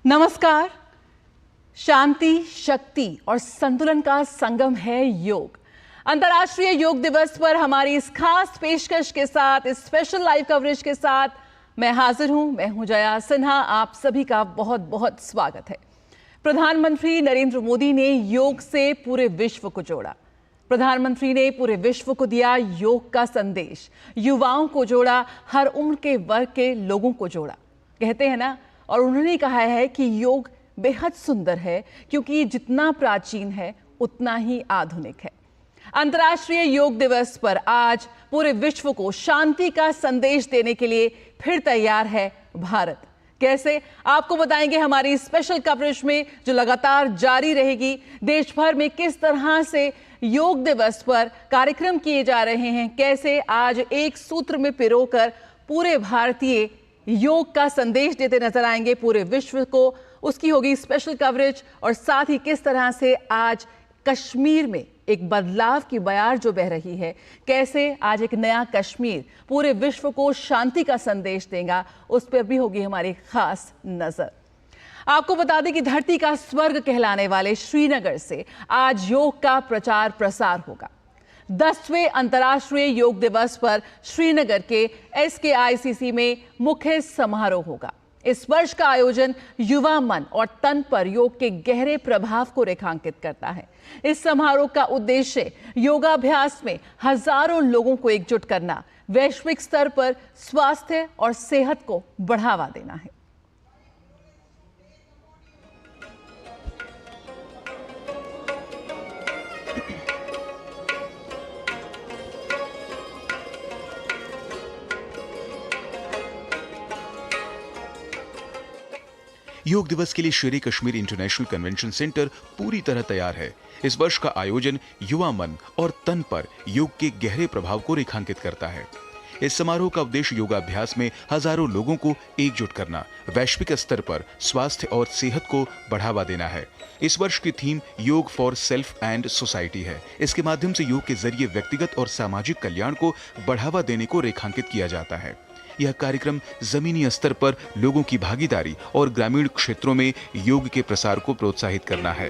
नमस्कार। शांति, शक्ति और संतुलन का संगम है योग। अंतर्राष्ट्रीय योग दिवस पर हमारी इस खास पेशकश के साथ, इस स्पेशल लाइव कवरेज के साथ मैं हाजिर हूं। मैं हूं जया सिन्हा। आप सभी का बहुत बहुत स्वागत है। प्रधानमंत्री नरेंद्र मोदी ने योग से पूरे विश्व को जोड़ा। प्रधानमंत्री ने पूरे विश्व को दिया योग का संदेश, युवाओं को जोड़ा, हर उम्र के वर्ग के लोगों को जोड़ा। कहते हैं ना, और उन्होंने कहा है कि योग बेहद सुंदर है क्योंकि जितना प्राचीन है उतना ही आधुनिक है। अंतर्राष्ट्रीय योग दिवस पर आज पूरे विश्व को शांति का संदेश देने के लिए फिर तैयार है भारत। कैसे, आपको बताएंगे हमारी स्पेशल कवरेज में, जो लगातार जारी रहेगी। देश भर में किस तरह से योग दिवस पर कार्यक्रम किए जा रहे हैं, कैसे आज एक सूत्र में पिरोकर पूरे भारतीय योग का संदेश देते नजर आएंगे पूरे विश्व को, उसकी होगी स्पेशल कवरेज। और साथ ही किस तरह से आज कश्मीर में एक बदलाव की बयार जो बह रही है, कैसे आज एक नया कश्मीर पूरे विश्व को शांति का संदेश देगा, उस पर भी होगी हमारी खास नजर। आपको बता दें कि धरती का स्वर्ग कहलाने वाले श्रीनगर से आज योग का प्रचार प्रसार होगा। 10वें अंतर्राष्ट्रीय योग दिवस पर श्रीनगर के SKICC में मुख्य समारोह होगा। इस वर्ष का आयोजन युवा मन और तन पर योग के गहरे प्रभाव को रेखांकित करता है। इस समारोह का उद्देश्य योगाभ्यास में हजारों लोगों को एकजुट करना, वैश्विक स्तर पर स्वास्थ्य और सेहत को बढ़ावा देना है। योग दिवस के लिए शेर कश्मीर इंटरनेशनल कन्वेंशन सेंटर पूरी तरह तैयार है। इस वर्ष का आयोजन युवा मन और तन पर योग के गहरे प्रभाव को रेखांकित करता है। इस समारोह का उद्देश्य योगाभ्यास में हजारों लोगों को एकजुट करना, वैश्विक स्तर पर स्वास्थ्य और सेहत को बढ़ावा देना है। इस वर्ष की थीम योग फॉर सेल्फ एंड सोसाइटी है। इसके माध्यम से योग के जरिए व्यक्तिगत और सामाजिक कल्याण को बढ़ावा देने को रेखांकित किया जाता है। यह कार्यक्रम जमीनी स्तर पर लोगों की भागीदारी और ग्रामीण क्षेत्रों में योग के प्रसार को प्रोत्साहित करना है।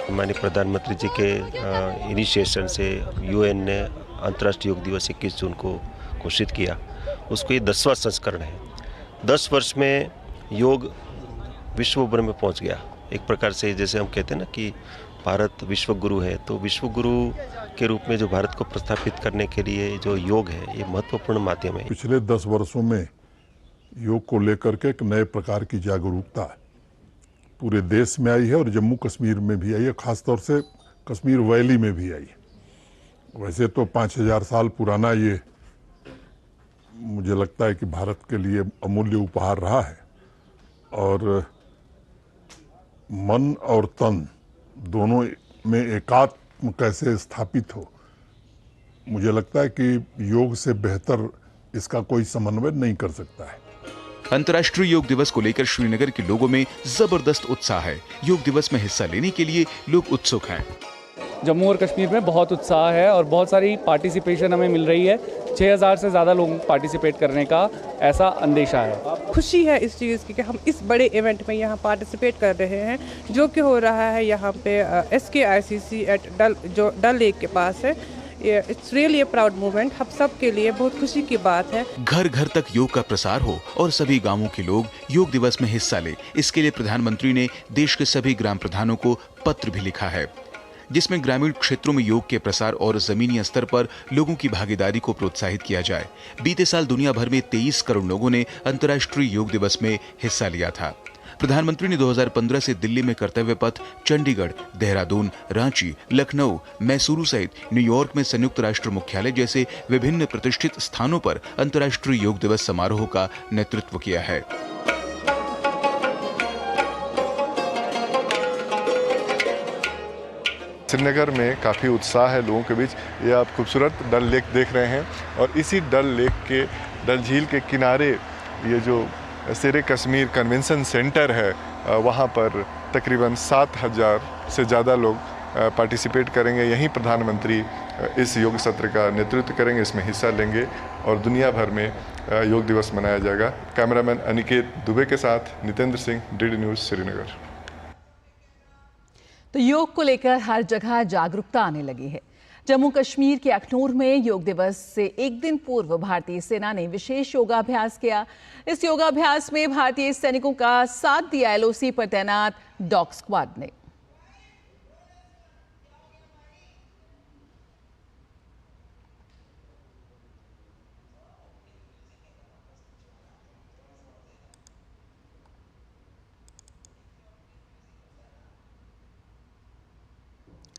माननीय प्रधानमंत्री जी के इनिशिएशन से UN ने अंतर्राष्ट्रीय योग दिवस 21 जून को घोषित किया। उसको ये 10वां संस्करण है। 10 वर्ष में योग विश्व भर में पहुंच गया। एक प्रकार से जैसे हम कहते हैं ना कि भारत विश्व गुरु है, तो विश्व गुरु के रूप में जो भारत को प्रस्थापित करने के लिए जो योग है, ये महत्वपूर्ण माध्यम है। पिछले 10 वर्षों में योग को लेकर के एक नए प्रकार की जागरूकता पूरे देश में आई है और जम्मू कश्मीर में भी आई है, खासतौर से कश्मीर वैली में भी आई है। वैसे तो 5000 साल पुराना ये मुझे लगता है कि भारत के लिए अमूल्य उपहार रहा है। और मन और तन दोनों में एकात्म कैसे स्थापित हो, मुझे लगता है कि योग से बेहतर इसका कोई समन्वय नहीं कर सकता है। अंतर्राष्ट्रीय योग दिवस को लेकर श्रीनगर के लोगों में जबरदस्त उत्साह है। योग दिवस में हिस्सा लेने के लिए लोग उत्सुक हैं। जम्मू और कश्मीर में बहुत उत्साह है और बहुत सारी पार्टिसिपेशन हमें मिल रही है। 6000 से ज़्यादा लोग पार्टिसिपेट करने का ऐसा अंदेशा है। खुशी है इस चीज़ की कि हम इस बड़े इवेंट में यहाँ पार्टिसिपेट कर रहे हैं, जो कि हो रहा है यहाँ पे SKICC एट डल लेक के पास है। It's really a proud movement. हम सब के लिए बहुत खुशी की बात है। घर घर तक योग का प्रसार हो और सभी गांवों के लोग योग दिवस में हिस्सा ले, इसके लिए प्रधानमंत्री ने देश के सभी ग्राम प्रधानों को पत्र भी लिखा है, जिसमें ग्रामीण क्षेत्रों में योग के प्रसार और जमीनी स्तर पर लोगों की भागीदारी को प्रोत्साहित किया जाए। बीते साल दुनिया भर में 23 करोड़ लोगों ने अंतर्राष्ट्रीय योग दिवस में हिस्सा लिया था। प्रधानमंत्री ने 2015 से दिल्ली में कर्तव्य पथ, चंडीगढ़, देहरादून, रांची, लखनऊ, मैसूरू सहित न्यूयॉर्क में संयुक्त राष्ट्र मुख्यालय जैसे विभिन्न प्रतिष्ठित स्थानों पर अंतर्राष्ट्रीय योग दिवस समारोह का नेतृत्व किया है। श्रीनगर में काफ़ी उत्साह है लोगों के बीच। ये आप खूबसूरत डल लेक देख रहे हैं और इसी डल लेक के, डल झील के किनारे ये जो शेर कश्मीर कन्वेंशन सेंटर है, वहाँ पर तकरीबन 7000 से ज़्यादा लोग पार्टिसिपेट करेंगे, यहीं प्रधानमंत्री इस योग सत्र का नेतृत्व करेंगे, इसमें हिस्सा लेंगे और दुनिया भर में योग दिवस मनाया जाएगा। कैमरामैन अनिकेत दुबे के साथ नितेंद्र सिंह, डीडी न्यूज़, श्रीनगर। तो योग को लेकर हर जगह जागरूकता आने लगी है। जम्मू कश्मीर के अखनूर में योग दिवस से एक दिन पूर्व भारतीय सेना ने विशेष योगाभ्यास किया। इस योगाभ्यास में भारतीय सैनिकों का साथ दिया LOC पर तैनात डॉग स्क्वाड ने।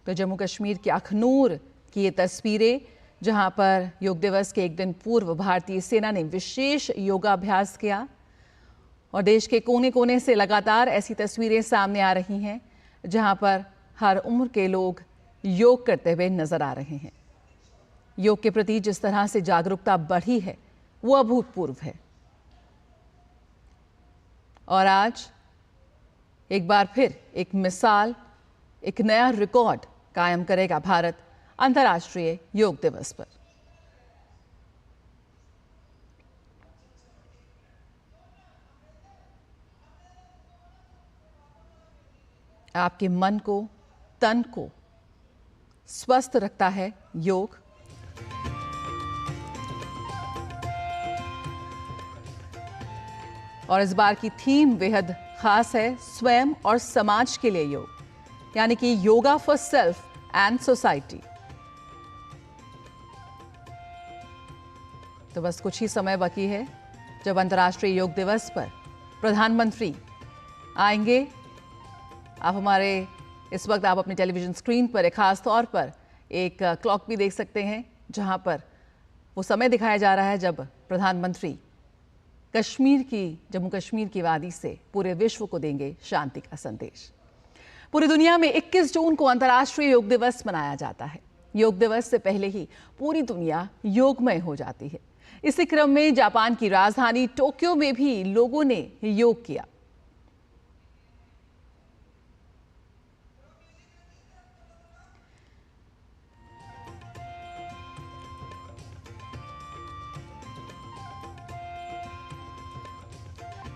तो जम्मू कश्मीर के अखनूर की ये तस्वीरें, जहां पर योग दिवस के एक दिन पूर्व भारतीय सेना ने विशेष योगाभ्यास किया और देश के कोने कोने से लगातार ऐसी तस्वीरें सामने आ रही हैं जहां पर हर उम्र के लोग योग करते हुए नजर आ रहे हैं। योग के प्रति जिस तरह से जागरूकता बढ़ी है वो अभूतपूर्व है और आज एक बार फिर एक मिसाल, एक नया रिकॉर्ड कायम करेगा भारत अंतर्राष्ट्रीय योग दिवस पर। आपके मन को, तन को स्वस्थ रखता है योग। और इस बार की थीम बेहद खास है, स्वयं और समाज के लिए योग, यानी कि yoga for self and society. तो बस कुछ ही समय बाकी है जब अंतर्राष्ट्रीय योग दिवस पर प्रधानमंत्री आएंगे। आप हमारे इस वक्त आप अपने टेलीविजन स्क्रीन पर एक खास तौर पर एक क्लॉक भी देख सकते हैं जहां पर वो समय दिखाया जा रहा है जब प्रधानमंत्री जम्मू कश्मीर की वादी से पूरे विश्व को देंगे शांति का संदेश। पूरी दुनिया में 21 जून को अंतर्राष्ट्रीय योग दिवस मनाया जाता है। योग दिवस से पहले ही पूरी दुनिया योगमय हो जाती है। इसी क्रम में जापान की राजधानी टोक्यो में भी लोगों ने योग किया।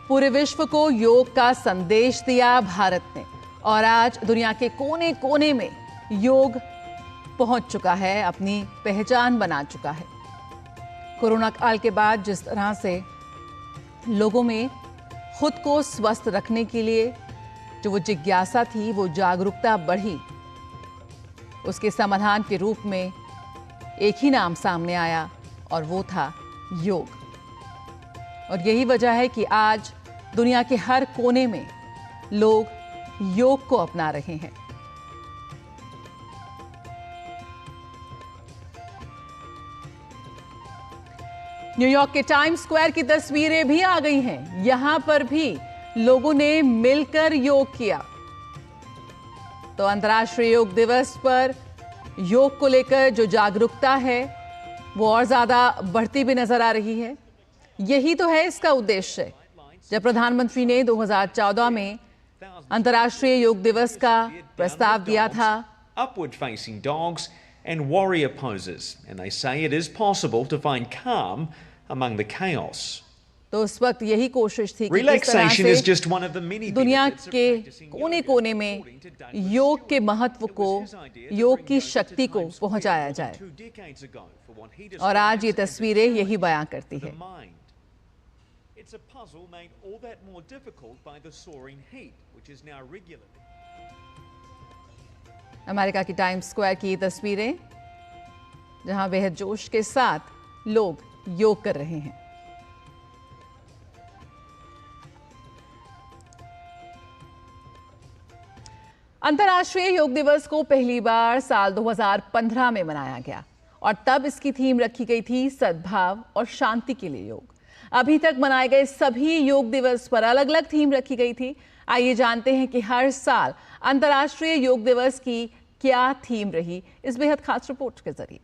पूरे विश्व को योग का संदेश दिया भारत ने और आज दुनिया के कोने कोने में योग पहुंच चुका है, अपनी पहचान बना चुका है। कोरोना काल के बाद जिस तरह से लोगों में खुद को स्वस्थ रखने के लिए जो वो जिज्ञासा थी, वो जागरूकता बढ़ी, उसके समाधान के रूप में एक ही नाम सामने आया और वो था योग। और यही वजह है कि आज दुनिया के हर कोने में लोग योग को अपना रहे हैं। न्यूयॉर्क के टाइम्स स्क्वायर की तस्वीरें भी आ गई हैं। यहां पर भी लोगों ने मिलकर योग किया। तो अंतर्राष्ट्रीय योग दिवस पर योग को लेकर जो जागरूकता है वो और ज्यादा बढ़ती भी नजर आ रही है। यही तो है इसका उद्देश्य। जब प्रधानमंत्री ने 2014 में अंतर्राष्ट्रीय योग दिवस का प्रस्ताव दिया था, upward facing dogs and warrior poses, and they say it is possible to find calm among the chaos. तो उस वक्त यही कोशिश थी कि Relaxation is just one of the many दुनिया benefits of के practicing कोने yoga. कोने में योग के महत्व को, योग की शक्ति को पहुंचाया जाए। 2 decades ago for what he और आज ये describes as तस्वीरें यही बयां करती the है। mind. It's a puzzle made all that more difficult by the soaring heat, which is now regularly. America की टाइम्स स्क्वायर की ये तस्वीरें जहां बेहद जोश के साथ लोग योग कर रहे हैं। अंतर्राष्ट्रीय योग दिवस को पहली बार साल 2015 में मनाया गया और तब इसकी थीम रखी गई थी सद्भाव और शांति के लिए योग। अभी तक मनाए गए सभी योग दिवस पर अलग अलग थीम रखी गई थी। आइए जानते हैं कि हर साल अंतर्राष्ट्रीय योग दिवस की क्या थीम रही इस बेहद खास रिपोर्ट के जरिए।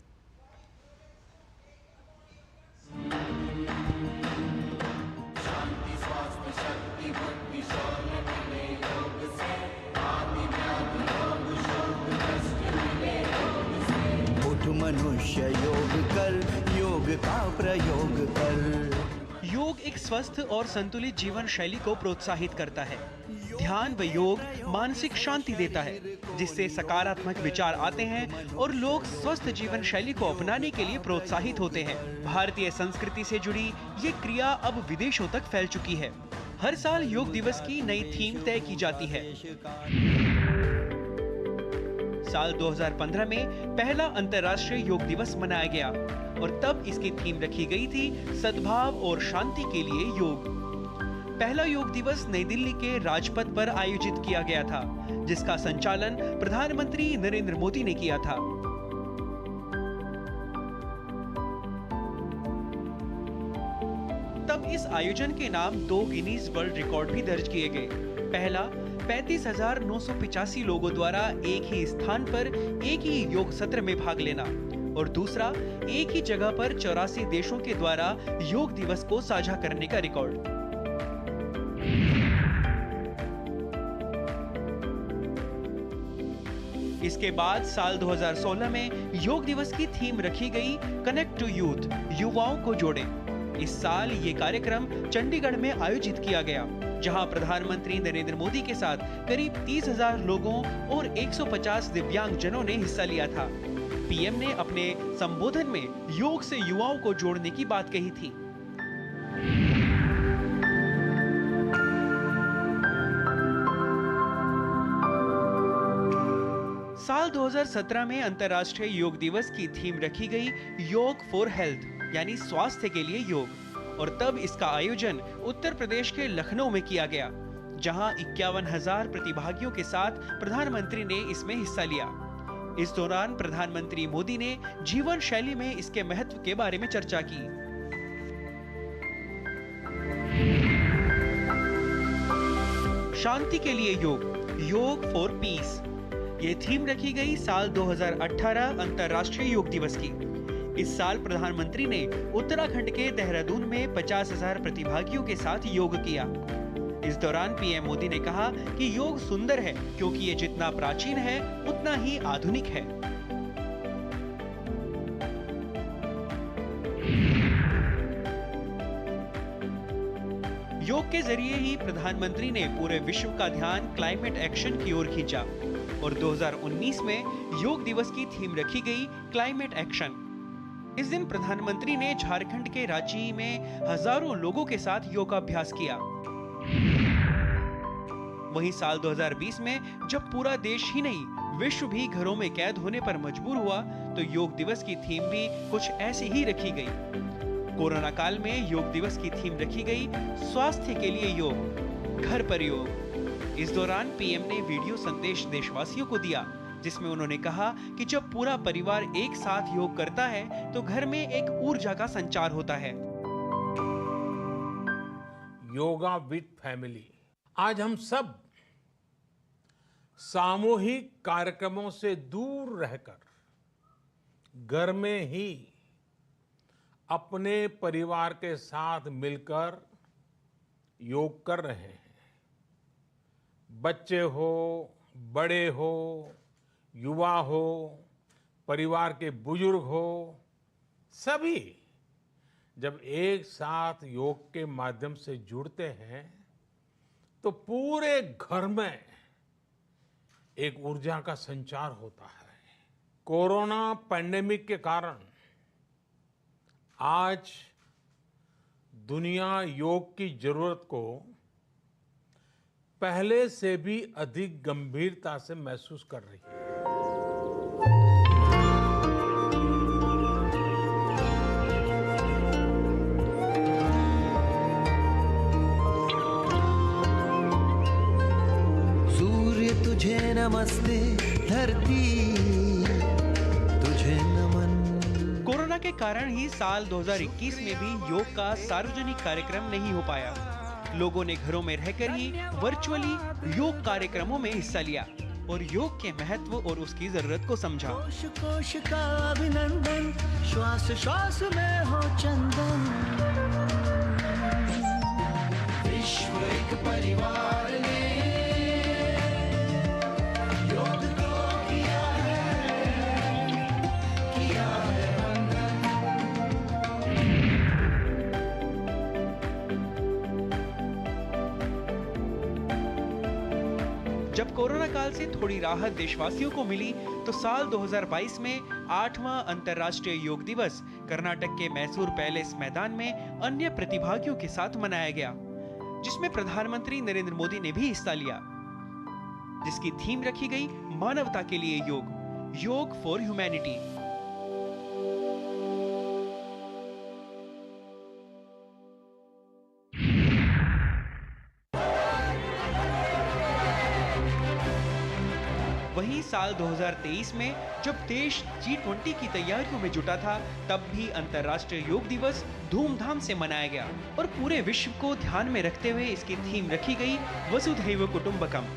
मनुष्य योग कर, योग का प्रयोग कर। योग एक स्वस्थ और संतुलित जीवन शैली को प्रोत्साहित करता है। ध्यान व योग मानसिक शांति देता है, जिससे सकारात्मक विचार आते हैं और लोग स्वस्थ जीवन शैली को अपनाने के लिए प्रोत्साहित होते हैं। भारतीय संस्कृति से जुड़ी ये क्रिया अब विदेशों तक फैल चुकी है। हर साल योग दिवस की नई थीम तय की जाती है। साल 2015 में पहला अंतर्राष्ट्रीय योग दिवस मनाया गया और तब इसकी थीम रखी गई थी सद्भाव और शांति के लिए योग। पहला योग दिवस नई दिल्ली के राजपथ पर आयोजित किया गया था, जिसका संचालन प्रधानमंत्री नरेंद्र मोदी ने किया था। तब इस आयोजन के नाम 2 गिनीज वर्ल्ड रिकॉर्ड भी दर्ज किए गए। पहला 35,985 लोगों द्वारा एक ही स्थान पर एक ही योग सत्र में भाग लेना और दूसरा एक ही जगह पर 84 देशों के द्वारा योग दिवस को साझा करने का रिकॉर्ड। इसके बाद साल 2016 में योग दिवस की थीम रखी गई कनेक्ट टू यूथ, युवाओं को जोड़े। इस साल ये कार्यक्रम चंडीगढ़ में आयोजित किया गया, जहां प्रधानमंत्री नरेंद्र मोदी के साथ करीब 30,000 लोगों और 150 दिव्यांगजनों ने हिस्सा लिया था। पीएम ने अपने संबोधन में योग से युवाओं को जोड़ने की बात कही थी। साल 2017 में अंतर्राष्ट्रीय योग दिवस की थीम रखी गई योग फॉर हेल्थ, यानी स्वास्थ्य के लिए योग, और तब इसका आयोजन उत्तर प्रदेश के लखनऊ में किया गया, जहां 51,000 प्रतिभागियों के साथ प्रधानमंत्री ने इसमें हिस्सा लिया। इस दौरान प्रधानमंत्री मोदी ने जीवन शैली में इसके महत्व के बारे में चर्चा की। शांति के लिए योग, योग फॉर पीस, ये थीम रखी गई साल 2018 अंतर्राष्ट्रीय योग दिवस की। इस साल प्रधानमंत्री ने उत्तराखंड के देहरादून में 50,000 प्रतिभागियों के साथ योग किया। इस दौरान पीएम मोदी ने कहा कि योग सुंदर है क्योंकि ये जितना प्राचीन है उतना ही आधुनिक है। योग के जरिए ही प्रधानमंत्री ने पूरे विश्व का ध्यान क्लाइमेट एक्शन की ओर खींचा और 2019 में योग दिवस की थीम रखी गई क्लाइमेट एक्शन। इस दिन प्रधानमंत्री ने झारखंड के रांची में हजारों लोगों के साथ योगाभ्यास किया। वहीं साल 2020 में जब पूरा देश ही नहीं विश्व भी घरों में कैद होने पर मजबूर हुआ, तो योग दिवस की थीम भी कुछ ऐसी ही रखी गई। कोरोना काल में योग दिवस की थीम रखी गई स्वास्थ्य के लिए योग, घर पर योग। इस दौरान पीएम ने वीडियो संदेश देशवासियों को दिया, जिसमें उन्होंने कहा कि जब पूरा परिवार एक साथ योग करता है तो घर में एक ऊर्जा का संचार होता है। Yoga with family. आज हम सब सामूहिक कार्यक्रमों से दूर रहकर घर में ही अपने परिवार के साथ मिलकर योग कर रहे हैं। बच्चे हो, बड़े हो, युवा हो, परिवार के बुजुर्ग हो, सभी जब एक साथ योग के माध्यम से जुड़ते हैं तो पूरे घर में एक ऊर्जा का संचार होता है। कोरोना पैंडेमिक के कारण आज दुनिया योग की जरूरत को पहले से भी अधिक गंभीरता से महसूस कर रही है। सूर्य तुझे नमस्ते, धरती तुझे नमन। कोरोना के कारण ही साल 2021 में भी योग का सार्वजनिक कार्यक्रम नहीं हो पाया। लोगों ने घरों में रहकर ही वर्चुअली योग कार्यक्रमों में हिस्सा लिया और योग के महत्व और उसकी जरूरत को समझा। कोश कोश का अभिनंदन, श्वास श्वास में हो चंदन। विश्व एक परिवार ने योग को किया है कोरोना काल से थोड़ी राहत देशवासियों को मिली तो साल 2022 में 8वां अंतर्राष्ट्रीय योग दिवस कर्नाटक के मैसूर पैलेस मैदान में अन्य प्रतिभागियों के साथ मनाया गया, जिसमें प्रधानमंत्री नरेंद्र मोदी ने भी हिस्सा लिया, जिसकी थीम रखी गई मानवता के लिए योग फॉर ह्यूमैनिटी। वहीं साल 2023 में जब देश G20 की तैयारियों में जुटा था, तब भी अंतर्राष्ट्रीय योग दिवस धूमधाम से मनाया गया और पूरे विश्व को ध्यान में रखते हुए इसकी थीम रखी गई वसुधैव कुटुंबकम।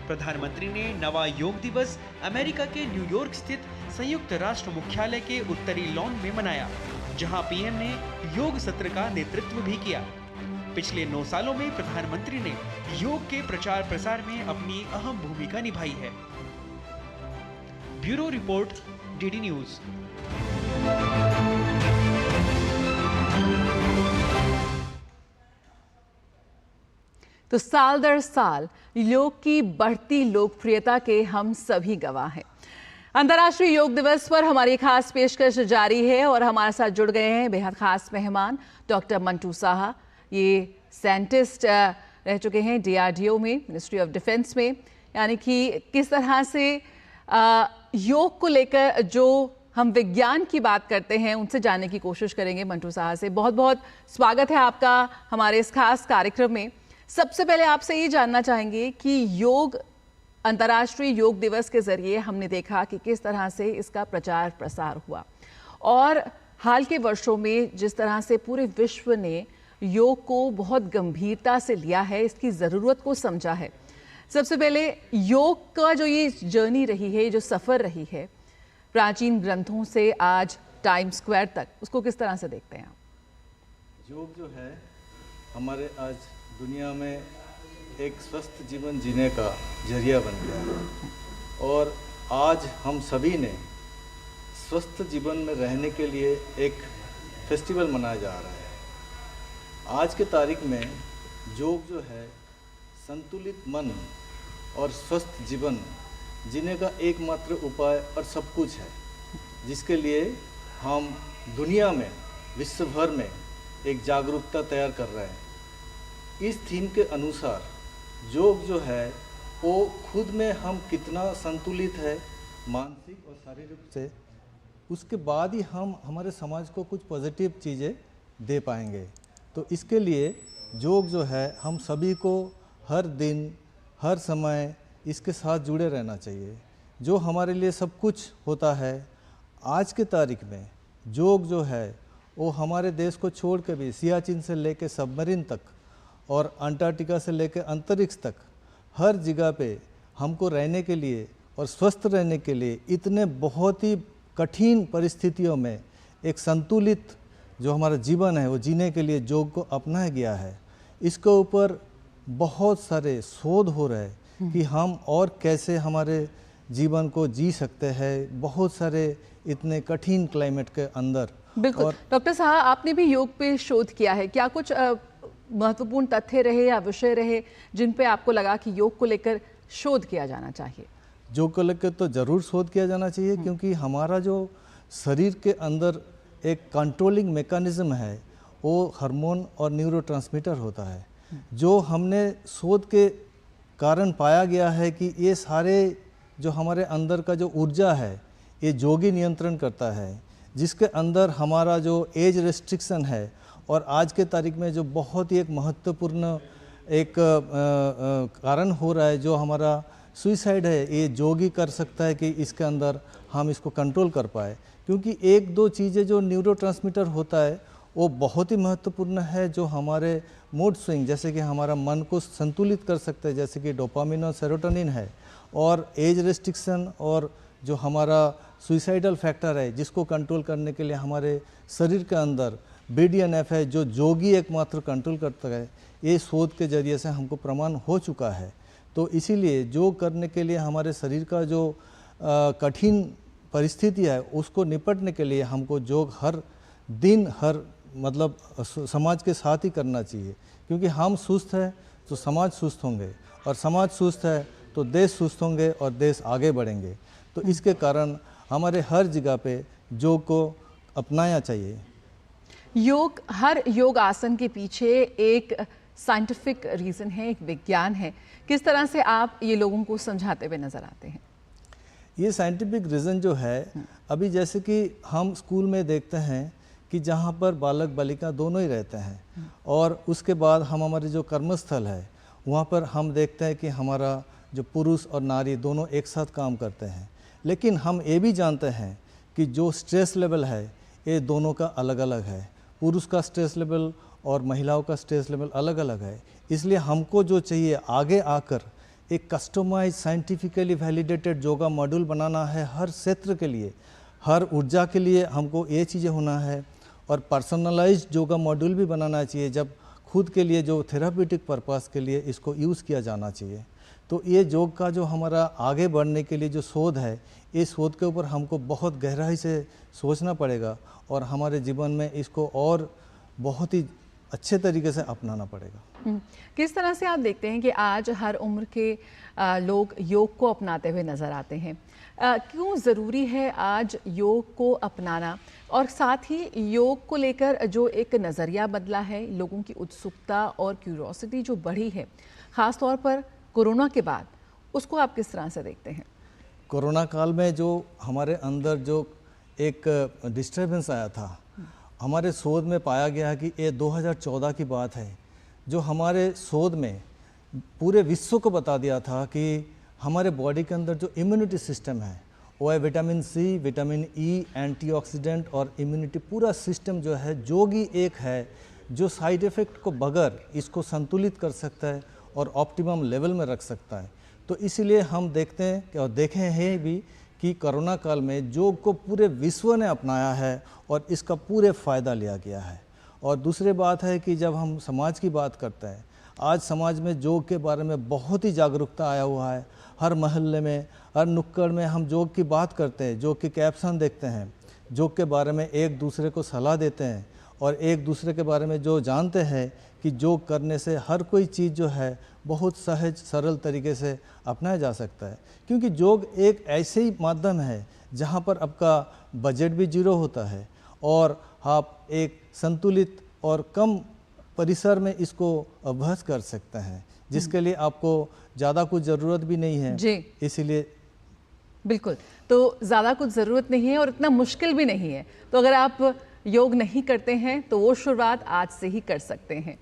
प्रधानमंत्री ने नवा योग दिवस अमेरिका के न्यूयॉर्क स्थित संयुक्त राष्ट्र मुख्यालय के उत्तरी लॉन में मनाया, जहां पीएम ने योग सत्र का नेतृत्व भी किया। पिछले 9 सालों में प्रधानमंत्री ने योग के प्रचार प्रसार में अपनी अहम भूमिका निभाई है। Bureau report, DD news. तो साल दर साल योग की बढ़ती लोकप्रियता के हम सभी गवाह हैं। अंतर्राष्ट्रीय योग दिवस पर हमारी खास पेशकश जारी है और हमारे साथ जुड़ गए हैं बेहद खास मेहमान डॉक्टर मंटू साहा। ये साइंटिस्ट रह चुके हैं DRDO में, मिनिस्ट्री ऑफ डिफेंस में, यानी कि किस तरह से योग को लेकर जो हम विज्ञान की बात करते हैं उनसे जानने की कोशिश करेंगे मंटू साहा से। बहुत बहुत स्वागत है आपका हमारे इस खास कार्यक्रम में। सबसे पहले आपसे ये जानना चाहेंगे कि योग अंतर्राष्ट्रीय योग दिवस के जरिए हमने देखा कि किस तरह से इसका प्रचार प्रसार हुआ और हाल के वर्षों में जिस तरह से पूरे विश्व ने योग को बहुत गंभीरता से लिया है, इसकी ज़रूरत को समझा है। सबसे पहले योग का जो ये जर्नी रही है, जो सफ़र रही है प्राचीन ग्रंथों से आज टाइम स्क्वायर तक, उसको किस तरह से देखते हैं आप? योग जो है हमारे आज दुनिया में एक स्वस्थ जीवन जीने का जरिया बन गया है और आज हम सभी ने स्वस्थ जीवन में रहने के लिए एक फेस्टिवल मनाया जा रहा है। आज के तारीख में योग जो है संतुलित मन और स्वस्थ जीवन जीने का एकमात्र उपाय और सब कुछ है, जिसके लिए हम दुनिया में विश्व भर में एक जागरूकता तैयार कर रहे हैं। इस थीम के अनुसार योग जो है वो खुद में हम कितना संतुलित है मानसिक और शारीरिक से, उसके बाद ही हम हमारे समाज को कुछ पॉजिटिव चीज़ें दे पाएंगे। तो इसके लिए योग जो है हम सभी को हर दिन हर समय इसके साथ जुड़े रहना चाहिए। जो हमारे लिए सब कुछ होता है आज के तारीख में योग जो है वो हमारे देश को छोड़ के भी सियाचिन से लेके सबमरीन तक और अंटार्कटिका से लेकर अंतरिक्ष तक हर जगह पे हमको रहने के लिए और स्वस्थ रहने के लिए इतने बहुत ही कठिन परिस्थितियों में एक संतुलित जो हमारा जीवन है वो जीने के लिए योग को अपनाया गया है। इसके ऊपर बहुत सारे शोध हो रहे हैं कि हम और कैसे हमारे जीवन को जी सकते हैं बहुत सारे इतने कठिन क्लाइमेट के अंदर। बिल्कुल डॉक्टर साहा, आपने भी योग पे शोध किया है, क्या कुछ महत्वपूर्ण तथ्य रहे या विषय रहे जिन पे आपको लगा कि योग को लेकर शोध किया जाना चाहिए? योग को लेकर तो ज़रूर शोध किया जाना चाहिए, क्योंकि हमारा जो शरीर के अंदर एक कंट्रोलिंग मैकेनिज्म है वो हार्मोन और न्यूरोट्रांसमीटर होता है, जो हमने शोध के कारण पाया गया है कि ये सारे जो हमारे अंदर का जो ऊर्जा है ये योगी नियंत्रण करता है, जिसके अंदर हमारा जो एज रेस्ट्रिक्शन है और आज के तारीख में जो बहुत ही एक महत्वपूर्ण एक कारण हो रहा है जो हमारा सुइसाइड है, ये योगी कर सकता है कि इसके अंदर हम इसको कंट्रोल कर पाए। क्योंकि एक दो चीज़ें जो न्यूरोट्रांसमीटर होता है वो बहुत ही महत्वपूर्ण है, जो हमारे मूड स्विंग जैसे कि हमारा मन को संतुलित कर सकते हैं, जैसे कि डोपामिन और सेरोटोनिन है, और एज रेस्ट्रिक्शन और जो हमारा सुइसाइडल फैक्टर है जिसको कंट्रोल करने के लिए हमारे शरीर के अंदर BDNF है जो योगी एकमात्र कंट्रोल करता है। ये शोध के जरिए से हमको प्रमाण हो चुका है। तो इसीलिए योग करने के लिए हमारे शरीर का जो कठिन परिस्थिति है उसको निपटने के लिए हमको योग हर दिन हर मतलब समाज के साथ ही करना चाहिए, क्योंकि हम सुस्त हैं तो समाज सुस्त होंगे और समाज सुस्त है तो देश सुस्त होंगे और देश आगे बढ़ेंगे। तो इसके कारण हमारे हर जगह पे योग को अपनाया चाहिए। योग, हर योग आसन के पीछे एक साइंटिफिक रीज़न है, एक विज्ञान है। किस तरह से आप ये लोगों को समझाते हुए नज़र आते हैं? ये साइंटिफिक रीज़न जो है, अभी जैसे कि हम स्कूल में देखते हैं कि जहाँ पर बालक बालिका दोनों ही रहते हैं, और उसके बाद हम हमारे जो कर्मस्थल है वहाँ पर हम देखते हैं कि हमारा जो पुरुष और नारी दोनों एक साथ काम करते हैं। लेकिन हम ये भी जानते हैं कि जो स्ट्रेस लेवल है ये दोनों का अलग अलग है। पुरुष का स्ट्रेस लेवल और महिलाओं का स्ट्रेस लेवल अलग अलग है। इसलिए हमको जो चाहिए, आगे आकर एक customise scientifically validated yoga module बनाना है हर क्षेत्र के लिए, हर ऊर्जा के लिए हमको ये चीज़ें होना है, और पर्सनलाइज्ड योगा मॉड्यूल भी बनाना चाहिए जब खुद के लिए जो थेरापीटिक पर्पस के लिए इसको यूज़ किया जाना चाहिए। तो ये योग का जो हमारा आगे बढ़ने के लिए जो शोध है, इस शोध के ऊपर हमको बहुत गहराई से सोचना पड़ेगा और हमारे जीवन में इसको और बहुत ही अच्छे तरीके से अपनाना पड़ेगा। किस तरह से आप देखते हैं कि आज हर उम्र के लोग योग को अपनाते हुए नज़र आते हैं? क्यों ज़रूरी है आज योग को अपनाना, और साथ ही योग को लेकर जो एक नज़रिया बदला है, लोगों की उत्सुकता और क्यूरियोसिटी जो बढ़ी है ख़ास तौर पर कोरोना के बाद, उसको आप किस तरह से देखते हैं? कोरोना काल में जो हमारे अंदर जो एक डिस्टर्बेंस आया था, हमारे शोध में पाया गया कि ये 2014 की बात है, जो हमारे शोध में पूरे विश्व को बता दिया था कि हमारे बॉडी के अंदर जो इम्यूनिटी सिस्टम है वो है vitamin C, vitamin E, antioxidant और इम्यूनिटी पूरा सिस्टम जो है योग ही एक है जो साइड इफ़ेक्ट को बगैर इसको संतुलित कर सकता है और ऑप्टिमम लेवल में रख सकता है। तो इसीलिए हम देखते हैं कि और देखे हैं भी कि कोरोना काल में योग को पूरे विश्व ने अपनाया है और इसका पूरे फ़ायदा लिया गया है। और दूसरी बात है कि जब हम समाज की बात करते हैं, आज समाज में योग के बारे में बहुत ही जागरूकता आया हुआ है। हर मोहल्ले में, हर नुक्कड़ में हम योग की बात करते हैं, योग के कैप्शन देखते हैं, योग के बारे में एक दूसरे को सलाह देते हैं और एक दूसरे के बारे में जो जानते हैं कि योग करने से हर कोई चीज़ जो है बहुत सहज सरल तरीके से अपनाया जा सकता है। क्योंकि योग एक ऐसे ही माध्यम है जहाँ पर आपका बजट भी जीरो होता है और आप एक संतुलित और कम परिसर में इसको अभ्यास कर सकते हैं, जिसके लिए आपको ज़्यादा कुछ ज़रूरत भी नहीं है जी। इसीलिए बिल्कुल, तो ज़्यादा कुछ ज़रूरत नहीं है और इतना मुश्किल भी नहीं है। तो अगर आप योग नहीं करते हैं तो वो शुरुआत आज से ही कर सकते हैं।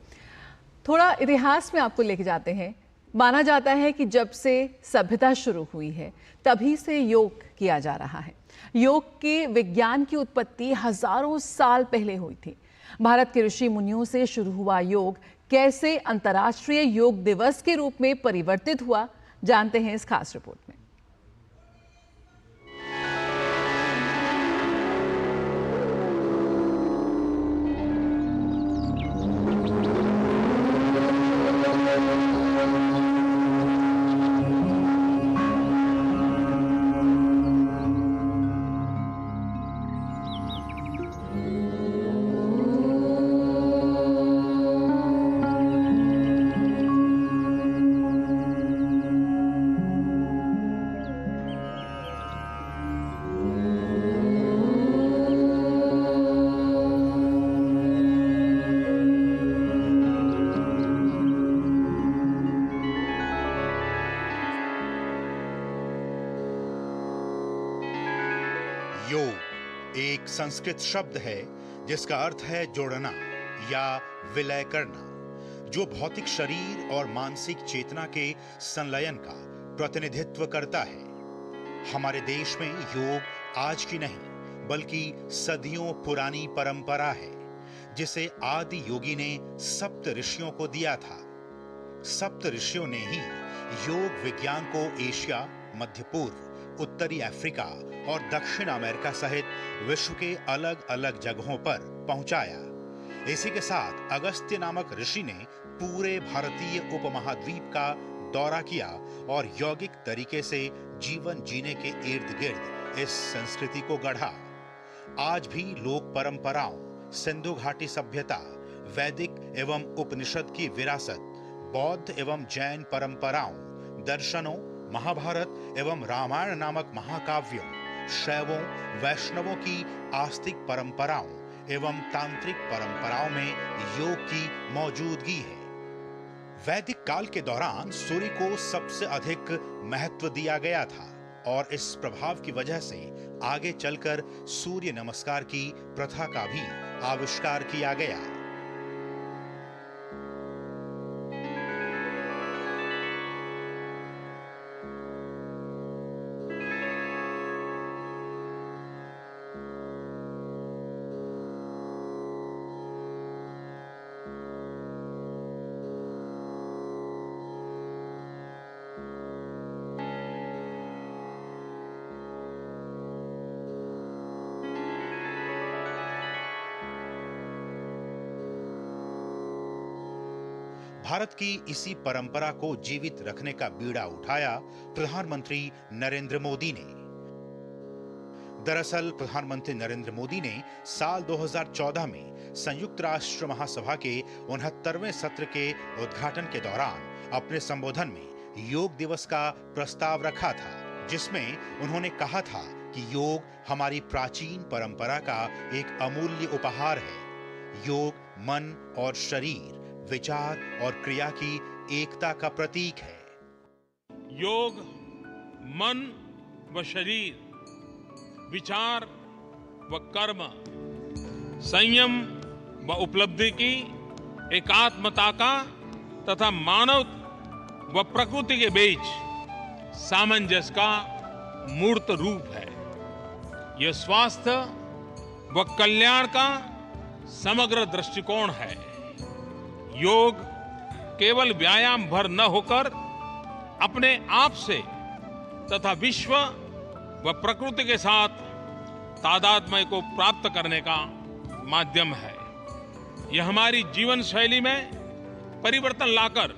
थोड़ा इतिहास में आपको लेके जाते हैं। माना जाता है कि जब से सभ्यता शुरू हुई है तभी से योग किया जा रहा है। योग के विज्ञान की उत्पत्ति हजारों साल पहले हुई थी। भारत के ऋषि मुनियों से शुरू हुआ योग कैसे अंतर्राष्ट्रीय योग दिवस के रूप में परिवर्तित हुआ, जानते हैं इस खास रिपोर्ट में। योग एक संस्कृत शब्द है जिसका अर्थ है जोड़ना या विलय करना, जो भौतिक शरीर और मानसिक चेतना के संलयन का प्रतिनिधित्व करता है। हमारे देश में योग आज की नहीं बल्कि सदियों पुरानी परंपरा है, जिसे आदि योगी ने सप्त ऋषियों को दिया था। सप्त ऋषियों ने ही योग विज्ञान को एशिया, मध्य पूर्व, उत्तरी अफ्रीका और दक्षिण अमेरिका सहित विश्व के अलग अलग जगहों पर पहुंचाया। इसी के साथ अगस्त्य नामक ऋषि ने पूरे भारतीय उपमहाद्वीप का दौरा किया और यौगिक तरीके से जीवन जीने के इर्द गिर्द इस संस्कृति को गढ़ा। आज भी लोक परंपराओं, सिंधु घाटी सभ्यता, वैदिक एवं उपनिषद की विरासत, बौद्ध एवं जैन परंपराओं, दर्शनों, महाभारत एवं रामायण नामक महाकाव्यों, शैवों, वैष्णवों की आस्तिक परंपराओं एवं तांत्रिक परंपराओं में योग की मौजूदगी है। वैदिक काल के दौरान सूर्य को सबसे अधिक महत्व दिया गया था और इस प्रभाव की वजह से आगे चलकर सूर्य नमस्कार की प्रथा का भी आविष्कार किया गया। भारत की इसी परंपरा को जीवित रखने का बीड़ा उठाया प्रधानमंत्री नरेंद्र मोदी ने। दरअसल प्रधानमंत्री नरेंद्र मोदी ने साल 2014 में संयुक्त राष्ट्र महासभा के 69वें सत्र के उद्घाटन के दौरान अपने संबोधन में योग दिवस का प्रस्ताव रखा था, जिसमें उन्होंने कहा था कि योग हमारी प्राचीन परंपरा का एक अमूल्य उपहार है। योग मन और शरीर, विचार और क्रिया की एकता का प्रतीक है। योग मन व शरीर, विचार व कर्म, संयम व उपलब्धि की एकात्मता का तथा मानव व प्रकृति के बीच सामंजस्य का मूर्त रूप है। यह स्वास्थ्य व कल्याण का समग्र दृष्टिकोण है। योग केवल व्यायाम भर न होकर अपने आप से तथा विश्व व प्रकृति के साथ तादात्म्य को प्राप्त करने का माध्यम है। यह हमारी जीवन शैली में परिवर्तन लाकर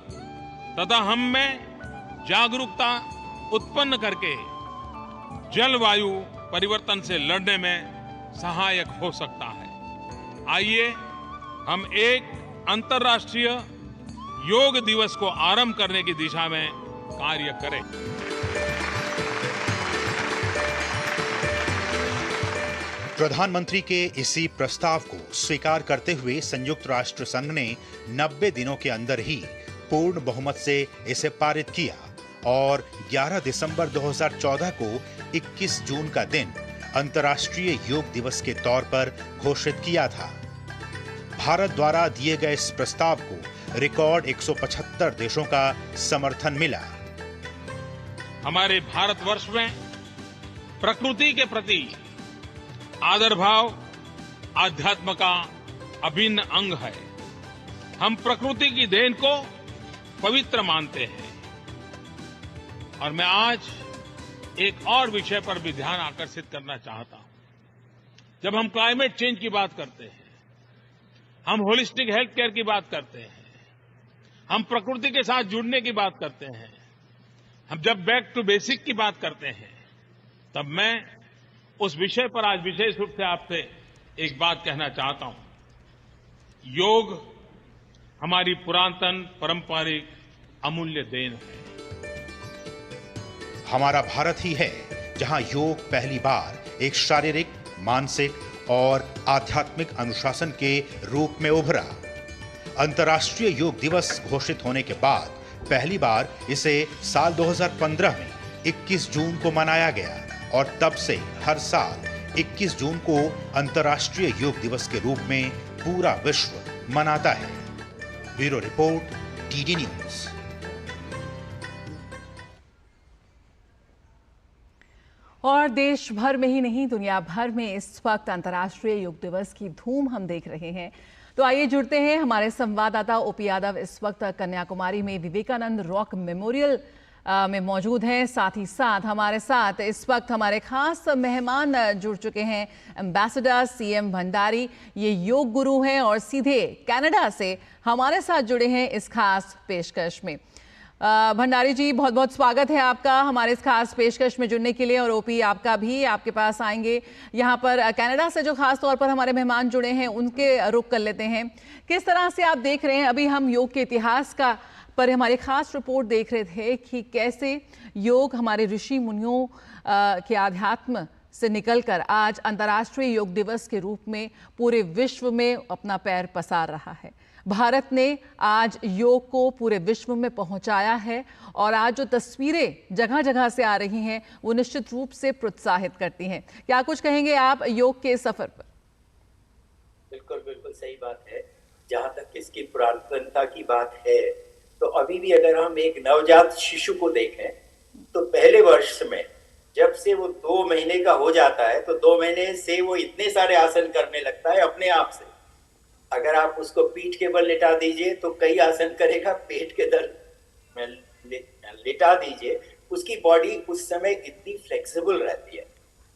तथा हम में जागरूकता उत्पन्न करके जलवायु परिवर्तन से लड़ने में सहायक हो सकता है। आइए हम एक अंतर्राष्ट्रीय योग दिवस को आरंभ करने की दिशा में कार्य करें। प्रधानमंत्री के इसी प्रस्ताव को स्वीकार करते हुए संयुक्त राष्ट्र संघ ने 90 दिनों के अंदर ही पूर्ण बहुमत से इसे पारित किया और 11 दिसंबर 2014 को 21 जून का दिन अंतर्राष्ट्रीय योग दिवस के तौर पर घोषित किया था। भारत द्वारा दिए गए इस प्रस्ताव को रिकॉर्ड 175 देशों का समर्थन मिला। हमारे भारतवर्ष में प्रकृति के प्रति आदर भाव आध्यात्म का अभिन्न अंग है। हम प्रकृति की देन को पवित्र मानते हैं। और मैं आज एक और विषय पर भी ध्यान आकर्षित करना चाहता हूं। जब हम क्लाइमेट चेंज की बात करते हैं, हम होलिस्टिक हेल्थ केयर की बात करते हैं, हम प्रकृति के साथ जुड़ने की बात करते हैं, हम जब बैक टू बेसिक की बात करते हैं, तब मैं उस विषय पर आज विशेष रूप से आपसे एक बात कहना चाहता हूं। योग हमारी पुरातन पारंपरिक अमूल्य देन है। हमारा भारत ही है जहां योग पहली बार एक शारीरिक, मानसिक और आध्यात्मिक अनुशासन के रूप में उभरा। अंतर्राष्ट्रीय योग दिवस घोषित होने के बाद पहली बार इसे साल 2015 में 21 जून को मनाया गया और तब से हर साल 21 जून को अंतर्राष्ट्रीय योग दिवस के रूप में पूरा विश्व मनाता है। Bureau report, DD news. और देश भर में ही नहीं, दुनिया भर में इस वक्त अंतर्राष्ट्रीय योग दिवस की धूम हम देख रहे हैं। तो आइए जुड़ते हैं, हमारे संवाददाता ओपी यादव इस वक्त कन्याकुमारी में विवेकानंद रॉक मेमोरियल में मौजूद हैं। साथ ही साथ हमारे साथ इस वक्त हमारे खास मेहमान जुड़ चुके हैं। एम्बेसडर सीएम भंडारी, ये योग गुरु हैं और सीधे कनाडा से हमारे साथ जुड़े हैं इस खास पेशकश में। भंडारी जी, बहुत बहुत स्वागत है आपका हमारे इस खास पेशकश में जुड़ने के लिए। और ओपी, आपका भी आपके पास आएंगे। यहाँ पर कनाडा से जो खास तौर पर हमारे मेहमान जुड़े हैं उनके रुख कर लेते हैं। किस तरह से आप देख रहे हैं, अभी हम योग के इतिहास का पर हमारी खास रिपोर्ट देख रहे थे कि कैसे योग हमारे ऋषि मुनियों के आध्यात्म से निकलकर आज अंतर्राष्ट्रीय योग दिवस के रूप में पूरे विश्व में अपना पैर पसार रहा है। भारत ने आज योग को पूरे विश्व में पहुंचाया है और आज जो तस्वीरें जगह जगह से आ रही हैं वो निश्चित रूप से प्रोत्साहित करती हैं। क्या कुछ कहेंगे आप योग के सफर पर? बिल्कुल बिल्कुल सही बात है। जहां तक इसकी पुरातनता की बात है तो अभी भी अगर हम एक नवजात शिशु को देखें तो पहले वर्ष में जब से वो 2 महीने का हो जाता है तो 2 महीने से वो इतने सारे आसन करने लगता है अपने आप से। अगर आप उसको पीठ के बल लिटा दीजिए तो कई आसन करेगा, पेट के दल में लिटा दीजिए, उसकी बॉडी उस समय इतनी फ्लेक्सिबल रहती है।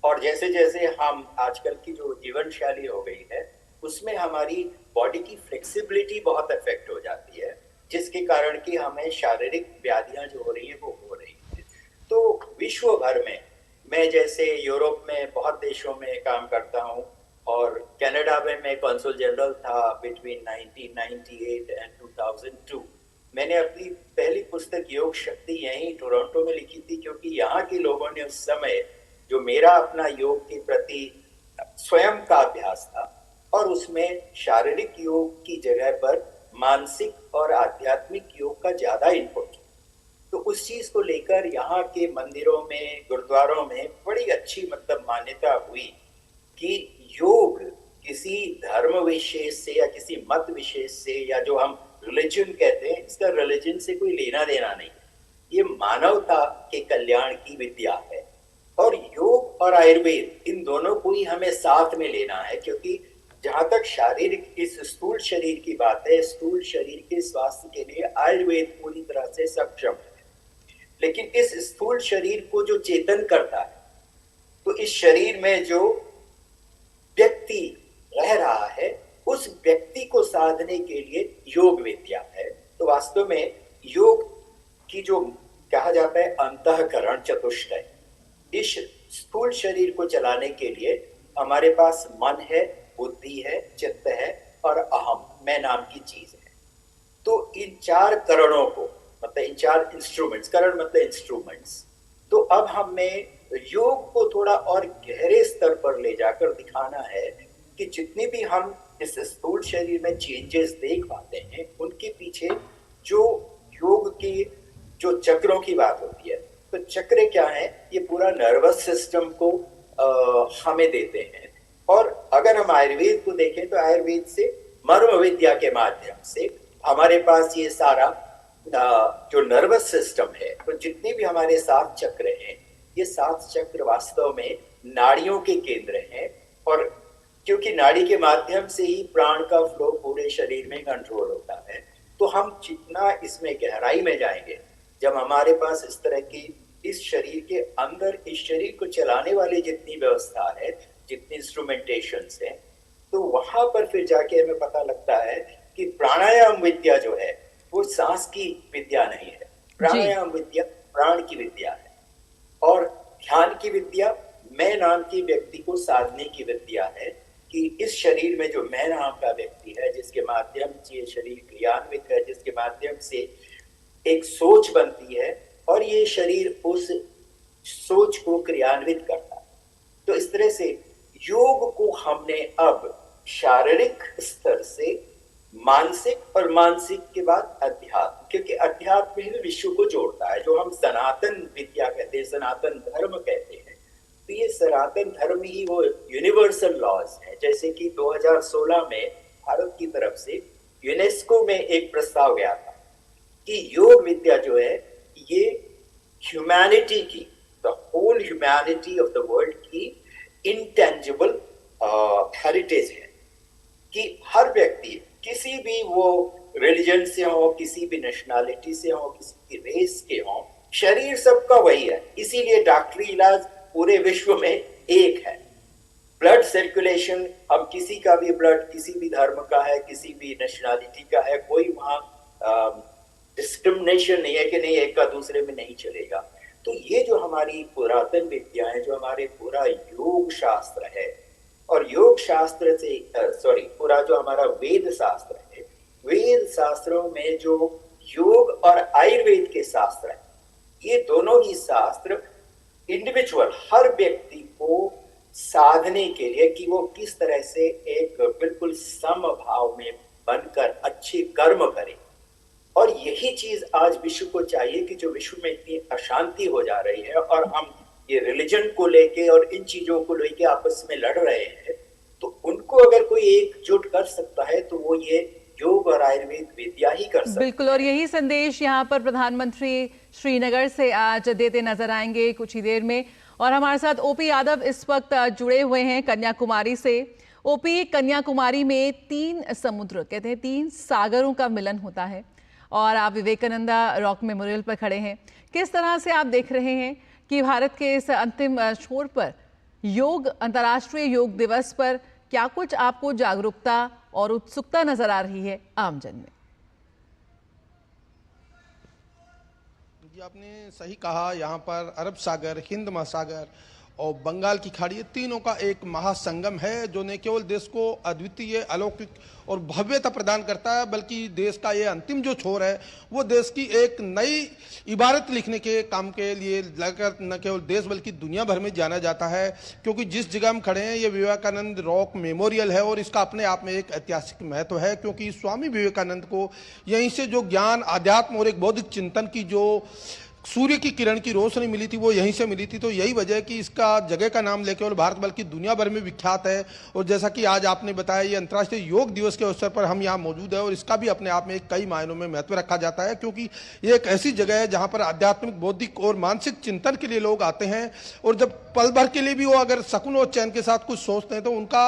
और जैसे जैसे हम आजकल की जो जीवन शैली हो गई है उसमें हमारी बॉडी की फ्लेक्सिबिलिटी बहुत अफेक्ट हो जाती है, जिसके कारण कि हमें शारीरिक व्याधियां जो हो रही है वो हो रही है। तो विश्व भर में मैं जैसे यूरोप में बहुत देशों में काम करता हूँ और कनाडा में मैं कॉन्सुल जनरल था बिटवीन 1998 एंड 2002। मैंने अपनी पहली पुस्तक योग शक्ति यहीं टोरंटो में लिखी थी, क्योंकि यहाँ के लोगों ने उस समय जो मेरा अपना योग के प्रति स्वयं का अभ्यास था और उसमें शारीरिक योग की जगह पर मानसिक और आध्यात्मिक योग का ज्यादा इनपुट, तो उस चीज को लेकर यहाँ के मंदिरों में गुरुद्वारों में बड़ी अच्छी मान्यता हुई कि योग किसी धर्म विशेष से या किसी मत विशेष से या जो हम रिलीजन कहते हैं, इसका रिलीजन से कोई लेना देना नहीं, ये मानवता के कल्याण की विद्या है। और योग और आयुर्वेद इन दोनों को ही हमें साथ में लेना है, क्योंकि जहां तक शारीरिक इस स्थूल शरीर की बात है, स्थूल शरीर के स्वास्थ्य के लिए आयुर्वेद पूरी तरह से सक्षम है। लेकिन इस स्थूल शरीर को जो चेतन करता है, तो इस शरीर में जो व्यक्ति रह रहा है उस व्यक्ति को साधने के लिए योग विद्या है। तो वास्तव में योग की जो कहा जाता है अंतःकरण चतुष्टय, इस स्थूल शरीर को चलाने के लिए हमारे पास मन है, बुद्धि है, चित्त है और अहम मैं नाम की चीज है। तो इन 4 करणों को मतलब इन 4 इंस्ट्रूमेंट्स, करण मतलब इंस्ट्रूमेंट्स, तो अब हमें योग को थोड़ा और गहरे स्तर पर ले जाकर दिखाना है कि जितनी भी हम इस स्थूल शरीर में चेंजेस देख पाते हैं उनके पीछे जो योग की जो चक्रों की बात होती है, तो चक्र क्या है, ये पूरा नर्वस सिस्टम को हमें देते हैं। और अगर हम आयुर्वेद को देखें तो आयुर्वेद से मर्म विद्या के माध्यम से हमारे पास ये सारा जो नर्वस सिस्टम है, तो जितने भी हमारे 7 चक्र हैं, ये 7 चक्र वास्तव में नाड़ियों के केंद्र हैं। और क्योंकि नाड़ी के माध्यम से ही प्राण का फ्लो पूरे शरीर में कंट्रोल होता है, तो हम जितना इसमें गहराई में जाएंगे, जब हमारे पास इस तरह की इस शरीर के अंदर इस शरीर को चलाने वाली जितनी व्यवस्था है, जितनी इंस्ट्रूमेंटेशंस है, तो वहां पर फिर जाके हमें पता लगता है कि प्राणायाम विद्या जो है वो सांस की विद्या नहीं है, प्राणायाम विद्या प्राण की विद्या है। और ध्यान की विद्या मैं नाम की व्यक्ति को साधने की विद्या है कि इस शरीर में जो मैं नाम का व्यक्ति है, जिसके माध्यम से ये शरीर क्रियान्वित है, जिसके माध्यम से एक सोच बनती है और ये शरीर उस सोच को क्रियान्वित करता है। तो इस तरह से योग को हमने अब शारीरिक स्तर से मानसिक और मानसिक के बाद अध्यात्म, क्योंकि अध्यात्म ही विश्व को जोड़ता है, जो हम सनातन विद्या कहते हैं, सनातन धर्म कहते हैं। तो ये सनातन धर्म ही वो यूनिवर्सल लॉज है। जैसे कि 2016 में भारत की तरफ से यूनेस्को में एक प्रस्ताव गया था कि योग विद्या जो है ये ह्यूमैनिटी की, the whole humanity of the world की इंटेंजिबल हेरिटेज है, कि हर व्यक्ति किसी भी वो रिलीजन से हो, किसी भी नेशनैलिटी से हो, किसी भी रेस के हो, शरीर सबका वही है। इसीलिए डॉक्टरी इलाज पूरे विश्व में एक है। ब्लड सर्कुलेशन, हम किसी का भी ब्लड किसी भी धर्म का है, किसी भी नेशनैलिटी का है, कोई वहाँ डिस्क्रिमिनेशन नहीं है कि नहीं एक का दूसरे में नहीं चलेगा। तो ये जो हमारी पुरातन विद्या है, जो हमारे पूरा योग शास्त्र है, और योग शास्त्र से पूरा जो हमारा वेद शास्त्र है, वेद शास्त्रों में जो योग और आयुर्वेद के शास्त्र, ये दोनों ही शास्त्र इंडिविजुअल हर व्यक्ति को साधने के लिए कि वो किस तरह से एक बिल्कुल समभाव में बनकर अच्छे कर्म करे। और यही चीज आज विश्व को चाहिए कि जो विश्व में इतनी अशांति हो जा रही है और हम ये रिलीजन को लेके और इन चीजों को लेके आपस में लड़ रहे हैं, तो उनको अगर कोई एकजुट कर सकता है तो वो ये योग और आयुर्वेद विद्या ही कर सकता है। बिल्कुल, और यही संदेश यहाँ पर प्रधानमंत्री श्रीनगर से आज देते नजर आएंगे कुछ ही देर में। और हमारे साथ ओपी यादव इस वक्त जुड़े हुए हैं कन्याकुमारी से। ओपी, कन्याकुमारी में 3 समुद्र, कहते हैं 3 सागरों का मिलन होता है और आप विवेकानंदा रॉक मेमोरियल पर खड़े हैं। किस तरह से आप देख रहे हैं कि भारत के इस अंतिम छोर पर योग, अंतर्राष्ट्रीय योग दिवस पर क्या कुछ आपको जागरूकता और उत्सुकता नजर आ रही है आमजन में? जी, आपने सही कहा। यहाँ पर अरब सागर, हिंद महासागर और बंगाल की खाड़ी, तीनों का एक महासंगम है जो न केवल देश को अद्वितीय, अलौकिक और भव्यता प्रदान करता है, बल्कि देश का ये अंतिम जो छोर है वो देश की एक नई इबारत लिखने के काम के लिए लगकर न केवल देश बल्कि दुनिया भर में जाना जाता है। क्योंकि जिस जगह हम खड़े हैं ये विवेकानंद रॉक मेमोरियल है और इसका अपने आप में एक ऐतिहासिक महत्व है, क्योंकि स्वामी विवेकानंद को यहीं से जो ज्ञान, आध्यात्म और एक बौद्धिक चिंतन की जो सूर्य की किरण की रोशनी मिली थी वो यहीं से मिली थी। तो यही वजह है कि इसका जगह का नाम लेकर भारत बल्कि दुनिया भर में विख्यात है। और जैसा कि आज आपने बताया, ये अंतर्राष्ट्रीय योग दिवस के अवसर पर हम यहाँ मौजूद है और इसका भी अपने आप में कई मायनों में महत्व रखा जाता है, क्योंकि ये एक ऐसी जगह है जहाँ पर आध्यात्मिक, बौद्धिक और मानसिक चिंतन के लिए लोग आते हैं। और जब पल भर के लिए भी वो अगर सुकून और चैन के साथ कुछ सोचते हैं तो उनका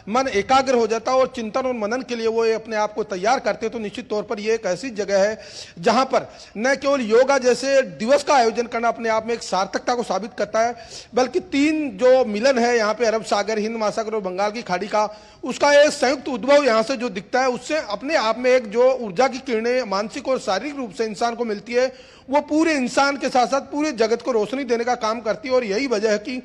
मन एकाग्र हो जाता है और चिंतन और मनन के लिए वो अपने आप को तैयार करते हैं। तो निश्चित तौर पर ये एक ऐसी जगह है जहाँ पर न केवल योगा जैसे दिवस का आयोजन करना अपने आप में एक सार्थकता को साबित करता है, बल्कि 3 जो मिलन है यहाँ पे, अरब सागर, हिंद महासागर और बंगाल की खाड़ी का, उसका एक संयुक्त उद्भव यहाँ से जो दिखता है उससे अपने आप में एक जो ऊर्जा की किरणें मानसिक और शारीरिक रूप से इंसान को मिलती है वो पूरे इंसान के साथ साथ पूरे जगत को रोशनी देने का काम करती है। और यही वजह है कि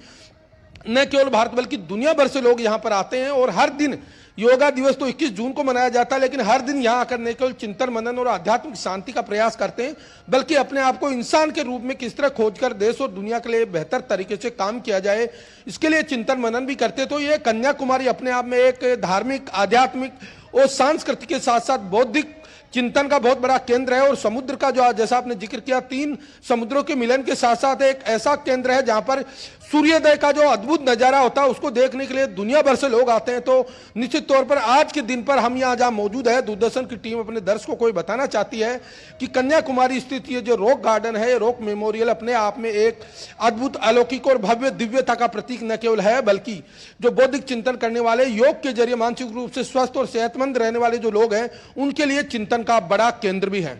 न केवल भारत बल्कि दुनिया भर से लोग यहाँ पर आते हैं। और हर दिन योगा दिवस तो 21 जून को मनाया जाता है, लेकिन हर दिन यहाँ आकर न केवल चिंतन, मनन और आध्यात्मिक शांति का प्रयास करते हैं, बल्कि अपने आप को इंसान के रूप में किस तरह खोजकर देश और दुनिया के लिए बेहतर तरीके से काम किया जाए, इसके लिए चिंतन मनन भी करते। तो ये कन्याकुमारी अपने आप में एक धार्मिक, आध्यात्मिक और सांस्कृतिक के साथ साथ बौद्धिक चिंतन का बहुत बड़ा केंद्र है। और समुद्र का जो जैसा आपने जिक्र किया, 3 समुद्रों के मिलन के साथ साथ एक ऐसा केंद्र है जहां पर सूर्योदय का जो अद्भुत नजारा होता है उसको देखने के लिए दुनिया भर से लोग आते हैं। तो निश्चित तौर पर आज के दिन पर हम यहाँ जहाँ मौजूद है, दूरदर्शन की टीम अपने दर्शकों को बताना चाहती है कि कन्याकुमारी स्थित ये जो रॉक गार्डन है, रॉक मेमोरियल अपने आप में एक अद्भुत, अलौकिक और भव्य दिव्यता का प्रतीक न केवल है, बल्कि जो बौद्धिक चिंतन करने वाले, योग के जरिए मानसिक रूप से स्वस्थ और सेहतमंद रहने वाले जो लोग हैं उनके लिए चिंतन का बड़ा केंद्र भी है।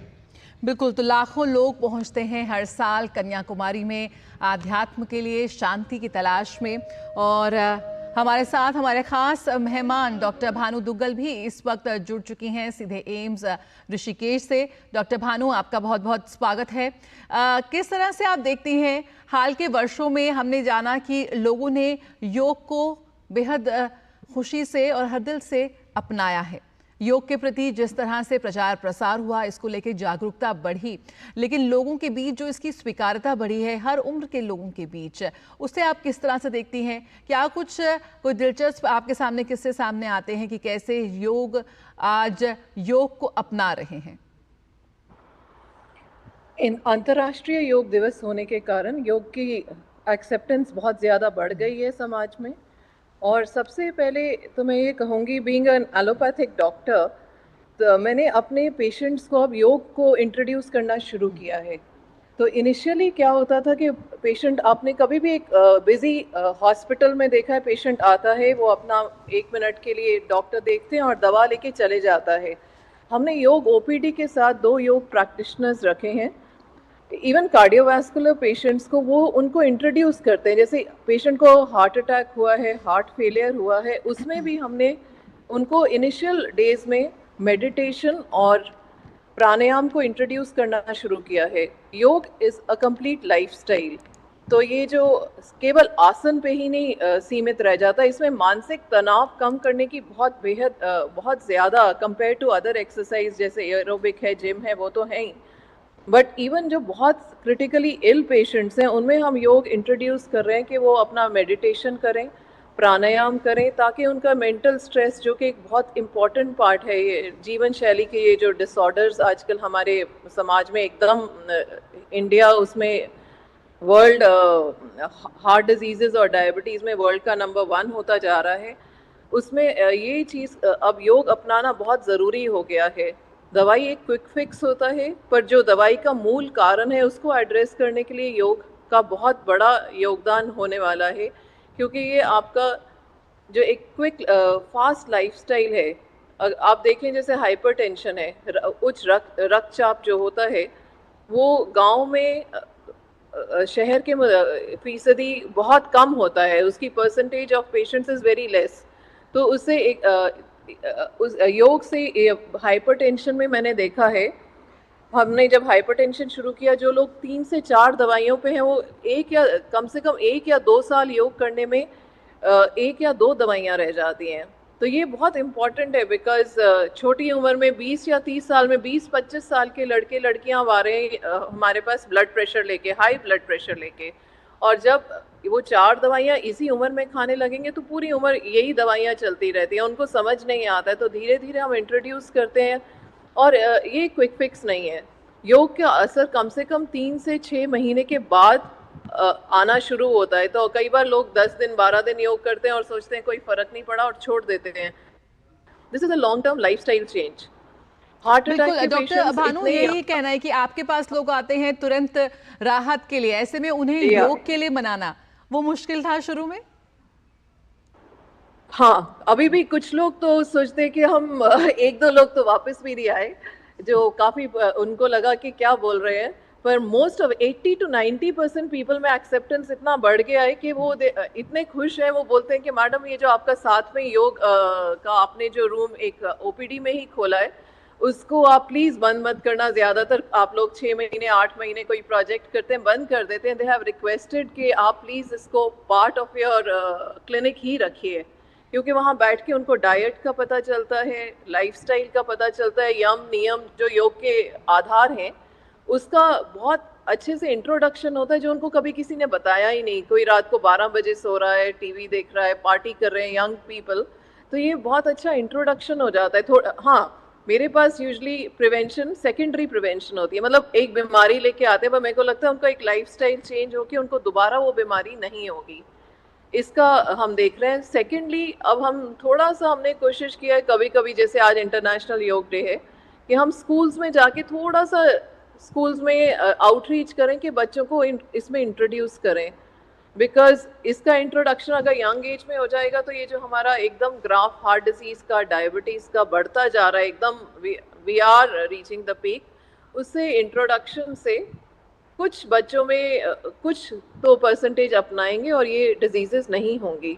बिल्कुल, तो लाखों लोग पहुंचते हैं हर साल कन्याकुमारी में आध्यात्म के लिए, शांति की तलाश में। और हमारे साथ हमारे खास मेहमान डॉक्टर भानु दुग्गल भी इस वक्त जुड़ चुकी हैं सीधे एम्स ऋषिकेश से। डॉक्टर भानु, आपका बहुत बहुत स्वागत है। किस तरह से आप देखती हैं, हाल के वर्षों में हमने जाना कि लोगों ने योग को बेहद खुशी से और हर दिल से अपनाया है। योग के प्रति जिस तरह से प्रचार प्रसार हुआ, इसको लेकर जागरूकता बढ़ी, लेकिन लोगों के बीच जो इसकी स्वीकार्यता बढ़ी है हर उम्र के लोगों के बीच, उसे आप किस तरह से देखती हैं? क्या कोई दिलचस्प आपके सामने किस्से सामने आते हैं कि कैसे योग आज योग को अपना रहे हैं? इन अंतर्राष्ट्रीय योग दिवस होने के कारण योग की एक्सेप्टेंस बहुत ज़्यादा बढ़ गई है समाज में। और सबसे पहले तो मैं ये कहूँगी, बीइंग एन एलोपैथिक डॉक्टर, तो मैंने अपने पेशेंट्स को अब योग को इंट्रोड्यूस करना शुरू किया है। तो इनिशियली क्या होता था कि पेशेंट, आपने कभी भी एक बिजी हॉस्पिटल में देखा है, पेशेंट आता है, वो अपना 1 मिनट के लिए डॉक्टर देखते हैं और दवा लेके चले जाता है। हमने योग ओपीडी के साथ 2 योग प्रैक्टिशनर्स रखे हैं। इवन कार्डियोवैस्कुलर पेशेंट्स को वो उनको इंट्रोड्यूस करते हैं। जैसे पेशेंट को हार्ट अटैक हुआ है, हार्ट फेलियर हुआ है, उसमें भी हमने उनको इनिशियल डेज में मेडिटेशन और प्राणायाम को इंट्रोड्यूस करना शुरू किया है। योग इज़ अ कंप्लीट लाइफस्टाइल। तो ये जो केवल आसन पे ही नहीं सीमित रह जाता, इसमें मानसिक तनाव कम करने की बहुत ज़्यादा कंपेयर टू अदर एक्सरसाइज जैसे एरोबिक है, जिम है, वो तो है ही, बट इवन जो बहुत क्रिटिकली इल पेशेंट्स हैं उनमें हम योग इंट्रोड्यूस कर रहे हैं कि वो अपना मेडिटेशन करें, प्राणायाम करें, ताकि उनका मेंटल स्ट्रेस, जो कि एक बहुत इम्पॉर्टेंट पार्ट है ये जीवन शैली के, ये जो डिसऑर्डर्स आजकल हमारे समाज में एकदम, इंडिया उसमें वर्ल्ड हार्ट डिजीज़ और डायबिटीज़ में वर्ल्ड का नंबर 1 होता जा रहा है, उसमें ये चीज़ अब योग अपनाना बहुत ज़रूरी हो गया है। दवाई एक क्विक फिक्स होता है, पर जो दवाई का मूल कारण है उसको एड्रेस करने के लिए योग का बहुत बड़ा योगदान होने वाला है, क्योंकि ये आपका जो एक क्विक फास्ट लाइफस्टाइल है, आप देखें जैसे हाइपरटेंशन है, उच्च रक्तचाप जो होता है वो गांव में शहर के फीसदी बहुत कम होता है, उसकी percentage of patients is very less. तो उससे उस योग से हाइपरटेंशन में मैंने देखा है, हमने जब हाइपरटेंशन शुरू किया, जो लोग 3 से 4 दवाइयों पे हैं वो कम से कम 1 या 2 साल योग करने में 1 या 2 दवाइयाँ रह जाती हैं। तो ये बहुत इम्पॉर्टेंट है, बिकॉज छोटी उम्र में 20 या 30 साल में 20-25 साल के लड़के लड़कियां आ रहे हैं हमारे पास ब्लड प्रेशर लेके, हाई ब्लड प्रेशर लेके, और जब वो 4 दवाइयाँ इसी उम्र में खाने लगेंगे तो पूरी उम्र यही दवाइयाँ चलती रहती हैं, उनको समझ नहीं आता है। तो धीरे धीरे हम इंट्रोड्यूस करते हैं, और ये क्विक फिक्स नहीं है। योग का असर कम से कम 3 से 6 महीने के बाद आना शुरू होता है। तो कई बार लोग 10 दिन 12 दिन योग करते हैं और सोचते हैं कोई फर्क नहीं पड़ा और छोड़ देते हैं। This is a long term lifestyle change. Heart attack के डॉक्टर भानु, यही कहना है कि आपके पास लोग आते हैं तुरंत राहत के लिए, ऐसे में उन्हें योग के लिए मनाना वो मुश्किल था शुरू में? हाँ, अभी भी कुछ लोग तो सोचते हैं कि हम 1-2 लोग तो वापस भी नहीं आए, जो काफी उनको लगा कि क्या बोल रहे हैं, पर मोस्ट ऑफ 80 to 90% पीपल में एक्सेप्टेंस इतना बढ़ गया है कि वो इतने खुश हैं, वो बोलते हैं कि मैडम ये जो आपका साथ में योग का आपने जो रूम एक ओपीडी में ही खोला है उसको आप प्लीज बंद मत करना। ज्यादातर आप लोग 6 महीने 8 महीने कोई प्रोजेक्ट करते हैं, बंद कर देते हैं। दे हैव रिक्वेस्टेड कि आप प्लीज इसको पार्ट ऑफ योर क्लिनिक ही रखिए, क्योंकि वहाँ बैठ के उनको डाइट का पता चलता है, लाइफस्टाइल का पता चलता है, यम नियम जो योग के आधार हैं उसका बहुत अच्छे से इंट्रोडक्शन होता है, जो उनको कभी किसी ने बताया ही नहीं। कोई रात को 12 बजे सो रहा है, टीवी देख रहा है, पार्टी कर रहे हैं यंग पीपल, तो ये बहुत अच्छा इंट्रोडक्शन हो जाता है। थोड़ा हाँ, मेरे पास यूजली प्रिवेंशन, सेकेंडरी प्रिवेंशन होती है, मतलब एक बीमारी लेके आते हैं पर मेरे को लगता है उनका एक लाइफस्टाइल चेंज होकर उनको दोबारा वो बीमारी नहीं होगी, इसका हम देख रहे हैं। सेकेंडली अब हम थोड़ा सा हमने कोशिश किया है, कभी कभी जैसे आज इंटरनेशनल योग डे है, कि हम स्कूल्स में जाके थोड़ा सा स्कूल्स में आउटरीच करें कि बच्चों को इसमें इंट्रोड्यूस करें, बिकॉज इसका इंट्रोडक्शन अगर यंग एज में हो जाएगा तो ये जो हमारा एकदम ग्राफ हार्ट डिजीज का, डायबिटीज़ का बढ़ता जा रहा है, एकदम we are reaching the peak, उससे इंट्रोडक्शन से कुछ बच्चों में कुछ तो परसेंटेज अपनाएंगे और ये डिजीजेस नहीं होंगी।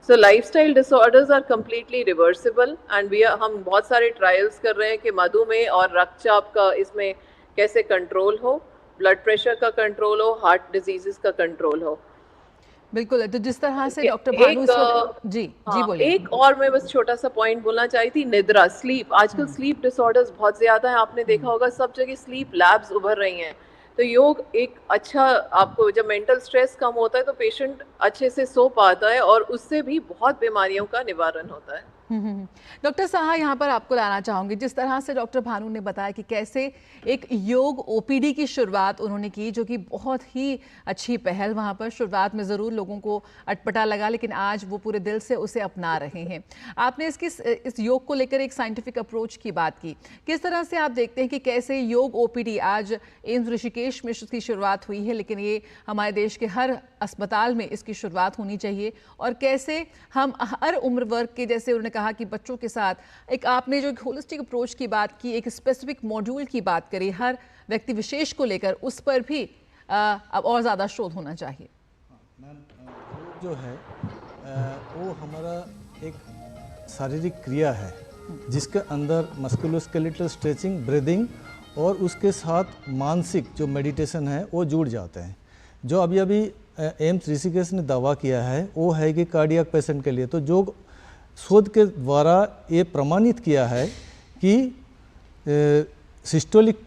So lifestyle disorders are completely reversible and हम बहुत सारे ट्रायल्स कर रहे हैं कि मधुमेह और रक्तचाप का इसमें कैसे कंट्रोल हो, ब्लड प्रेशर का कंट्रोल हो, हार्ट डिजीजेस का कंट्रोल हो। बिल्कुल, तो जिस तरह से डॉक्टर भानु जी बोलिए। एक और मैं बस छोटा सा पॉइंट बोलना चाही थी, निद्रा, स्लीप। आजकल स्लीप डिसऑर्डर्स बहुत ज्यादा है, आपने देखा होगा सब जगह स्लीप लैब्स उभर रही हैं। तो योग एक अच्छा, आपको जब मेंटल स्ट्रेस कम होता है तो पेशेंट अच्छे से सो पाता है और उससे भी बहुत बीमारियों का निवारण होता है। डॉक्टर साहा, यहाँ पर आपको लाना चाहूँगी, जिस तरह से डॉक्टर भानु ने बताया कि कैसे एक योग ओपीडी की शुरुआत उन्होंने की, जो कि बहुत ही अच्छी पहल, वहाँ पर शुरुआत में ज़रूर लोगों को अटपटा लगा, लेकिन आज वो पूरे दिल से उसे अपना रहे हैं। आपने इस योग को लेकर एक साइंटिफिक अप्रोच की बात की, किस तरह से आप देखते हैं कि कैसे योग ओपीडी, आज एम्स ऋषिकेश में इसकी शुरुआत हुई है, लेकिन ये हमारे देश के हर अस्पताल में इसकी शुरुआत होनी चाहिए, और कैसे हम हर उम्र वर्ग के, जैसे उन्होंने कहा कि बच्चों के साथ एक, आपने जो होलिस्टिक अप्रोच की बात की, एक स्पेसिफिक मॉड्यूल की बात करी हर व्यक्ति विशेष को लेकर, उस पर भी अब और ज़्यादा शोध होना चाहिए। मैम, जो है वो हमारा एक शारीरिक क्रिया है जिसके अंदर मस्कुलोस्केलेटल स्ट्रेचिंग, ब्रीदिंग और उसके साथ मानसिक जो मेडिटेशन है वो जुड़ जाते हैं। जो अभी एम्स ऋषिकेश ने दावा किया है वो है कि कार्डियक पेशेंट के लिए, तो जो शोध के द्वारा ये प्रमाणित किया है कि सिस्टोलिक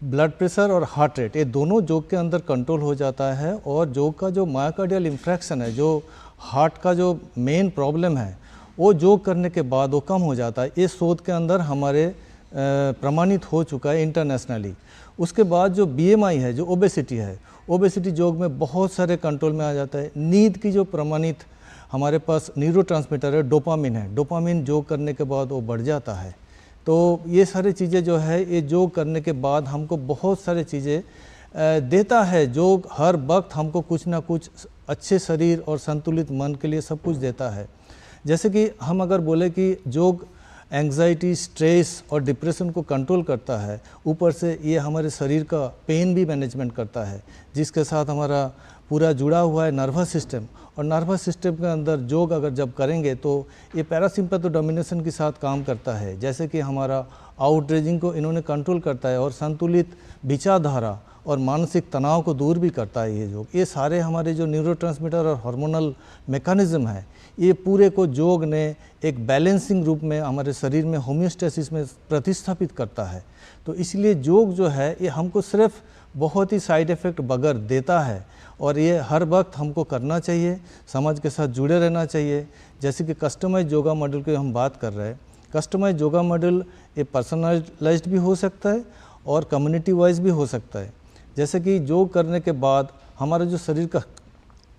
ब्लड प्रेशर और हार्ट रेट ये दोनों योग के अंदर कंट्रोल हो जाता है, और योग का जो मायोकार्डियल इंफ्रैक्शन है, जो हार्ट का जो मेन प्रॉब्लम है, वो योग करने के बाद वो कम हो जाता है। ये शोध के अंदर हमारे प्रमाणित हो चुका है इंटरनेशनली। उसके बाद जो BMI है, जो ओबेसिटी है, ओबेसिटी योग में बहुत सारे कंट्रोल में आ जाता है। नींद की जो प्रमाणित हमारे पास न्यूरोट्रांसमीटर है, डोपामिन है, डोपामिन योग करने के बाद वो बढ़ जाता है। तो ये सारी चीज़ें जो है ये योग करने के बाद हमको बहुत सारी चीज़ें देता है। योग हर वक्त हमको कुछ ना कुछ अच्छे शरीर और संतुलित मन के लिए सब कुछ देता है। जैसे कि हम अगर बोले कि योग एंग्जाइटी, स्ट्रेस और डिप्रेशन को कंट्रोल करता है, ऊपर से ये हमारे शरीर का पेन भी मैनेजमेंट करता है, जिसके साथ हमारा पूरा जुड़ा हुआ है नर्वस सिस्टम। और नर्वस सिस्टम के अंदर योग अगर जब करेंगे तो ये पैरासिम्पैथोडोमिनेशन के साथ काम करता है, जैसे कि हमारा आउटरेजिंग को इन्होंने कंट्रोल करता है, और संतुलित विचारधारा और मानसिक तनाव को दूर भी करता है ये योग। ये सारे हमारे जो न्यूरोट्रांसमीटर और हार्मोनल मैकेनिज्म है, ये पूरे को योग ने एक बैलेंसिंग रूप में हमारे शरीर में होम्योस्टेसिस में प्रतिस्थापित करता है। तो इसलिए योग जो है ये हमको सिर्फ बहुत ही साइड इफ़ेक्ट बगैर देता है, और ये हर वक्त हमको करना चाहिए, समाज के साथ जुड़े रहना चाहिए। जैसे कि कस्टमाइज योगा मॉडल की हम बात कर रहे हैं, कस्टमाइज योगा मॉडल ये पर्सनलाइज्ड भी हो सकता है और कम्युनिटी वाइज भी हो सकता है। जैसे कि योग करने के बाद हमारा जो शरीर का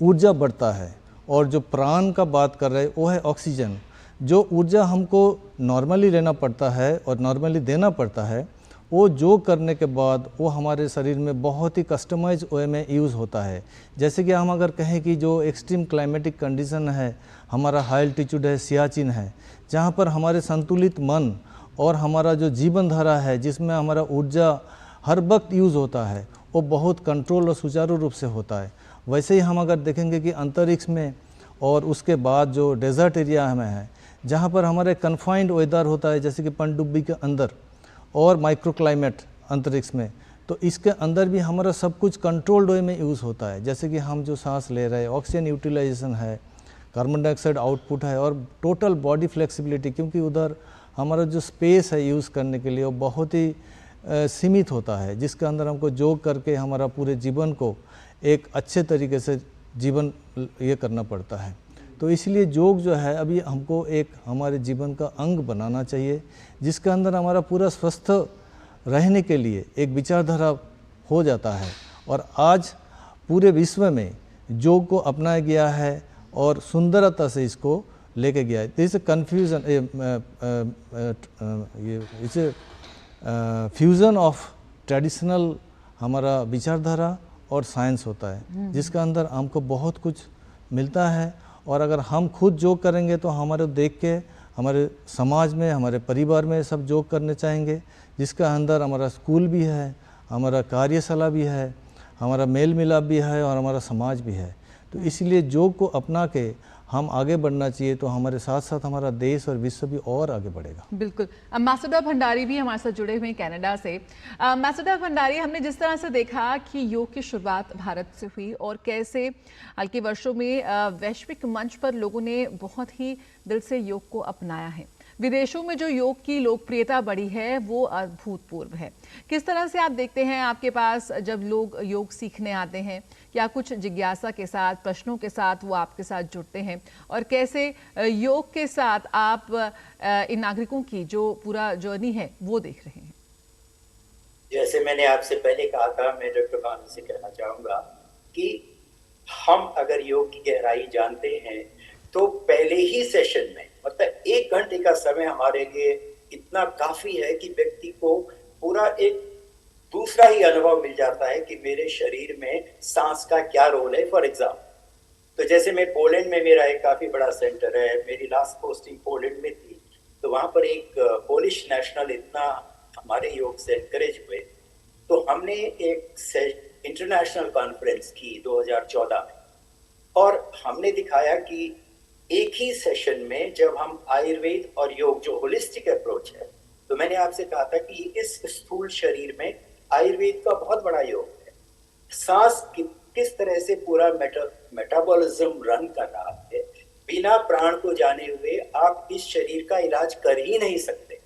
ऊर्जा बढ़ता है, और जो प्राण का बात कर रहे हैं वो है ऑक्सीजन। जो ऊर्जा हमको नॉर्मली लेना पड़ता है और नॉर्मली देना पड़ता है, वो योग करने के बाद वो हमारे शरीर में बहुत ही कस्टमाइज वे में यूज़ होता है। जैसे कि हम अगर कहें कि जो एक्सट्रीम क्लाइमेटिक कंडीशन है, हमारा हाई एल्टीट्यूड है, सियाचिन है, जहाँ पर हमारे संतुलित मन और हमारा जो जीवन धारा है, जिसमें हमारा ऊर्जा हर वक्त यूज़ होता है, वो बहुत कंट्रोल और सुचारू रूप से होता है। वैसे ही हम अगर देखेंगे कि अंतरिक्ष में और उसके बाद जो डेजर्ट एरिया में है, जहाँ पर हमारे कन्फाइंड वेदर होता है, जैसे कि पनडुब्बी के अंदर, और माइक्रो क्लाइमेट अंतरिक्ष में, तो इसके अंदर भी हमारा सब कुछ कंट्रोल्ड वे में यूज़ होता है। जैसे कि हम जो सांस ले रहे हैं, ऑक्सीजन यूटिलाइजेशन है, कार्बन डाइऑक्साइड आउटपुट है, और टोटल बॉडी फ्लेक्सिबिलिटी, क्योंकि उधर हमारा जो स्पेस है यूज़ करने के लिए वो बहुत ही सीमित होता है, जिसके अंदर हमको योग करके हमारा पूरे जीवन को एक अच्छे तरीके से जीवन ये करना पड़ता है। तो इसलिए योग जो है अभी हमको एक हमारे जीवन का अंग बनाना चाहिए, जिसके अंदर हमारा पूरा स्वस्थ रहने के लिए एक विचारधारा हो जाता है। और आज पूरे विश्व में योग को अपनाया गया है और सुंदरता से इसको लेके गया है। दिस कन्फ्यूजन ये फ्यूज़न ऑफ ट्रेडिशनल हमारा विचारधारा और साइंस होता है, जिसके अंदर हमको बहुत कुछ मिलता है। और अगर हम खुद योग करेंगे तो हमारे देख के हमारे समाज में, हमारे परिवार में सब योग करने चाहेंगे, जिसके अंदर हमारा स्कूल भी है, हमारा कार्यशाला भी है, हमारा मेल मिलाप भी है और हमारा समाज भी है। तो इसलिए योग को अपना के हम आगे बढ़ना चाहिए, तो हमारे साथ साथ हमारा देश और विश्व भी और आगे बढ़ेगा। बिल्कुल। मासूदा भंडारी भी हमारे साथ जुड़े हुए हैं कनाडा से। मासूदा भंडारी, हमने जिस तरह से देखा कि योग की शुरुआत भारत से हुई और कैसे हाल के वर्षों में वैश्विक मंच पर लोगों ने बहुत ही दिल से योग को अपनाया है, विदेशों में जो योग की लोकप्रियता बढ़ी है वो अभूतपूर्व है। किस तरह से आप देखते हैं, आपके पास जब लोग योग सीखने आते हैं, क्या कुछ जिज्ञासा के साथ, प्रश्नों के साथ वो आपके साथ जुड़ते हैं, और कैसे योग के साथ आप इन नागरिकों की जो पूरा जर्नी है वो देख रहे हैं? जैसे मैंने आपसे पहले कहा था, मैं डॉक्टर भानु से कहना चाहूंगा कि हम अगर योग की गहराई जानते हैं तो पहले ही सेशन में, मतलब 1 घंटे का समय हमारे लिए इतना काफी है कि व्यक्ति को पूरा एक दूसरा ही अनुभव मिल जाता है कि मेरे शरीर में सांस का क्या रोल है। फॉर एग्जाम्पल, तो जैसे मैं पोलैंड में, मेरा एक काफी बड़ा सेंटर है, मेरी लास्ट पोस्टिंग पोलैंड में थी, तो वहां पर एक पोलिश नेशनल इतना हमारे योग से एनकरेज हुए, तो हमने एक इंटरनेशनल कॉन्फ्रेंस की 2014 में, और हमने दिखाया कि एक ही सेशन में जब हम आयुर्वेद और योग जो होलिस्टिक अप्रोच है, तो मैंने आपसे कहा था कि इस स्थूल शरीर में आयुर्वेद का बहुत बड़ा योग है। सांस किस तरह से पूरा मेटाबॉलिज्म रन कर रहा है। बिना प्राण को जाने हुए आप इस शरीर का इलाज कर ही नहीं सकते।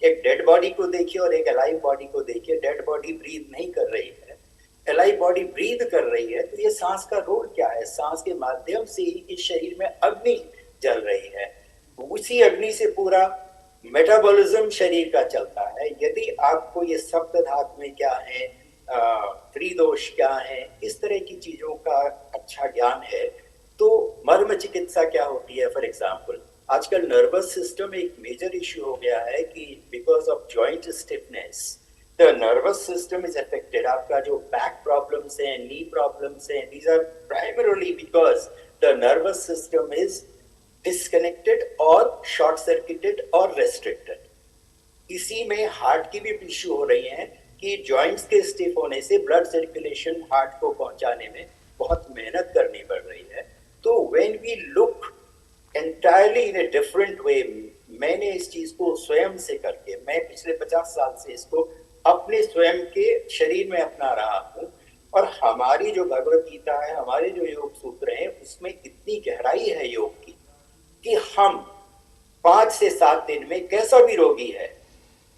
एक डेड बॉडी को देखिए और एक अलाइव बॉडी को देखिए। डेड बॉडी ब्रीथ नहीं कर रही है, अलाइव बॉडी ब्रीथ कर रही है। तो ये सांस का रोल क्या है? सांस के माध्यम से ही इस शरीर में अग्नि जल रही है, उसी अग्नि से पूरा मेटाबॉलिज्म शरीर का चलता है। यदि आपको ये सप्त धातु में क्या है, त्रिदोष क्या है, इस तरह की चीजों का अच्छा ज्ञान है तो मर्म चिकित्सा क्या होती है। फॉर एग्जाम्पल आजकल नर्वस सिस्टम एक मेजर इश्यू हो गया है कि because of joint stiffness the nervous system is affected. आपका जो बैक प्रॉब्लम्स हैं, नी प्रॉब्लम्स हैं, these are primarily because the nervous system is disconnected और शॉर्ट सर्किटेड और रेस्ट्रिक्टेड। इसी में हार्ट की भी इश्यू हो रही है कि जॉइंट्स के स्टिफ होने से ब्लड सर्कुलेशन हार्ट को पहुंचाने में बहुत मेहनत करनी पड़ रही है। तो when we look entirely in a different way, मैंने इस चीज को स्वयं से करके, मैं पिछले 50 साल से इसको अपने स्वयं के शरीर में अपना रहा हूँ। और हमारी जो भगवत गीता है, हमारे जो योग सूत्र हैं, उसमें इतनी गहराई है योग की कि हम 5 से 7 दिन में कैसा भी रोगी है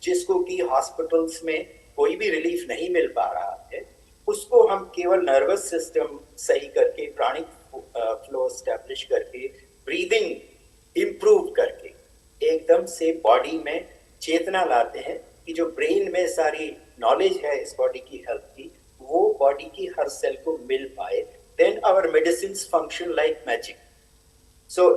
जिसको कि हॉस्पिटल्स में कोई भी रिलीफ नहीं मिल पा रहा है, उसको हम केवल नर्वस सिस्टम सही करके, प्राणिक फ्लो एस्टैब्लिश करके, ब्रीदिंग इंप्रूव करके एकदम से बॉडी में चेतना लाते हैं कि जो ब्रेन में सारी नॉलेज है इस बॉडी की हेल्थ की, वो बॉडी की हर सेल को मिल पाए। Then our medicines function like magic. So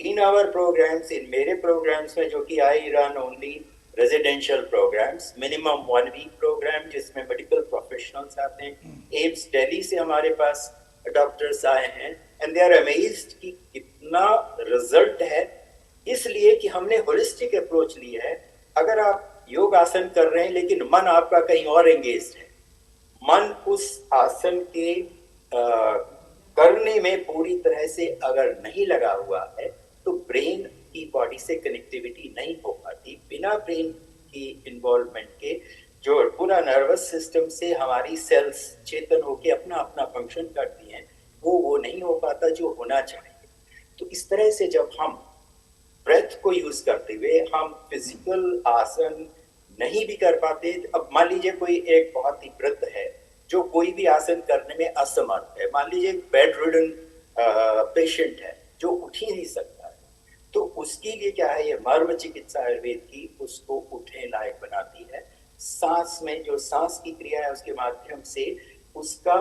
in our programmes, in मेरे प्रोग्राम्स में, जो कि I run only residential programmes, minimum 1 week programme जिसमें मेडिकल प्रोफेशनल्स आते हैं। एम्स दिल्ली से हमारे पास डॉक्टर्स आए हैं एंड दे आर अमेज्ड कि कितना रिजल्ट है, इसलिए कि हमने होलिस्टिक अप्रोच ली है। अगर आप योग आसन कर रहे हैं लेकिन मन आपका कहीं और एंगेज्ड है, मन उस आसन के करने में पूरी तरह से अगर नहीं लगा हुआ है तो ब्रेन की बॉडी से कनेक्टिविटी नहीं हो पाती। बिना ब्रेन की इन्वॉल्वमेंट के जो पूरा नर्वस सिस्टम से हमारी सेल्स चेतन होके अपना अपना फंक्शन करती हैं, वो नहीं हो पाता जो होना चाहिए। तो इस तरह से जब हम ब्रेथ को यूज करते हुए हम फिजिकल आसन नहीं भी कर पाते, अब मान लीजिए कोई एक बहुत ही वृद्ध है जो कोई भी आसन करने में असमर्थ है, मान लीजिए बेड रिडन पेशेंट है जो उठ ही नहीं सकता है, तो उसके लिए क्या है, ये मर्म चिकित्सा आयुर्वेद की उसको उठने लायक बनाती है। सांस में जो सांस की क्रिया है उसके माध्यम से उसका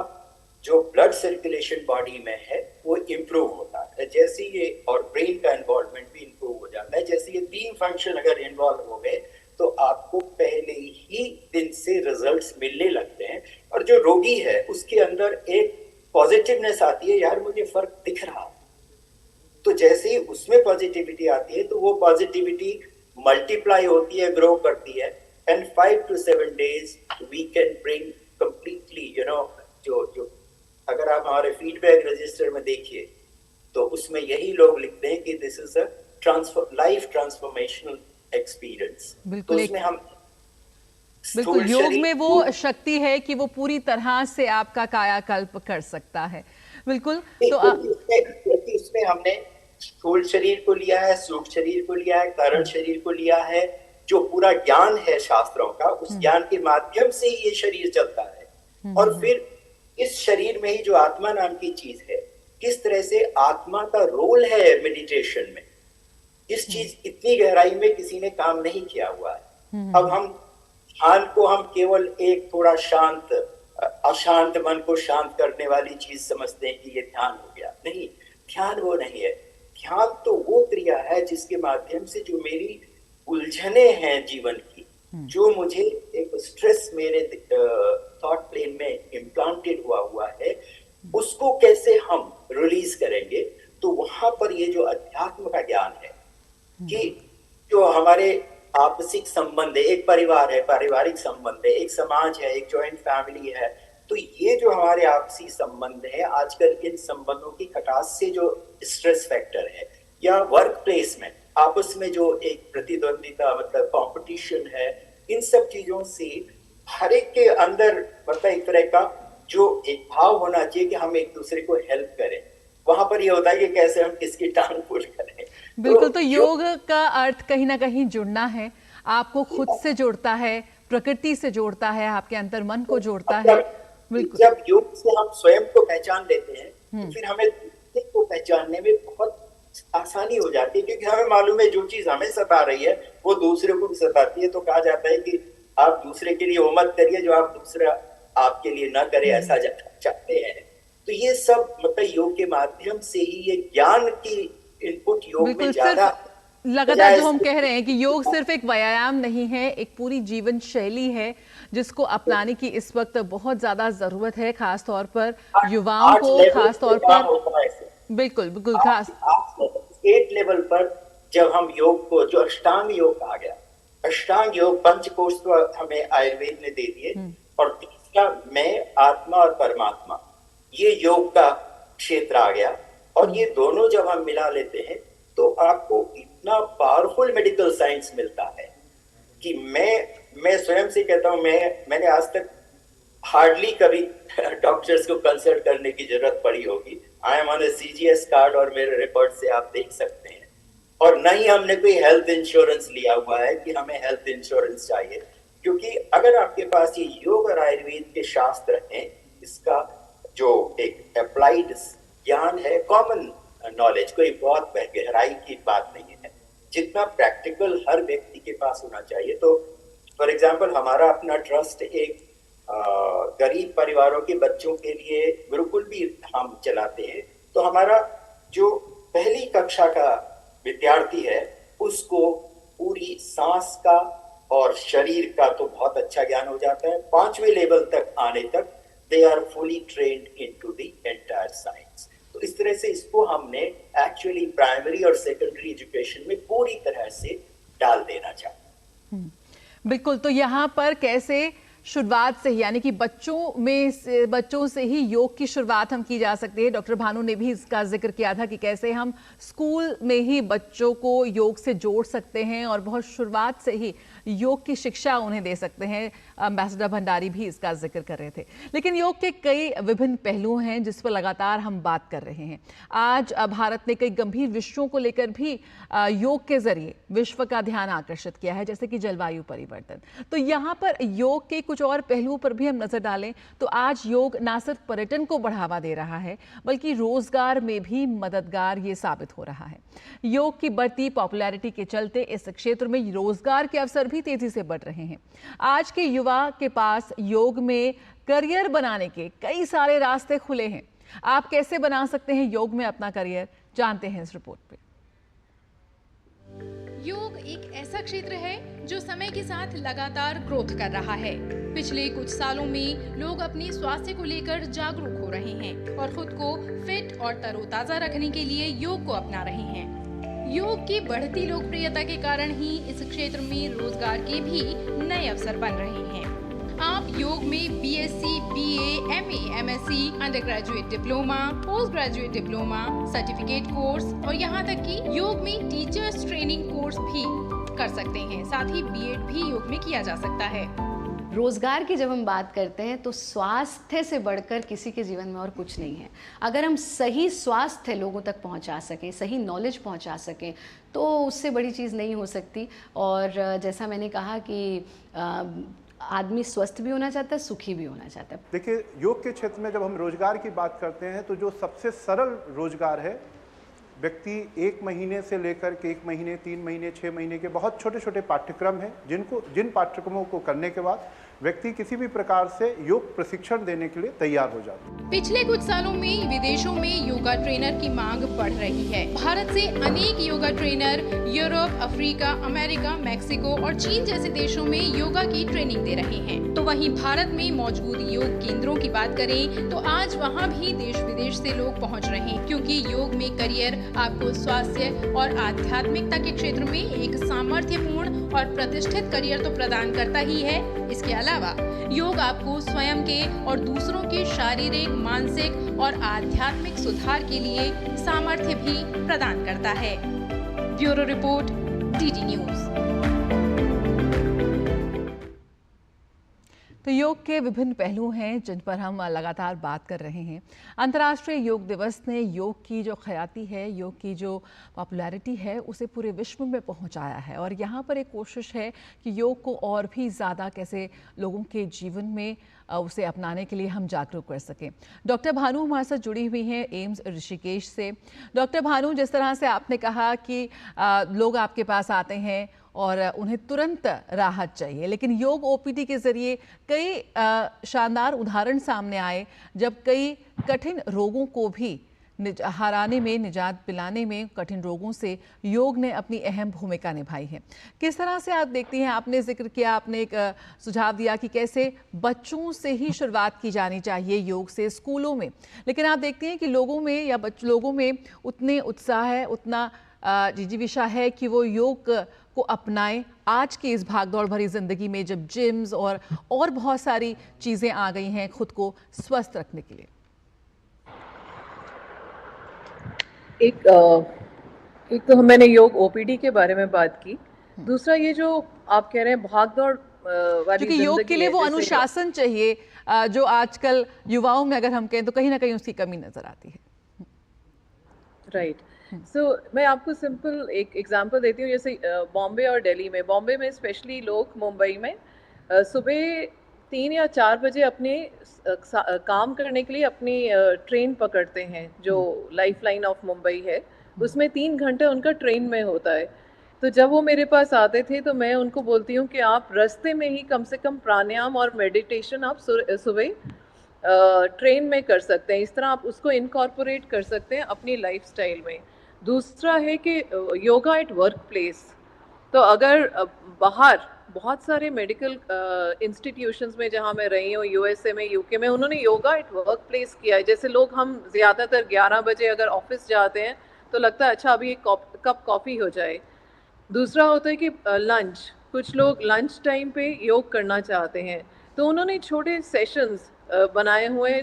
जो ब्लड सर्कुलेशन बॉडी में है वो इम्प्रूव होता है। जैसे ये और ब्रेन का इन्वॉल्वमेंट भी इम्प्रूव हो जाता है। जैसे ये 3 फंक्शन अगर इन्वॉल्व हो गए तो आपको पहले ही दिन से रिजल्ट्स मिलने लगते हैं। और जो रोगी है उसके अंदर एक पॉजिटिवनेस आती है, यार मुझे फर्क दिख रहा। तो जैसे ही उसमें पॉजिटिविटी आती है तो वो पॉजिटिविटी मल्टीप्लाई होती है, ग्रो करती है, and 5 to 7 days we can bring completely जो अगर आप हमारे फीडबैक रजिस्टर में देखिए तो उसमें यही लोग लिखते हैं कि this is a life transformational experience. तो उसमें हम बिल्कुल योग में वो शक्ति है कि वो पूरी तरह से आपका कायाकल्प कर सकता है। बिल्कुल। तो इसमें हमने स्थूल शरीर को लिया है, सूक्ष्म शरीर को लिया है, कारण शरीर को लिया है। जो पूरा ज्ञान है शास्त्रों का, उस ज्ञान के माध्यम से ही ये शरीर चलता है। और फिर इस शरीर में ही जो आत्मा नाम की चीज है, किस तरह से आत्मा का रोल है मेडिटेशन में, इस चीज इतनी गहराई में किसी ने काम नहीं किया हुआ है। अब हम ध्यान को हम केवल एक थोड़ा शांत अशांत मन को शांत करने वाली चीज समझते हैं कि ये ध्यान हो गया। नहीं, ध्यान वो नहीं है। ध्यान तो वो क्रिया है जिसके माध्यम से जो मेरी उलझने हैं जीवन की, जो मुझे एक स्ट्रेस मेरे थॉट प्लेन में इम्प्लांटेड हुआ है, उसको कैसे हम रिलीज करेंगे। तो वहां पर ये जो अध्यात्म का ज्ञान है कि जो हमारे आपसिक संबंध है, एक परिवार है, पारिवारिक संबंध है, एक समाज है, एक जॉइंट फैमिली है, तो ये जो हमारे आपसी संबंध है, आजकल इन संबंधों की खटास से जो स्ट्रेस फैक्टर है, या वर्क प्लेस में आपस में जो एक प्रतिद्वंदिता मतलब कंपटीशन है, इन सब चीजों से हर एक के अंदर मतलब एक तरह का जो एक भाव होना चाहिए कि हम एक दूसरे को हेल्प करें, वहां पर ये होता है कि कैसे हम किसकी टांग पुश करें। बिल्कुल, तो योग का अर्थ कहीं ना कहीं जुड़ना है, आपको खुद से जोड़ता है, प्रकृति से जोड़ता है, आपके अंतर मन को जोड़ता है। बिल्कुल, जब योग से हम स्वयं को पहचान लेते हैं तो फिर हमें दूसरे को पहचानने में बहुत आसानी हो जाती है, क्योंकि हमें मालूम है जो चीज हमें सता रही है वो दूसरे को भी सताती है। तो कहा जाता है कि आप दूसरे के लिए वो मत करिए जो आप दूसरा आपके लिए ना करे, ऐसा चाहते हैं। तो ये सब मतलब योग के माध्यम से ही ये ज्ञान की इनपुट योग में ज्यादा लगातार जो हम कह रहे हैं कि योग सिर्फ एक व्यायाम नहीं है, एक पूरी जीवन शैली है जिसको अपनाने की इस वक्त बहुत ज्यादा जरूरत है, खास तौर पर युवाओं को, खास तौर पर बिल्कुल बिल्कुल खास स्टेट लेवल पर जब हम योग को, जो अष्टांग योग कहा गया, अष्टांग योग पंचकोश तो हमें आयुर्वेद ने दे दिए, और तीसरा मैं, आत्मा और परमात्मा, ये योग का क्षेत्र आ गया। और ये दोनों जब हम मिला लेते हैं तो आपको इतना पावरफुल मेडिकल साइंस मिलता है कि मैं स्वयं से कहता हूं, मैंने आज तक हार्डली कभी डॉक्टर्स को कंसल्ट करने की जरूरत पड़ी होगी। I am on A CGS card और मेरे रिकॉर्ड से आप देख सकते हैं। और न ही हमने कोई हेल्थ इंश्योरेंस लिया हुआ है कि हमें हेल्थ इंश्योरेंस चाहिए, क्योंकि अगर आपके पास ये योग और आयुर्वेद के शास्त्र हैं, इसका जो एक अप्लाइड ज्ञान है, कॉमन नॉलेज, कोई बहुत गहराई की बात नहीं है, जितना प्रैक्टिकल हर व्यक्ति के पास होना चाहिए। तो फॉर एग्जांपल हमारा अपना ट्रस्ट एक गरीब परिवारों के बच्चों के लिए गुरुकुल भी हम चलाते हैं। तो हमारा जो पहली कक्षा का विद्यार्थी है उसको पूरी सांस का और शरीर का तो बहुत अच्छा ज्ञान हो जाता है। 5वें लेवल तक आने तक they are fully trained into the entire science. तो इस तरह से इसको हमने एक्चुअली प्राइमरी और सेकेंडरी एजुकेशन में पूरी तरह से डाल देना चाहिए। बिल्कुल, तो यहाँ पर कैसे शुरुआत से ही, यानी कि बच्चों से ही योग की शुरुआत हम की जा सकती है। डॉक्टर भानु ने भी इसका जिक्र किया था कि कैसे हम स्कूल में ही बच्चों को योग से जोड़ सकते हैं और बहुत शुरुआत से ही योग की शिक्षा उन्हें दे सकते हैं। एम्बेसडर भंडारी भी इसका जिक्र कर रहे थे। लेकिन योग के कई विभिन्न पहलू हैं जिस पर लगातार हम बात कर रहे हैं। आज भारत ने कई गंभीर विषयों को लेकर भी योग के जरिए विश्व का ध्यान आकर्षित किया है, जैसे कि जलवायु परिवर्तन। तो यहाँ पर योग के कुछ और पहलुओं पर भी हम नजर डालें तो आज योग न सिर्फ पर्यटन को बढ़ावा दे रहा है बल्कि रोजगार में भी मददगार ये साबित हो रहा है। योग की बढ़ती पॉपुलैरिटी के चलते इस क्षेत्र में रोजगार के अवसर भी तेजी से बढ़ रहे हैं। आज के युवा के पास योग में करियर बनाने के कई सारे रास्ते खुले हैं। आप कैसे बना सकते हैं योग में अपना करियर, जानते हैं इस रिपोर्ट पे। योग एक ऐसा क्षेत्र है जो समय के साथ लगातार ग्रोथ कर रहा है। पिछले कुछ सालों में लोग अपने स्वास्थ्य को लेकर जागरूक हो रहे हैं और खुद को फिट और तरोताजा रखने के लिए योग को अपना रहे हैं। योग की बढ़ती लोकप्रियता के कारण ही इस क्षेत्र में रोजगार के भी नए अवसर बन रहे हैं। आप योग में BSc, BA, MA, MSc, under graduate diploma, post graduate diploma, certificate course और यहाँ तक कि योग में टीचर्स ट्रेनिंग कोर्स भी कर सकते हैं। साथ ही B.Ed भी योग में किया जा सकता है। रोजगार की जब हम बात करते हैं तो स्वास्थ्य से बढ़कर किसी के जीवन में और कुछ नहीं है। अगर हम सही स्वास्थ्य लोगों तक पहुंचा सकें, सही नॉलेज पहुंचा सकें, तो उससे बड़ी चीज़ नहीं हो सकती। और जैसा मैंने कहा कि आदमी स्वस्थ भी होना चाहता है, सुखी भी होना चाहता है। देखिए, योग के क्षेत्र में जब हम रोजगार की बात करते हैं तो जो सबसे सरल रोजगार है, व्यक्ति 1 महीने से लेकर के 1 महीने, 3 महीने, 6 महीने के बहुत छोटे छोटे पाठ्यक्रम हैं जिन पाठ्यक्रमों को करने के बाद व्यक्ति किसी भी प्रकार से योग प्रशिक्षण देने के लिए तैयार हो जाता है। पिछले कुछ सालों में विदेशों में योगा ट्रेनर की मांग बढ़ रही है। भारत से अनेक yoga trainer Europe, Africa, America, Mexico और चीन जैसे देशों में योगा की ट्रेनिंग दे रहे हैं। तो वहीं भारत में मौजूद योग केंद्रों की बात करें तो आज वहां भी देश विदेश से लोग पहुंच रहे हैं, क्योंकि योग में करियर आपको स्वास्थ्य और आध्यात्मिकता के क्षेत्र में एक सामर्थ्यपूर्ण और प्रतिष्ठित करियर तो प्रदान करता ही है, इसके अलावा योग आपको स्वयं के और दूसरों के शारीरिक, मानसिक और आध्यात्मिक सुधार के लिए सामर्थ्य भी प्रदान करता है। Bureau report, DD news. तो तो योग के विभिन्न पहलू हैं जिन पर हम लगातार बात कर रहे हैं। अंतर्राष्ट्रीय योग दिवस ने योग की जो ख्याति है, योग की जो पॉपुलैरिटी है, उसे पूरे विश्व में पहुंचाया है और यहाँ पर एक कोशिश है कि योग को और भी ज़्यादा कैसे लोगों के जीवन में उसे अपनाने के लिए हम जागरूक कर सकें। डॉक्टर भानु हमारे साथ जुड़ी हुई हैं एम्स ऋषिकेश से। डॉक्टर भानु, जिस तरह से आपने कहा कि लोग आपके पास आते हैं और उन्हें तुरंत राहत चाहिए, लेकिन योग ओपीडी के जरिए कई शानदार उदाहरण सामने आए जब कई कठिन रोगों को भी हराने में, निजात दिलाने में, कठिन रोगों से योग ने अपनी अहम भूमिका निभाई है। किस तरह से आप देखती हैं? आपने जिक्र किया, आपने एक सुझाव दिया कि कैसे बच्चों से ही शुरुआत की जानी चाहिए योग से, स्कूलों में, लेकिन आप देखती हैं कि लोगों में या लोगों में उतने उत्साह है, उतना जिजीविषा है कि वो योग को अपनाएं आज की इस भागदौड़ भरी जिंदगी में, जब जिम्स और बहुत सारी चीज़ें आ गई हैं खुद को स्वस्थ रखने के लिए। एक तो मैंने योग ओपीडी के बारे में बात की, दूसरा ये जो आप कह रहे हैं भागदौड़ वाली क्योंकि योग के लिए वो अनुशासन चाहिए जो आजकल युवाओं में अगर हम कहें तो कहीं ना कहीं उसकी कमी नजर आती है। राइट। सो मैं आपको सिंपल एक एग्जांपल देती हूँ। जैसे बॉम्बे और दिल्ली में, बॉम्बे में स्पेशली लोग, मुंबई में सुबह 3 या 4 बजे अपने काम करने के लिए अपनी ट्रेन पकड़ते हैं, जो लाइफलाइन ऑफ मुंबई है, उसमें 3 घंटे उनका ट्रेन में होता है। तो जब वो मेरे पास आते थे तो मैं उनको बोलती हूँ कि आप रास्ते में ही कम से कम प्राणायाम और मेडिटेशन आप सुबह ट्रेन में कर सकते हैं। इस तरह आप उसको इनकॉर्पोरेट कर सकते हैं अपनी लाइफस्टाइल में। दूसरा है कि योगा एट वर्क प्लेस। तो अगर बाहर बहुत सारे मेडिकल इंस्टीट्यूशंस में जहाँ मैं रही हूँ, यूएसए में, यूके में, उन्होंने योगा एट वर्क प्लेस किया है। जैसे लोग, हम ज़्यादातर 11 बजे अगर ऑफिस जाते हैं तो लगता है अच्छा अभी एक कप कॉफ़ी हो जाए। दूसरा होता है कि लंच, कुछ लोग लंच टाइम पे योग करना चाहते हैं, तो उन्होंने छोटे सेशंस बनाए हुए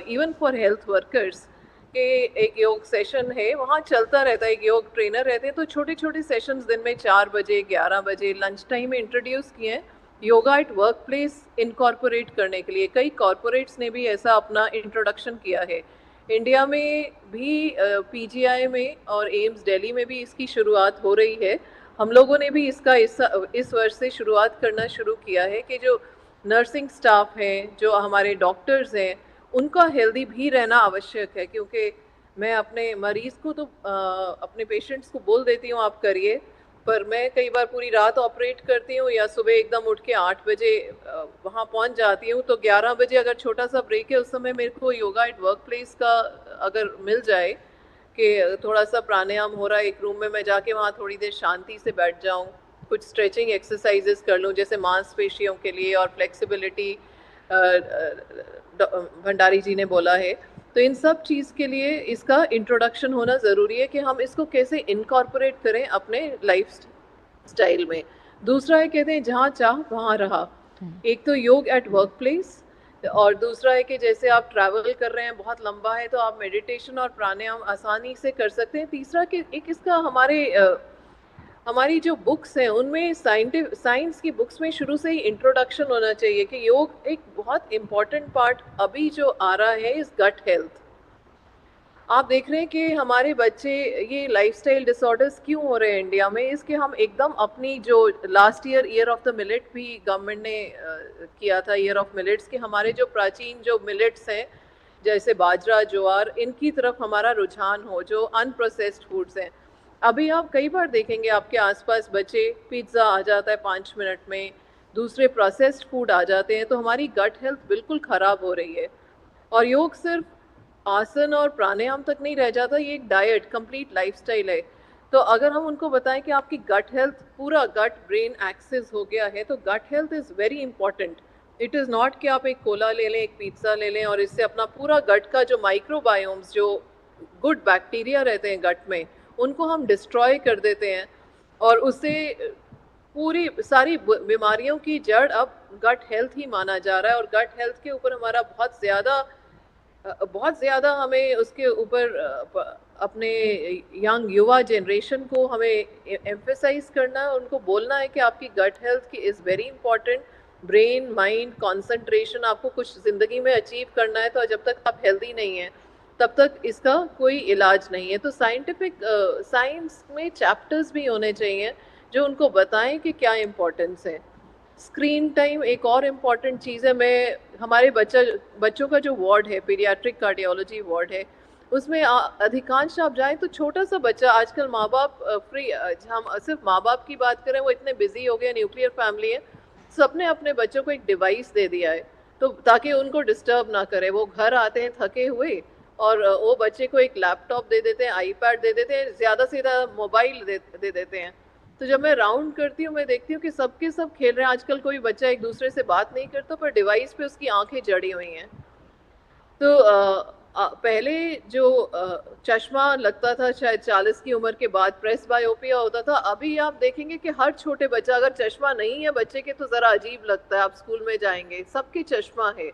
इवन फॉर हेल्थ वर्कर्स के एक योग सेशन है, वहाँ चलता रहता है, एक योग ट्रेनर रहते हैं, तो छोटे छोटे सेशंस दिन में 4 बजे 11 बजे लंच टाइम में इंट्रोड्यूस किए हैं yoga at work place incorporate करने के लिए। कई कॉरपोरेट्स ने भी ऐसा अपना इंट्रोडक्शन किया है। इंडिया में भी पीजीआई में और एम्स दिल्ली में भी इसकी शुरुआत हो रही है। हम लोगों ने भी इसका इस वर्ष से शुरुआत करना शुरू किया है कि जो नर्सिंग स्टाफ हैं, जो हमारे डॉक्टर्स हैं, उनका हेल्दी भी रहना आवश्यक है। क्योंकि मैं अपने मरीज़ को तो अपने पेशेंट्स को बोल देती हूँ आप करिए, पर मैं कई बार पूरी रात ऑपरेट करती हूँ या सुबह एकदम उठ के 8 बजे वहाँ पहुँच जाती हूँ, तो 11 बजे अगर छोटा सा ब्रेक है, उस समय मेरे को योगा एट वर्क प्लेस का अगर मिल जाए कि थोड़ा सा प्राणायाम हो रहा है, एक रूम में मैं जाके वहाँ थोड़ी देर शांति से बैठ जाऊँ, कुछ स्ट्रेचिंग एक्सरसाइजेस कर लूँ जैसे मांसपेशियों के लिए और फ्लेक्सिबिलिटी भंडारी जी ने बोला है, तो इन सब चीज़ के लिए इसका इंट्रोडक्शन होना ज़रूरी है कि हम इसको कैसे इनकॉर्पोरेट करें अपने लाइफ स्टाइल में। दूसरा है, कहते हैं जहाँ चाह वहाँ रहा। एक तो योग एट वर्क प्लेस, और दूसरा है कि जैसे आप ट्रैवल कर रहे हैं, बहुत लंबा है, तो आप मेडिटेशन और प्राणायाम आसानी से कर सकते हैं। तीसरा कि एक इसका हमारी जो बुक्स हैं उनमें साइंस की बुक्स में शुरू से ही इंट्रोडक्शन होना चाहिए कि योग एक बहुत इम्पॉर्टेंट पार्ट अभी जो आ रहा है इस गट हेल्थ। आप देख रहे हैं कि हमारे बच्चे ये लाइफस्टाइल डिसऑर्डर्स क्यों हो रहे हैं इंडिया में, इसके हम एकदम अपनी जो last year of the millet भी गवर्नमेंट ने किया था, ईयर ऑफ मिलेट्स, कि हमारे जो प्राचीन जो मिलेट्स हैं जैसे बाजरा, ज्वार, इनकी तरफ हमारा रुझान हो, जो अनप्रोसेस्ड फूड्स हैं। अभी आप कई बार देखेंगे आपके आसपास बच्चे, पिज्ज़ा आ जाता है 5 मिनट में, दूसरे प्रोसेस्ड फूड आ जाते हैं, तो हमारी गट हेल्थ बिल्कुल ख़राब हो रही है। और योग सिर्फ आसन और प्राणायाम तक नहीं रह जाता, ये एक डाइट, कंप्लीट लाइफस्टाइल है। तो अगर हम उनको बताएं कि आपकी गट हेल्थ, पूरा गट ब्रेन एक्सेस हो गया है, तो gut health is very important. It is not कि आप एक कोला ले लें, एक पिज्ज़ा ले लें और इससे अपना पूरा गट का जो माइक्रोबायोम्स, जो गुड बैक्टीरिया रहते हैं गट में, उनको हम डिस्ट्रॉय कर देते हैं और उससे पूरी सारी बीमारियों की जड़ अब गट हेल्थ ही माना जा रहा है। और गट हेल्थ के ऊपर हमारा बहुत ज़्यादा हमें उसके ऊपर अपने यंग युवा जनरेशन को हमें एम्फेसाइज करना है, उनको बोलना है कि आपकी गट हेल्थ की is very important. Brain, mind, concentration आपको कुछ ज़िंदगी में अचीव करना है, तो जब तक आप हेल्दी नहीं हैं तब तक इसका कोई इलाज नहीं है। तो साइंस में चैप्टर्स भी होने चाहिए जो उनको बताएं कि क्या इम्पोर्टेंस है। स्क्रीन टाइम एक और इम्पॉर्टेंट चीज़ है। मैं हमारे बच्चों का जो वार्ड है, पीडियाट्रिक कार्डियोलॉजी वार्ड है, उसमें अधिकांश आप जाएं तो छोटा सा बच्चा, आजकल माँ बाप हम सिर्फ माँ बाप की बात करें, वो इतने बिजी हो गए, न्यूक्लियर फैमिली है, सबने अपने बच्चों को एक डिवाइस दे दिया है तो ताकि उनको डिस्टर्ब ना करे। वो घर आते हैं थके हुए और वो बच्चे को एक लैपटॉप दे देते हैं, आईपैड दे देते हैं, ज़्यादा से ज़्यादा मोबाइल दे देते हैं। तो जब मैं राउंड करती हूँ मैं देखती हूँ कि सबके सब खेल रहे हैं। आजकल कोई बच्चा एक दूसरे से बात नहीं करता, पर डिवाइस पे उसकी आंखें जड़ी हुई हैं। तो पहले जो चश्मा लगता था शायद 40 की उम्र के बाद, प्रेस बायोपिया होता था। अभी आप देखेंगे कि हर छोटे बच्चा, अगर चश्मा नहीं है बच्चे के तो ज़रा अजीब लगता है। आप स्कूल में जाएंगे सबके चश्मा है।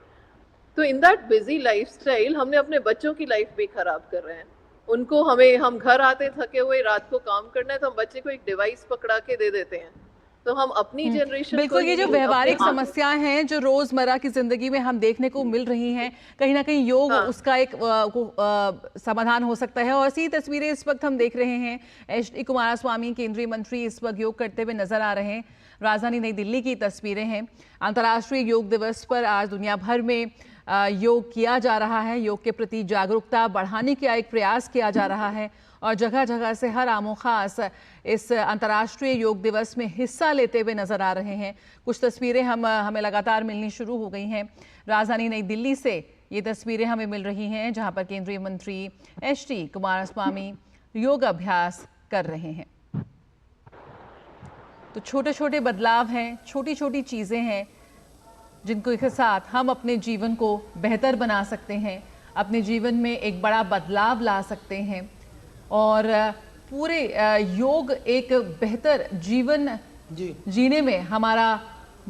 तो इन दैट बिजी लाइफस्टाइल हमने अपने बच्चों की लाइफ भी खराब कर रहे हैं। उनको हम घर आते थके हुए, रात को काम करना है तो हम बच्चे को एक डिवाइस पकड़ा के दे देते हैं। तो हम अपनी जनरेशन बिल्कुल, ये जो व्यवहारिक समस्याएं हैं जो रोजमर्रा की जिंदगी में हम देखने को मिल रही हैं, कहीं ना कहीं योग उसका एक समाधान हो सकता है। और ऐसी तस्वीरें इस वक्त हम देख रहे हैं। एच.डी. कुमारस्वामी केंद्रीय मंत्री इस वक्त योग करते हुए नजर आ रहे हैं। राजधानी नई दिल्ली की तस्वीरें हैं। अंतर्राष्ट्रीय योग दिवस पर आज दुनिया भर में योग किया जा रहा है। योग के प्रति जागरूकता बढ़ाने का एक प्रयास किया जा रहा है और जगह जगह से हर आमो खास इस अंतर्राष्ट्रीय योग दिवस में हिस्सा लेते हुए नजर आ रहे हैं। कुछ तस्वीरें हमें लगातार मिलनी शुरू हो गई हैं। राजधानी नई दिल्ली से ये तस्वीरें हमें मिल रही हैं जहां पर केंद्रीय मंत्री एच.डी. कुमारस्वामी योग अभ्यास कर रहे हैं। तो छोटे छोटे बदलाव हैं, छोटी छोटी चीज़ें हैं जिनको के साथ हम अपने जीवन को बेहतर बना सकते हैं, अपने जीवन में एक बड़ा बदलाव ला सकते हैं और पूरे योग एक बेहतर जीवन जीने में हमारा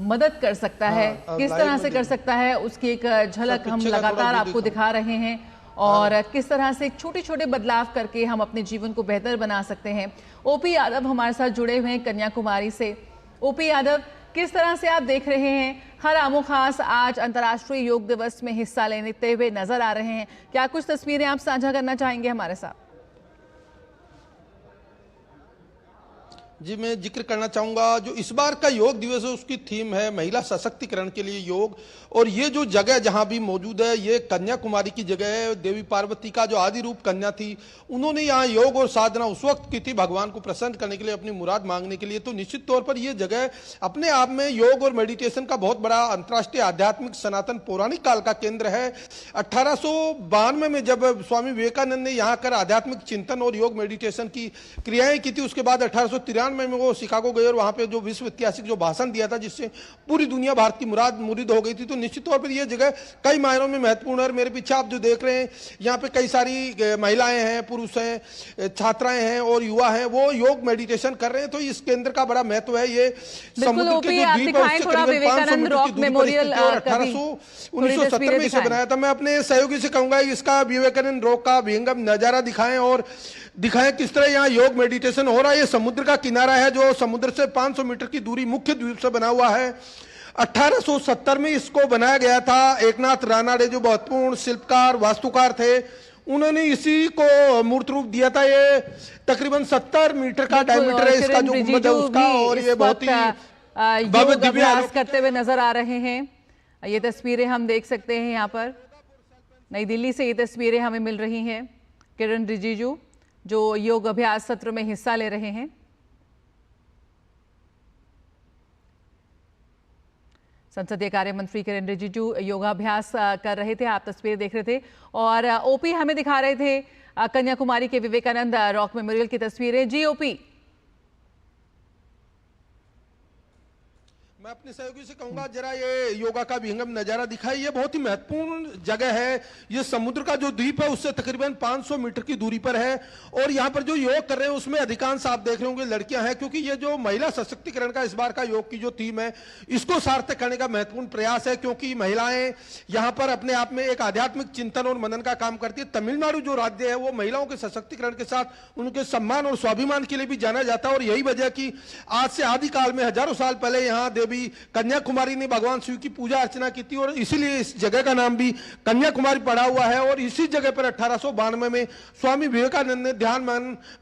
मदद कर सकता है। किस तरह से कर सकता है उसकी एक झलक हम लगातार आपको दिखा रहे हैं और किस तरह से छोटे छोटे बदलाव करके हम अपने जीवन को बेहतर बना सकते हैं। ओपी यादव हमारे साथ जुड़े हुए हैं कन्याकुमारी से। ओपी यादव, किस तरह से आप देख रहे हैं हर आमो खास आज अंतर्राष्ट्रीय योग दिवस में हिस्सा लेते हुए नजर आ रहे हैं? क्या कुछ तस्वीरें आप साझा करना चाहेंगे हमारे साथ? जी, मैं जिक्र करना चाहूँगा जो इस बार का योग दिवस है उसकी थीम है महिला सशक्तिकरण के लिए योग। और ये जो जगह जहाँ भी मौजूद है ये कन्याकुमारी की जगह है। देवी पार्वती का जो आदि रूप कन्या थी, उन्होंने यहाँ योग और साधना उस वक्त की थी भगवान को प्रसन्न करने के लिए, अपनी मुराद मांगने के लिए। तो निश्चित तौर पर ये जगह अपने आप में योग और मेडिटेशन का बहुत बड़ा अंतर्राष्ट्रीय आध्यात्मिक सनातन पौराणिक काल का केंद्र है। 1892 में जब स्वामी विवेकानंद ने यहाँ कर आध्यात्मिक चिंतन और योग मेडिटेशन की क्रियाएं की थी, उसके बाद 1893 में वो शिकागो गए और वहाँ पे जो विश्व ऐतिहासिक जो भाषण दिया था जिससे पूरी दुनिया भारत की मुरीद हो गई थी। तो निश्चित तौर पर यह जगह कई मायनों में महत्वपूर्ण है। मेरे पीछे आप जो देख रहे हैं यहाँ पे कई सारी महिलाएं हैं, पुरुष हैं, छात्राएं हैं और युवा हैं, वो योग मेडिटेशन कर रहे हैं। तो इस केंद्र का बड़ा महत्व है। ये समुद्र के जो द्वीप है उससे करीबन 500 मीटर की दूरी पर स्थित है और 1970 में इसे बनाया था। मैं अपने सहयोगी से कहूंगा इसका विवेकानंद रॉक का विहंगम नजारा दिखाएं और दिखाएं किस तरह यहाँ योग मेडिटेशन हो रहा है। ये समुद्र का किनारा है जो समुद्र से 500 मीटर की दूरी मुख्य द्वीप से बना हुआ है। 1870 में इसको बनाया गया था। एकनाथ रानाडे जो महत्वपूर्ण शिल्पकार वास्तुकार थे, उन्होंने इसी को मूर्त रूप दिया था। ये तकरीबन 70 मीटर का डायमीटर है इसका जो गुंबद है उसका और ये बहुत ही भव्य दिव्य अभ्यास करते हुए नजर आ रहे हैं। ये तस्वीरें हम देख सकते हैं यहाँ पर नई दिल्ली से। ये तस्वीरें हमें मिल रही हैं किरण रिजिजू जो योग अभ्यास सत्र में हिस्सा ले रहे हैं। संसदीय कार्य मंत्री किरण रिजिजू योगाभ्यास कर रहे थे, आप तस्वीरें देख रहे थे। और ओपी हमें दिखा रहे थे कन्याकुमारी के विवेकानंद रॉक मेमोरियल की तस्वीरें। जी ओपी, मैं अपने सहयोगी से कहूंगा जरा ये योगा का विहंगम नजारा दिखाई। ये बहुत ही महत्वपूर्ण जगह है। ये समुद्र का जो द्वीप है उससे तकरीबन 500 मीटर की दूरी पर है और यहाँ पर जो योग कर रहे हैं उसमें अधिकांश आप देख रहे होंगे लड़कियां हैं, क्योंकि ये जो महिला सशक्तिकरण का इस बार का योग की जो थीम है इसको सार्थक करने का महत्वपूर्ण प्रयास है। क्योंकि महिलाएं यहाँ पर अपने आप में एक आध्यात्मिक चिंतन और मनन का काम करती है। तमिलनाडु जो राज्य है वो महिलाओं के सशक्तिकरण के साथ उनके सम्मान और स्वाभिमान के लिए भी जाना जाता है और यही वजह की आज से आदिकाल में हजारों साल पहले यहाँ देवी कन्याकुमारी ने भगवान शिव की पूजा अर्चना की थी और इसीलिए इस जगह का नाम भी कन्याकुमारी पड़ा हुआ है। और इसी जगह पर 1892 में स्वामी विवेकानंद ने ध्यान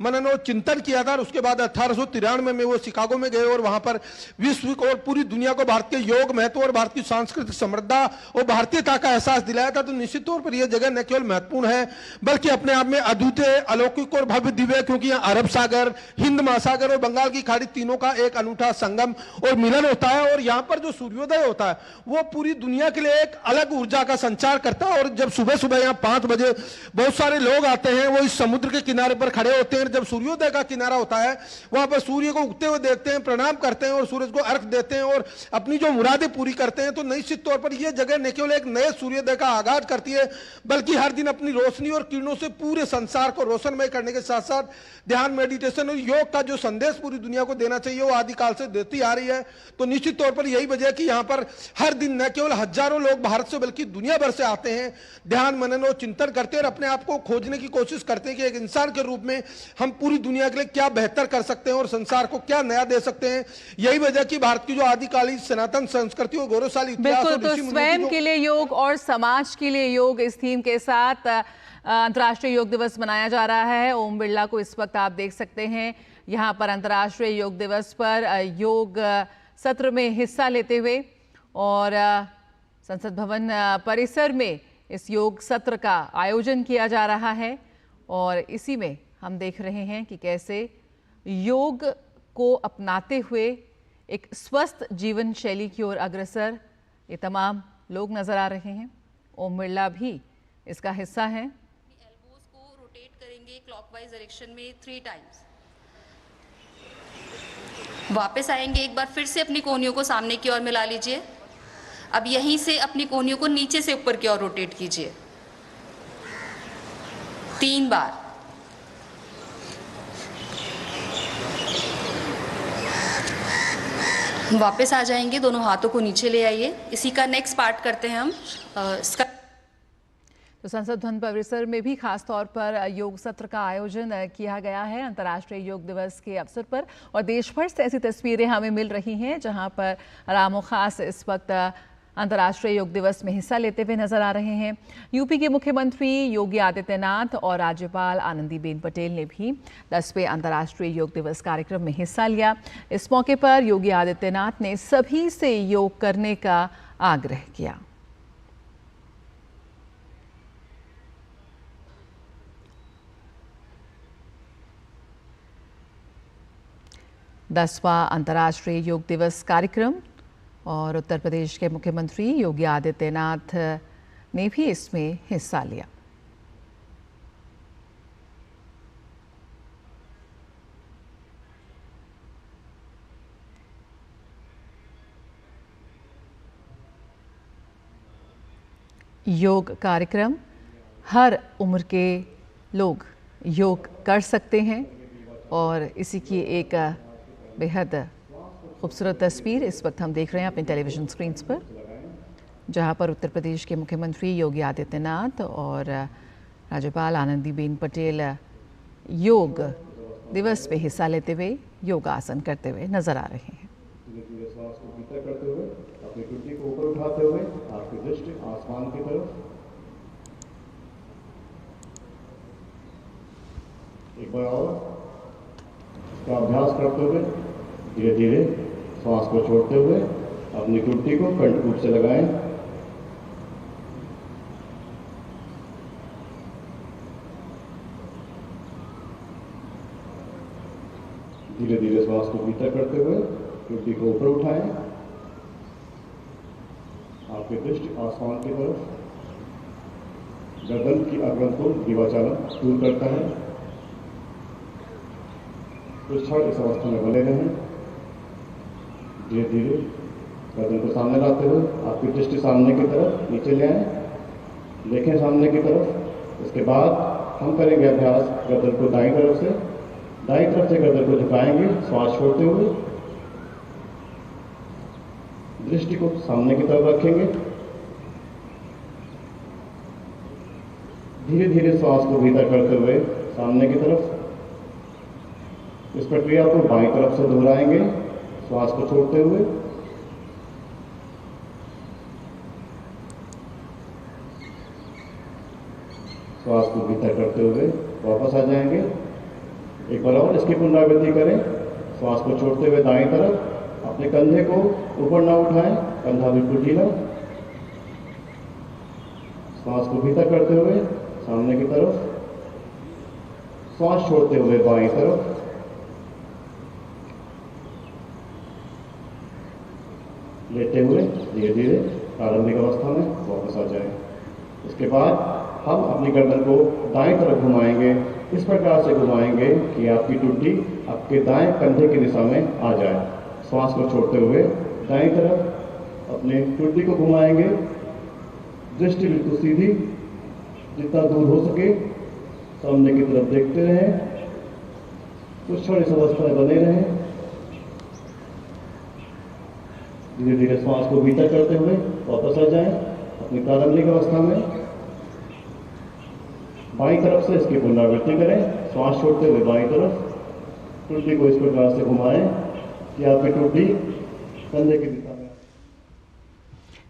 मनन और चिंतन किया था और उसके बाद 1893 में वो शिकागो में गए और वहां पर विश्व को और पूरी दुनिया को भारत के योग महत्व और भारत की सांस्कृतिक समृद्धता और भारतीयता का एहसास दिलाया था। तो निश्चित तौर पर यह जगह न केवल महत्वपूर्ण है बल्कि अपने आप में अद्वितीय, अलौकिक और भव्य दिव्य है, क्योंकि यहाँ अरब सागर, हिंद महासागर और बंगाल की खाड़ी तीनों का एक अनूठा संगम और मिलन होता है। और यहाँ पर जो सूर्योदय होता है वो पूरी दुनिया के लिए एक अलग ऊर्जा का संचार करता है। और जब सुबह सुबह यहाँ 5 बजे बहुत सारे लोग आते हैं, वो इस समुद्र के किनारे पर खड़े होते हैं। जब सूर्योदय का किनारा होता है वहां पर सूर्य को उगते हुए देखते हैं, प्रणाम करते हैं और सूरज को अर्घ देते हैं और अपनी जो मुरादें पूरी करते हैं। तो निश्चित तौर पर यह जगह न केवल एक नए सूर्योदय का आगाज करती है बल्कि हर दिन अपनी रोशनी और किरणों से पूरे संसार को रोशनमय करने के साथ साथ ध्यान, मेडिटेशन और योग का जो संदेश पूरी दुनिया को देना चाहिए वो आदिकाल से देती आ रही है। तो निश्चित तौर पर यही वजह है कि यहाँ पर हर दिन न केवल हजारों लोग भारत से बल्कि दुनिया भर से आते हैं, ध्यान, मनन और चिंतन करते हैं और अपने आप को खोजने की कोशिश करते हैं कि एक इंसान के रूप में हम पूरी दुनिया के लिए क्या बेहतर कर सकते हैं और संसार को क्या नया दे सकते हैं। यही वजह की भारत की जो आदिकालीन सनातन संस्कृति और गौरवशाली इतिहास और तो स्वयं के लिए योग और समाज के लिए योग, इस थीम के साथ अंतर्राष्ट्रीय योग दिवस मनाया जा रहा है। ओम बिरला को इस वक्त आप देख सकते हैं यहाँ पर अंतर्राष्ट्रीय योग दिवस पर योग सत्र में हिस्सा लेते हुए और संसद भवन परिसर में इस योग सत्र का आयोजन किया जा रहा है। और इसी में हम देख रहे हैं कि कैसे योग को अपनाते हुए एक स्वस्थ जीवन शैली की ओर अग्रसर ये तमाम लोग नजर आ रहे हैं। ओम बिरला भी इसका हिस्सा है। एल्बोज को रोटेट करेंगे क्लॉकवाइज डायरेक्शन में 3 टाइम्स। वापस आएंगे, एक बार फिर से अपनी कोहनियों को सामने की ओर मिला लीजिए। अब यहीं से अपनी कोहनियों को नीचे से ऊपर की ओर रोटेट कीजिए 3 बार। वापस आ जाएंगे, दोनों हाथों को नीचे ले आइए। इसी का नेक्स्ट पार्ट करते हैं हम तो संसद भवन परिसर में भी खास तौर पर योग सत्र का आयोजन किया गया है अंतर्राष्ट्रीय योग दिवस के अवसर पर। और देश भर से ऐसी तस्वीरें हमें मिल रही हैं जहां पर रामो खास इस वक्त अंतर्राष्ट्रीय योग दिवस में हिस्सा लेते हुए नजर आ रहे हैं। यूपी के मुख्यमंत्री योगी आदित्यनाथ और राज्यपाल आनंदीबेन पटेल ने भी 10वें अंतर्राष्ट्रीय योग दिवस कार्यक्रम में हिस्सा लिया। इस मौके पर योगी आदित्यनाथ ने सभी से योग करने का आग्रह किया। दसवां अंतर्राष्ट्रीय योग दिवस कार्यक्रम और उत्तर प्रदेश के मुख्यमंत्री योगी आदित्यनाथ ने भी इसमें हिस्सा लिया। योग कार्यक्रम हर उम्र के लोग योग कर सकते हैं और इसी की एक बेहद खूबसूरत तस्वीर इस वक्त हम देख रहे हैं अपने टेलीविज़न स्क्रीन्स पर, जहां पर उत्तर प्रदेश के मुख्यमंत्री योगी आदित्यनाथ और राज्यपाल आनंदीबेन पटेल योग दिवस पे हिस्सा लेते हुए योगासन करते हुए नजर आ रहे हैं। श्वास को भीतर करते हुए अपनी घुटने को ऊपर उठाते हुए आपकी दृष्टि आसमान की तरफ, एक बार और इसका अभ्यास करते हुए धीरे धीरे श्वास को छोड़ते हुए अपनी घुटने को कंठकूप से लगाएं। धीरे धीरे श्वास को भीतर करते हुए घुटने को ऊपर उठाएं। आपकी दृष्टि आसमान की तरफ, गर्दन की अग्रंथ को दिवाचालन दूर करता है। कुछ क्षण इस अवस्था में बने रहें। धीरे धीरे गर्दन को सामने लाते हुए आपकी दृष्टि सामने की तरफ नीचे ले आएं, देखें सामने की तरफ। इसके बाद हम करेंगे अभ्यास गर्दन को दाईं तरफ से गर्दन को झुकाएंगे, श्वास छोड़ते हुए दृष्टि को सामने की तरफ रखेंगे। धीरे धीरे श्वास को भीतर करते हुए सामने की तरफ, इस प्रक्रिया को बाईं तरफ से दोहराएंगे, श्वास को छोड़ते हुए श्वास को भीतर करते हुए वापस आ जाएंगे। एक बार और इसकी पुनरावृत्ति करें। श्वास को छोड़ते हुए दाईं तरफ, अपने कंधे को ऊपर ना उठाएं, कंधा बिल्कुल ढीला। श्वास को भीतर करते हुए सामने की तरफ, श्वास छोड़ते हुए बाईं तरफ। लेटे हुए धीरे धीरे प्रारंभिक अवस्था में वापस आ जाएं। इसके बाद हम अपनी गर्दन को दाएं तरफ घुमाएंगे। इस प्रकार से घुमाएंगे कि आपकी टुड्डी आपके दाएं कंधे की दिशा में आ जाए। श्वास को छोड़ते हुए दाएं तरफ अपने टुड्डी को घुमाएंगे। दृष्टि बिल्कुल सीधी, जितना दूर हो सके सामने की तरफ देखते रहें। कुछ क्षण इस अवस्था में बने रहें। धीरे धीरे श्वास को भीतर करते हुए वापस आ जाएं अपनी प्रारंभिक अवस्था में। बाईं तरफ से इसकी पुनरावृत्ति करें। श्वास छोड़ते हुए बाईं तरफ टुड्डी को इस प्रकार से घुमाएं कि आपकी टुड्डी कंधे की दिशा में।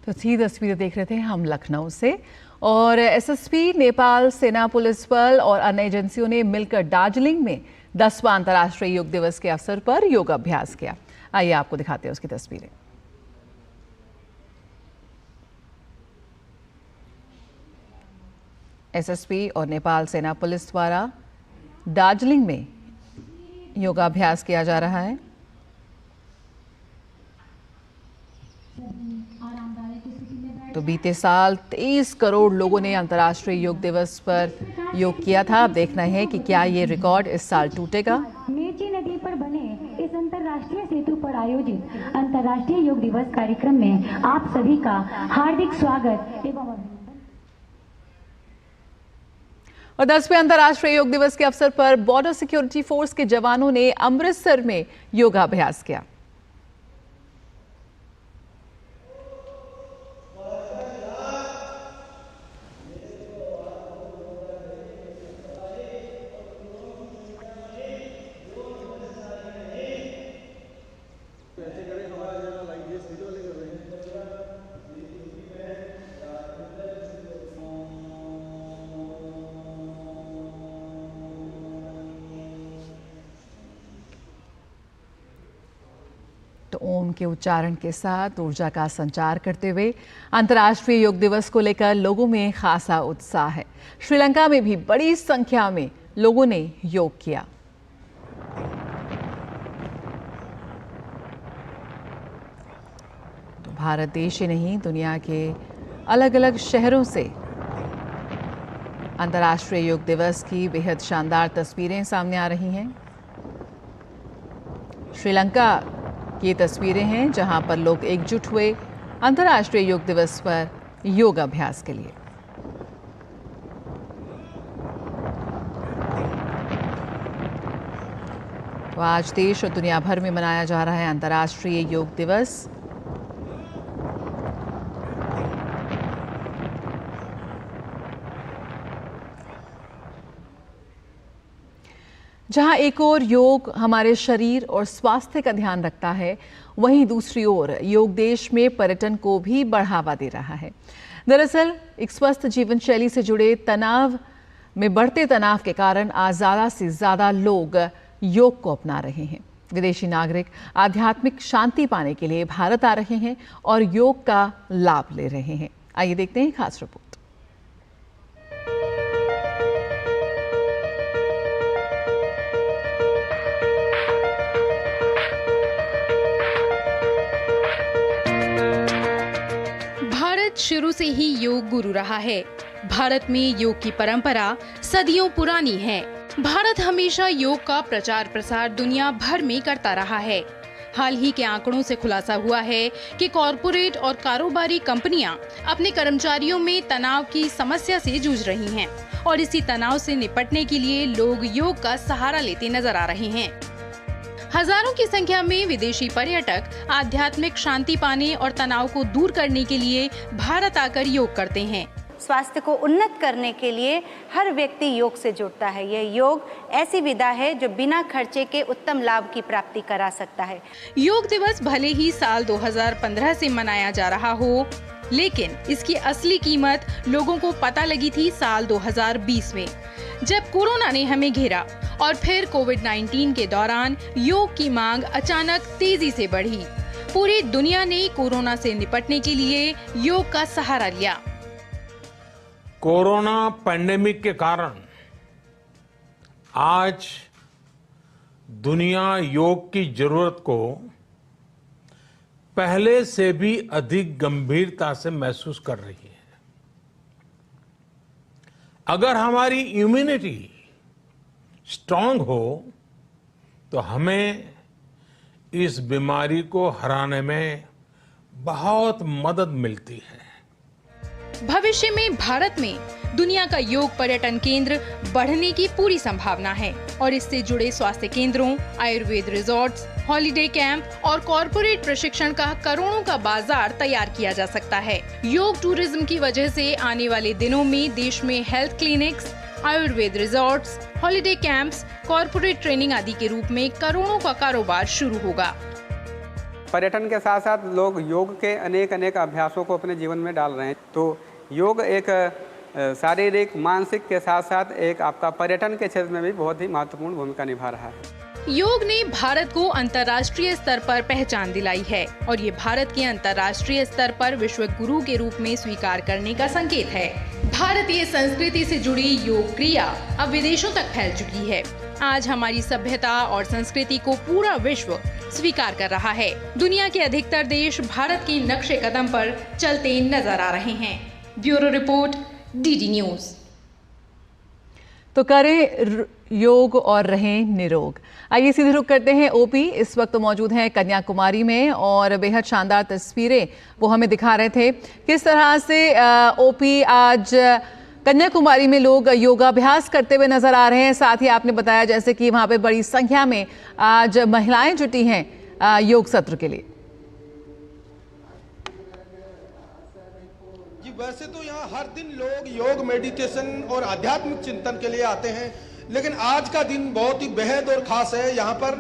तो थी तस्वीरें देख रहे थे हम लखनऊ से, और एसएसपी, नेपाल सेना पुलिस बल और अन्य एजेंसियों ने मिलकर दार्जिलिंग में 10वां अंतर्राष्ट्रीय योग दिवस के अवसर पर योग अभ्यास किया। आइए आपको दिखाते हैं उसकी तस्वीरें। एसएसपी और नेपाल सेना पुलिस द्वारा दार्जिलिंग में योगाभ्यास किया जा रहा है। तो बीते साल 23 करोड़ लोगों ने अंतर्राष्ट्रीय योग दिवस पर योग किया था। अब देखना है कि क्या ये रिकॉर्ड इस साल टूटेगा। मेची नदी पर बने इस अंतर्राष्ट्रीय सेतु पर आयोजित अंतर्राष्ट्रीय योग दिवस कार्यक्रम में आप सभी का हार्दिक स्वागत एवं। और 10वें अंतर्राष्ट्रीय योग दिवस के अवसर पर बॉर्डर सिक्योरिटी फोर्स के जवानों ने अमृतसर में योगाभ्यास किया। तो ओम के उच्चारण के साथ ऊर्जा का संचार करते हुए अंतर्राष्ट्रीय योग दिवस को लेकर लोगों में खासा उत्साह है। श्रीलंका में भी बड़ी संख्या में लोगों ने योग किया। तो भारत देश ही नहीं, दुनिया के अलग अलग शहरों से अंतर्राष्ट्रीय योग दिवस की बेहद शानदार तस्वीरें सामने आ रही हैं। श्रीलंका ये तस्वीरें हैं जहां पर लोग एकजुट हुए अंतर्राष्ट्रीय योग दिवस पर योग अभ्यास के लिए। तो आज देश और दुनिया भर में मनाया जा रहा है अंतर्राष्ट्रीय योग दिवस। जहां एक ओर योग हमारे शरीर और स्वास्थ्य का ध्यान रखता है, वहीं दूसरी ओर योग देश में पर्यटन को भी बढ़ावा दे रहा है। दरअसल एक स्वस्थ जीवन शैली से जुड़े तनाव में बढ़ते तनाव के कारण आज ज़्यादा से ज़्यादा लोग योग को अपना रहे हैं। विदेशी नागरिक आध्यात्मिक शांति पाने के लिए भारत आ रहे हैं और योग का लाभ ले रहे हैं। आइए देखते हैं खास रिपोर्ट। शुरू से ही योग गुरु रहा है। भारत में योग की परंपरा सदियों पुरानी है। भारत हमेशा योग का प्रचार प्रसार दुनिया भर में करता रहा है। हाल ही के आंकड़ों से खुलासा हुआ है कि कॉरपोरेट और कारोबारी कंपनियां अपने कर्मचारियों में तनाव की समस्या से जूझ रही हैं और इसी तनाव से निपटने के लिए लोग योग का सहारा लेते नजर आ रहे हैं। हजारों की संख्या में विदेशी पर्यटक आध्यात्मिक शांति पाने और तनाव को दूर करने के लिए भारत आकर योग करते हैं। स्वास्थ्य को उन्नत करने के लिए हर व्यक्ति योग से जुड़ता है। यह योग ऐसी विधा है जो बिना खर्चे के उत्तम लाभ की प्राप्ति करा सकता है। योग दिवस भले ही साल 2015 से मनाया जा रहा हो, लेकिन इसकी असली कीमत लोगों को पता लगी थी साल 2020 में, जब कोरोना ने हमें घेरा और फिर कोविड-19 के दौरान योग की मांग अचानक तेजी से बढ़ी। पूरी दुनिया ने कोरोना से निपटने के लिए योग का सहारा लिया। कोरोना पैंडेमिक के कारण आज दुनिया योग की जरूरत को पहले से भी अधिक गंभीरता से महसूस कर रही है। अगर हमारी इम्यूनिटी स्ट्रांग हो तो हमें इस बीमारी को हराने में बहुत मदद मिलती है। भविष्य में भारत में दुनिया का योग पर्यटन केंद्र बढ़ने की पूरी संभावना है और इससे जुड़े स्वास्थ्य केंद्रों, आयुर्वेद रिजॉर्ट्स, हॉलिडे कैंप और कॉरपोरेट प्रशिक्षण का करोड़ों का बाजार तैयार किया जा सकता है। योग टूरिज्म की वजह से आने वाले दिनों में देश में health clinics, Ayurveda resorts, holiday camps, corporate training आदि के रूप में करोड़ों का कारोबार शुरू होगा। पर्यटन के साथ साथ लोग योग के अनेक अभ्यासों को अपने जीवन में डाल रहे हैं, तो योग एक शारीरिक, मानसिक के साथ साथ एक आपका पर्यटन के क्षेत्र में भी बहुत ही महत्वपूर्ण भूमिका निभा रहा है। योग ने भारत को अंतर्राष्ट्रीय स्तर पर पहचान दिलाई है और ये भारत के अंतर्राष्ट्रीय स्तर पर विश्व गुरु के रूप में स्वीकार करने का संकेत है। भारतीय संस्कृति से जुड़ी योग क्रिया अब विदेशों तक फैल चुकी है। आज हमारी सभ्यता और संस्कृति को पूरा विश्व स्वीकार कर रहा है। दुनिया के अधिकतर देश भारत के नक्शे कदम पर चलते नजर आ रहे हैं। Bureau report, DD news. तो करें योग और रहें निरोग। आइए सीधे रुख करते हैं ओपी। इस वक्त मौजूद हैं कन्याकुमारी में और बेहद शानदार तस्वीरें वो हमें दिखा रहे थे। किस तरह से ओपी आज कन्याकुमारी में लोग योगाभ्यास करते हुए नजर आ रहे हैं। साथ ही आपने बताया जैसे कि वहाँ पे बड़ी संख्या में आज महिलाएं जुटी हैं योग सत्र के लिए। वैसे तो यहाँ हर दिन लोग योग, मेडिटेशन और आध्यात्मिक चिंतन के लिए आते हैं, लेकिन आज का दिन बहुत ही बेहद और खास है। यहाँ पर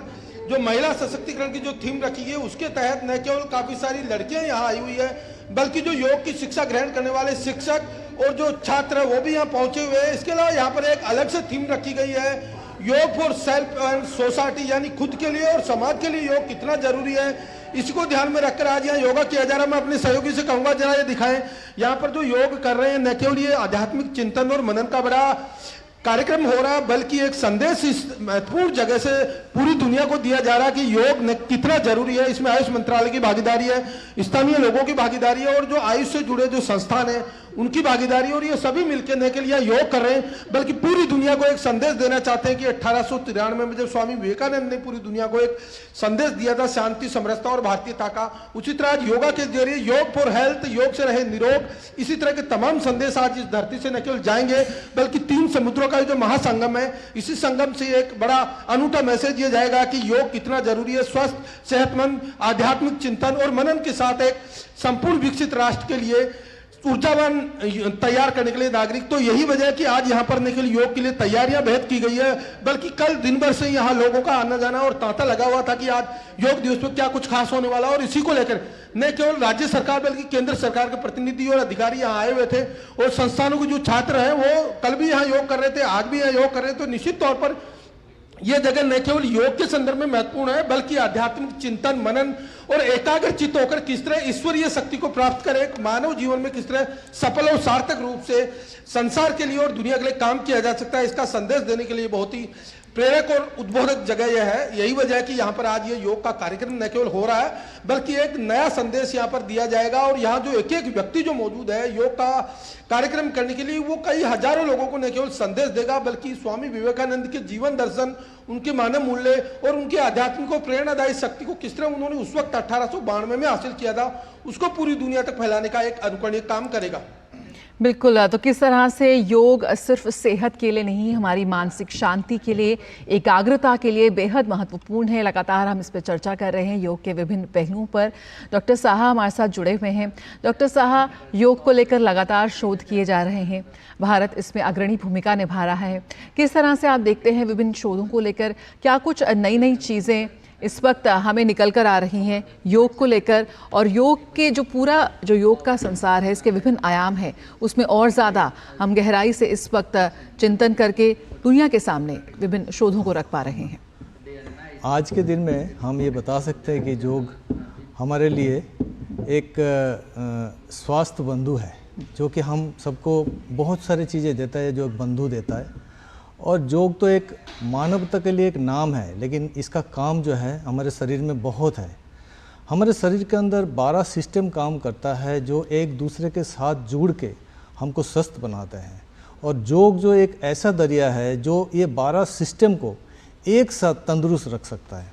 जो महिला सशक्तिकरण की जो थीम रखी है उसके तहत न केवल काफी सारी लड़कियां यहाँ आई हुई है, बल्कि जो योग की शिक्षा ग्रहण करने वाले शिक्षक और जो छात्र है वो भी यहाँ पहुंचे हुए हैं। इसके अलावा यहाँ पर एक अलग से थीम रखी गई है, योग फॉर सेल्फ एंड सोसाइटी, यानी खुद के लिए और समाज के लिए योग कितना जरूरी है, इसको ध्यान में रखकर आज यहाँ योगा किया जा रहा है। मैं अपने सहयोगी से कहूंगा जरा ये दिखाएं, यहाँ पर जो योग कर रहे हैं न केवल ये आध्यात्मिक चिंतन और मनन का बड़ा कार्यक्रम हो रहा है, बल्कि एक संदेश इस महत्वपूर्ण जगह से पूरी दुनिया को दिया जा रहा है कि योग कितना जरूरी है। इसमें आयुष मंत्रालय की भागीदारी है, स्थानीय लोगों की भागीदारी है और जो आयुष से जुड़े जो संस्थान है उनकी भागीदारी, और ये सभी मिलकर न केवल योग कर रहे हैं बल्कि पूरी दुनिया को एक संदेश देना चाहते हैं कि 1893 में जब स्वामी विवेकानंद ने पूरी दुनिया को एक संदेश दिया था शांति, समरसता और भारतीयता का, उसी तरह आज योगा के जरिए योग फॉर हेल्थ, योग से रहे निरोग, इसी तरह के तमाम संदेश आज इस धरती से न केवल जाएंगे बल्कि 3 समुद्रों का जो महासंगम है, इसी संगम से एक बड़ा अनूठा मैसेज ये जाएगा कि योग कितना जरूरी है स्वस्थ, सेहतमंद, आध्यात्मिक चिंतन और मनन के साथ एक संपूर्ण विकसित राष्ट्र के लिए ऊर्जावान तैयार करने के लिए नागरिक। तो यही वजह है कि आज यहाँ पर न केवल योग के लिए तैयारियां बेहद की गई है, बल्कि कल दिन भर से यहाँ लोगों का आना जाना और तांता लगा हुआ था कि आज योग दिवस पर क्या कुछ खास होने वाला, और इसी को लेकर न केवल राज्य सरकार बल्कि केंद्र सरकार के प्रतिनिधि और अधिकारी यहाँ आए हुए थे और संस्थानों के जो छात्र हैं वो कल भी यहाँ योग कर रहे थे, आज भी यहाँ योग कर रहे थे। तो निश्चित तौर पर यह जगह न केवल योग के संदर्भ में महत्वपूर्ण है बल्कि आध्यात्मिक चिंतन, मनन और एकाग्रचित्त होकर किस तरह ईश्वरीय शक्ति को प्राप्त कर एक मानव जीवन में किस तरह सफल और सार्थक रूप से संसार के लिए और दुनिया के लिए काम किया जा सकता है, इसका संदेश देने के लिए बहुत ही प्रेरक और उद्बोधक जगह यह है। यही वजह है कि यहाँ पर आज ये योग का कार्यक्रम न केवल हो रहा है बल्कि एक नया संदेश यहाँ पर दिया जाएगा, और यहाँ जो एक एक व्यक्ति जो मौजूद है योग का कार्यक्रम करने के लिए वो कई हजारों लोगों को न केवल संदेश देगा बल्कि स्वामी विवेकानंद के जीवन दर्शन, उनके मानव मूल्य और उनके आध्यात्मिक और प्रेरणादायी शक्ति को किस तरह उन्होंने उस वक्त 1892 में हासिल किया था उसको पूरी दुनिया तक फैलाने का एक अनुकरणीय काम करेगा। बिल्कुल। तो किस तरह से योग सिर्फ सेहत के लिए नहीं, हमारी मानसिक शांति के लिए, एकाग्रता के लिए बेहद महत्वपूर्ण है। लगातार हम इस पर चर्चा कर रहे हैं योग के विभिन्न पहलुओं पर। डॉक्टर साहा हमारे साथ जुड़े हुए हैं। डॉक्टर साहा, योग को लेकर लगातार शोध किए जा रहे हैं, भारत इसमें अग्रणी भूमिका निभा रहा है। किस तरह से आप देखते हैं विभिन्न शोधों को लेकर, क्या कुछ नई नई चीज़ें इस वक्त हमें निकल कर आ रही हैं योग को लेकर, और योग के जो पूरा जो योग का संसार है, इसके विभिन्न आयाम हैं, उसमें और ज़्यादा हम गहराई से इस वक्त चिंतन करके दुनिया के सामने विभिन्न शोधों को रख पा रहे हैं। आज के दिन में हम ये बता सकते हैं कि योग हमारे लिए एक स्वास्थ्य बंधु है, जो कि हम सबको बहुत सारी चीज़ें देता है, जो एक बंधु देता है। और योग तो एक मानवता के लिए एक नाम है, लेकिन इसका काम जो है हमारे शरीर में बहुत है। हमारे शरीर के अंदर 12 सिस्टम काम करता है, जो एक दूसरे के साथ जुड़ के हमको स्वस्थ बनाते हैं। और योग जो एक ऐसा दरिया है जो ये 12 सिस्टम को एक साथ तंदुरुस्त रख सकता है।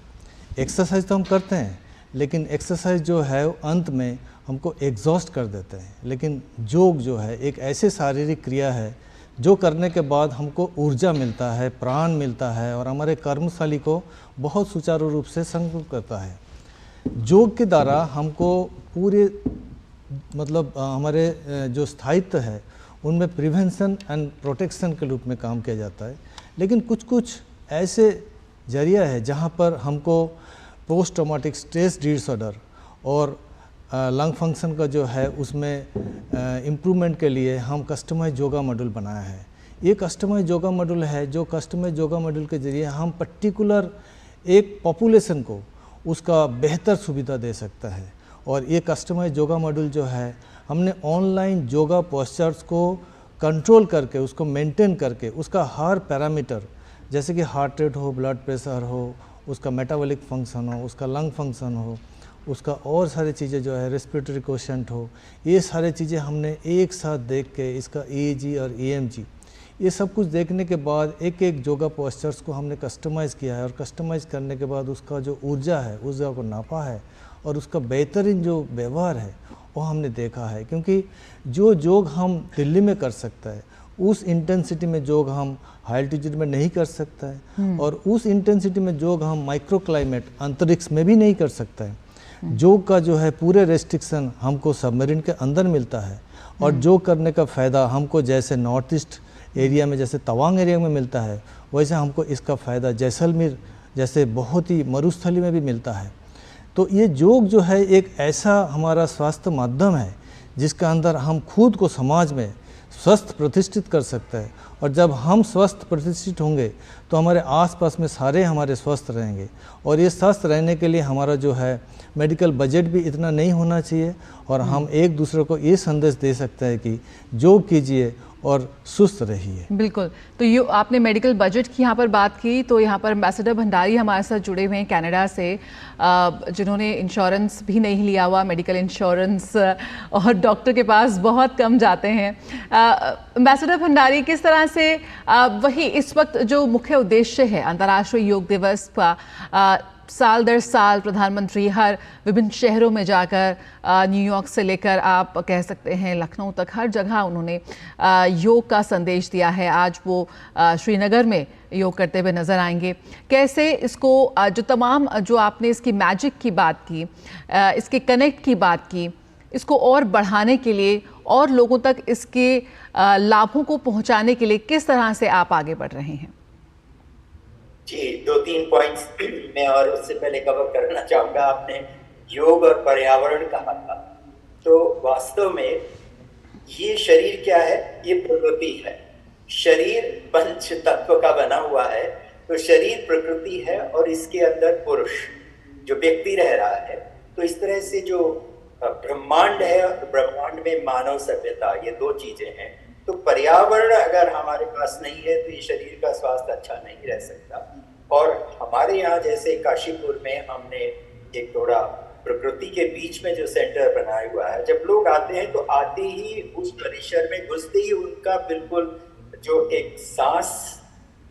एक्सरसाइज तो हम करते हैं, लेकिन एक्सरसाइज जो है अंत में हमको एग्जॉस्ट कर देते हैं। लेकिन योग जो है एक ऐसे शारीरिक क्रिया है जो करने के बाद हमको ऊर्जा मिलता है, प्राण मिलता है, और हमारे कर्मशाली को बहुत सुचारू रूप से संकल्प करता है। योग के द्वारा हमको पूरे मतलब हमारे जो स्थायित्व है उनमें प्रिवेंशन एंड प्रोटेक्शन के रूप में काम किया जाता है। लेकिन कुछ ऐसे जरिया है जहाँ पर हमको पोस्ट ट्रॉमेटिक स्ट्रेस डिसऑर्डर और लंग फंक्शन का जो है उसमें इम्प्रूवमेंट के लिए हम कस्टमाइज योगा मॉड्यूल बनाया है। ये कस्टमाइज योगा मॉड्यूल है, जो कस्टमाइज योगा मॉड्यूल के ज़रिए हम पर्टिकुलर एक पॉपुलेशन को उसका बेहतर सुविधा दे सकता है। और ये कस्टमाइज योगा मॉड्यूल जो है हमने ऑनलाइन योगा पोस्चर्स को कंट्रोल करके, उसको मेंटेन करके, उसका हर पैरामीटर जैसे कि हार्ट रेट हो, ब्लड प्रेशर हो, उसका मेटाबॉलिक फंक्शन हो, उसका लंग फंक्शन हो, उसका और सारी चीज़ें जो है रेस्पिरेटरी कोशेंट हो, ये सारी चीज़ें हमने एक साथ देख के, इसका EEG और EMG ये सब कुछ देखने के बाद एक योगा पोस्चर्स को हमने कस्टमाइज़ किया है। और कस्टमाइज़ करने के बाद उसका जो ऊर्जा है, ऊर्जा को नापा है, और उसका बेहतरीन जो व्यवहार है वो हमने देखा है। क्योंकि जो योग हम दिल्ली में कर सकता है, उस इंटेंसिटी में योग हम हाई एल्टीट्यूड में नहीं कर सकता है, और उस इंटेंसिटी में योग हम माइक्रो क्लाइमेट अंतरिक्ष में भी नहीं कर सकता है। योग का जो है पूरे रेस्ट्रिक्शन हमको सबमरीन के अंदर मिलता है। और योग करने का फ़ायदा हमको जैसे नॉर्थ ईस्ट एरिया में, जैसे तवांग एरिया में मिलता है, वैसे हमको इसका फ़ायदा जैसलमेर जैसे बहुत ही मरुस्थली में भी मिलता है। तो ये योग जो है एक ऐसा हमारा स्वास्थ्य माध्यम है जिसका अंदर हम खुद को समाज में स्वस्थ प्रतिष्ठित कर सकते हैं। और जब हम स्वस्थ प्रतिष्ठित होंगे तो हमारे आसपास में सारे हमारे स्वस्थ रहेंगे। और ये स्वस्थ रहने के लिए हमारा जो है मेडिकल बजट भी इतना नहीं होना चाहिए, और हम एक दूसरे को ये संदेश दे सकते हैं कि योग कीजिए और सुस्त रहिए। बिल्कुल। तो ये आपने मेडिकल बजट की यहाँ पर बात की, तो यहाँ पर एम्बेसडर भंडारी हमारे साथ जुड़े हुए हैं कनाडा से, जिन्होंने इंश्योरेंस भी नहीं लिया हुआ, मेडिकल इंश्योरेंस, और डॉक्टर के पास बहुत कम जाते हैं। एम्बेसडर भंडारी, किस तरह से वही इस वक्त जो मुख्य उद्देश्य है अंतर्राष्ट्रीय योग दिवस का, साल दर साल प्रधानमंत्री हर विभिन्न शहरों में जाकर न्यूयॉर्क से लेकर आप कह सकते हैं लखनऊ तक हर जगह उन्होंने योग का संदेश दिया है। आज वो श्रीनगर में योग करते हुए नज़र आएंगे। कैसे इसको जो तमाम जो आपने इसकी मैजिक की बात की, इसके कनेक्ट की बात की, इसको और बढ़ाने के लिए और लोगों तक इसके लाभों को पहुंचाने के लिए किस तरह से आप आगे बढ़ रहे हैं? जी, 2-3 पॉइंट्स मैं और उससे पहले कवर करना चाहूँगा। आपने योग और पर्यावरण कहा था, तो वास्तव में ये शरीर क्या है? ये प्रकृति है। शरीर पंच तत्व का बना हुआ है, तो शरीर प्रकृति है और इसके अंदर पुरुष जो व्यक्ति रह रहा है। तो इस तरह से जो ब्रह्मांड है, ब्रह्मांड में मानव सभ्यता, ये दो चीजें हैं। तो पर्यावरण अगर हमारे पास नहीं है तो ये शरीर का स्वास्थ्य अच्छा नहीं रह सकता। और हमारे यहाँ जैसे काशीपुर में हमने एक थोड़ा प्रकृति के बीच में जो सेंटर बनाया हुआ है, जब लोग आते हैं तो आते ही उस परिसर में घुसते ही उनका बिल्कुल जो एक सांस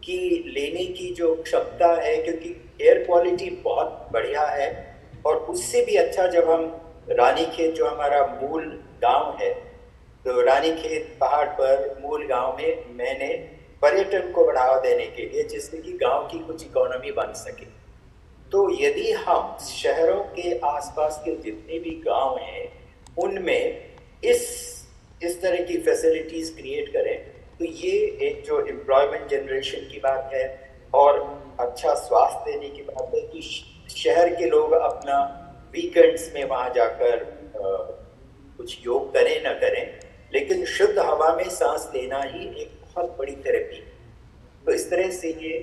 की लेने की जो क्षमता है, क्योंकि एयर क्वालिटी बहुत बढ़िया है। और उससे भी अच्छा जब हम रानीखेत जो हमारा मूल गांव है, तो रानीखेत पहाड़ पर मूल गांव में मैंने पर्यटन को बढ़ावा देने के लिए, जिससे कि गांव की कुछ इकोनॉमी बन सके, तो यदि हम शहरों के आसपास के जितने भी गांव हैं उनमें इस तरह की फैसिलिटीज क्रिएट करें, तो ये एक जो एम्प्लॉयमेंट जनरेशन की बात है और अच्छा स्वास्थ्य देने की बात है कि शहर के लोग अपना वीकेंड्स में वहां जाकर कुछ योग करें न करें, लेकिन शुद्ध हवा में सांस लेना ही एक बहुत बड़ी थेरेपी। तो इस तरह से ये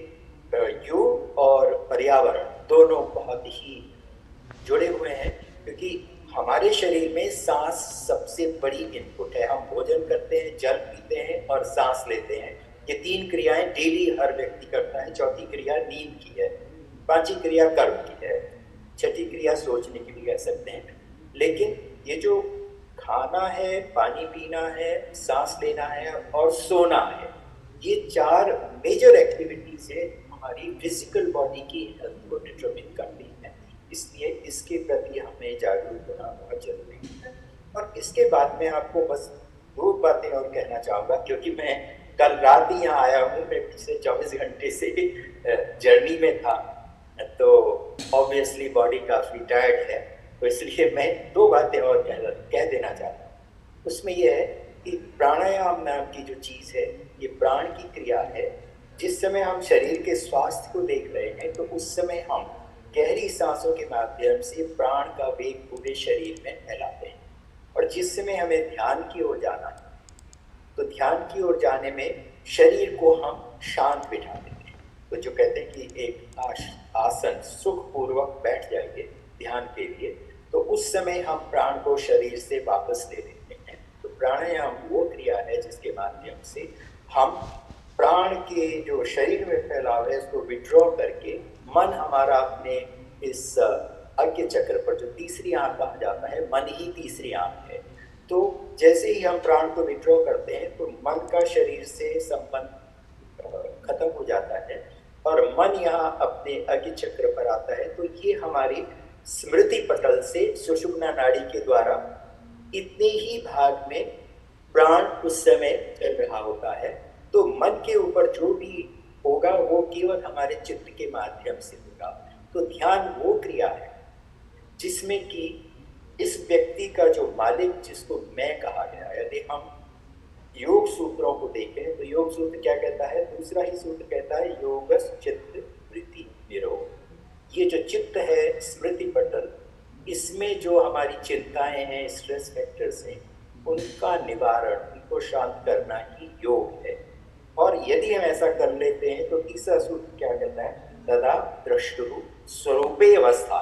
योग और पर्यावरण दोनों बहुत ही जुड़े हुए हैं, क्योंकि हमारे शरीर में सांस सबसे बड़ी इनपुट है। हम भोजन करते हैं, जल पीते हैं और सांस लेते हैं। ये 3 क्रियाएं डेली हर व्यक्ति करता है। चौथी क्रिया नींद की है, 5वीं क्रिया कर्म की है, 6ठी क्रिया सोचने की भी कह सकते हैं। लेकिन ये जो खाना है, पानी पीना है, सांस लेना है और सोना है, ये 4 मेजर एक्टिविटीज है हमारी फिजिकल बॉडी की हेल्थ को डिटरमिन करती है। इसलिए इसके प्रति हमें जागरूक होना बहुत जरूरी है। और इसके बाद में आपको बस 2 बातें और कहना चाहूँगा, क्योंकि मैं कल रात ही यहाँ आया हूँ, मैं पिछले 24 घंटे से जर्नी में था, तो ऑब्वियसली बॉडी काफ़ी टायर्ड है, तो इसलिए मैं 2 बातें और कह देना चाहता हूँ। उसमें यह है कि प्राणायाम नाम की जो चीज़ है, ये प्राण की क्रिया है। जिस समय हम शरीर के स्वास्थ्य को देख रहे हैं, तो उस समय हम गहरी सांसों के माध्यम से प्राण का वेग पूरे शरीर में फैलाते हैं। और जिस समय हमें ध्यान की ओर जाना है, तो ध्यान की ओर जाने में शरीर को हम शांत बिठा देते हैं। तो जो कहते हैं कि एक आसन सुखपूर्वक बैठ जाइए ध्यान के लिए, तो उस समय हम प्राण को शरीर से वापस ले लेते हैं। तो प्राणायाम वो क्रिया है जिसके माध्यम से हम प्राण के जो शरीर में फैलाव है उसको विड्रॉ करके मन हमारा अपने इस आज्ञा चक्र पर, जो तीसरी आंख कहा जाता है, मन ही तीसरी आंख है। तो जैसे ही हम प्राण को विड्रॉ करते हैं तो मन का शरीर से संबंध खत्म हो जाता है और मन यहाँ अपने आज्ञा चक्र पर आता है। तो ये हमारी स्मृति पटल से सुषुम्ना नाड़ी के द्वारा इतने ही भाग में प्राण उस समय चल रहा होता है। तो मन के ऊपर जो भी होगा वो केवल हमारे चित्त के माध्यम से होगा। तो ध्यान वो क्रिया है जिसमें कि इस व्यक्ति का जो मालिक, जिसको मैं कहा गया, यदि हम योग सूत्रों को देखें तो योग सूत्र क्या कहता है? दूसरा ही सूत्र कहता है योगस् चित्त वृत्ति निरोध। ये जो चित्त है, स्मृति पटल, इसमें जो हमारी चिंताएं हैं, स्ट्रेस फैक्टर्स हैं, उनका निवारण, उनको शांत करना ही योग है। और यदि हम ऐसा कर लेते हैं तो तीसरा सूत्र क्या कहता है? तदा द्रष्टुः स्वरूपे अवस्था।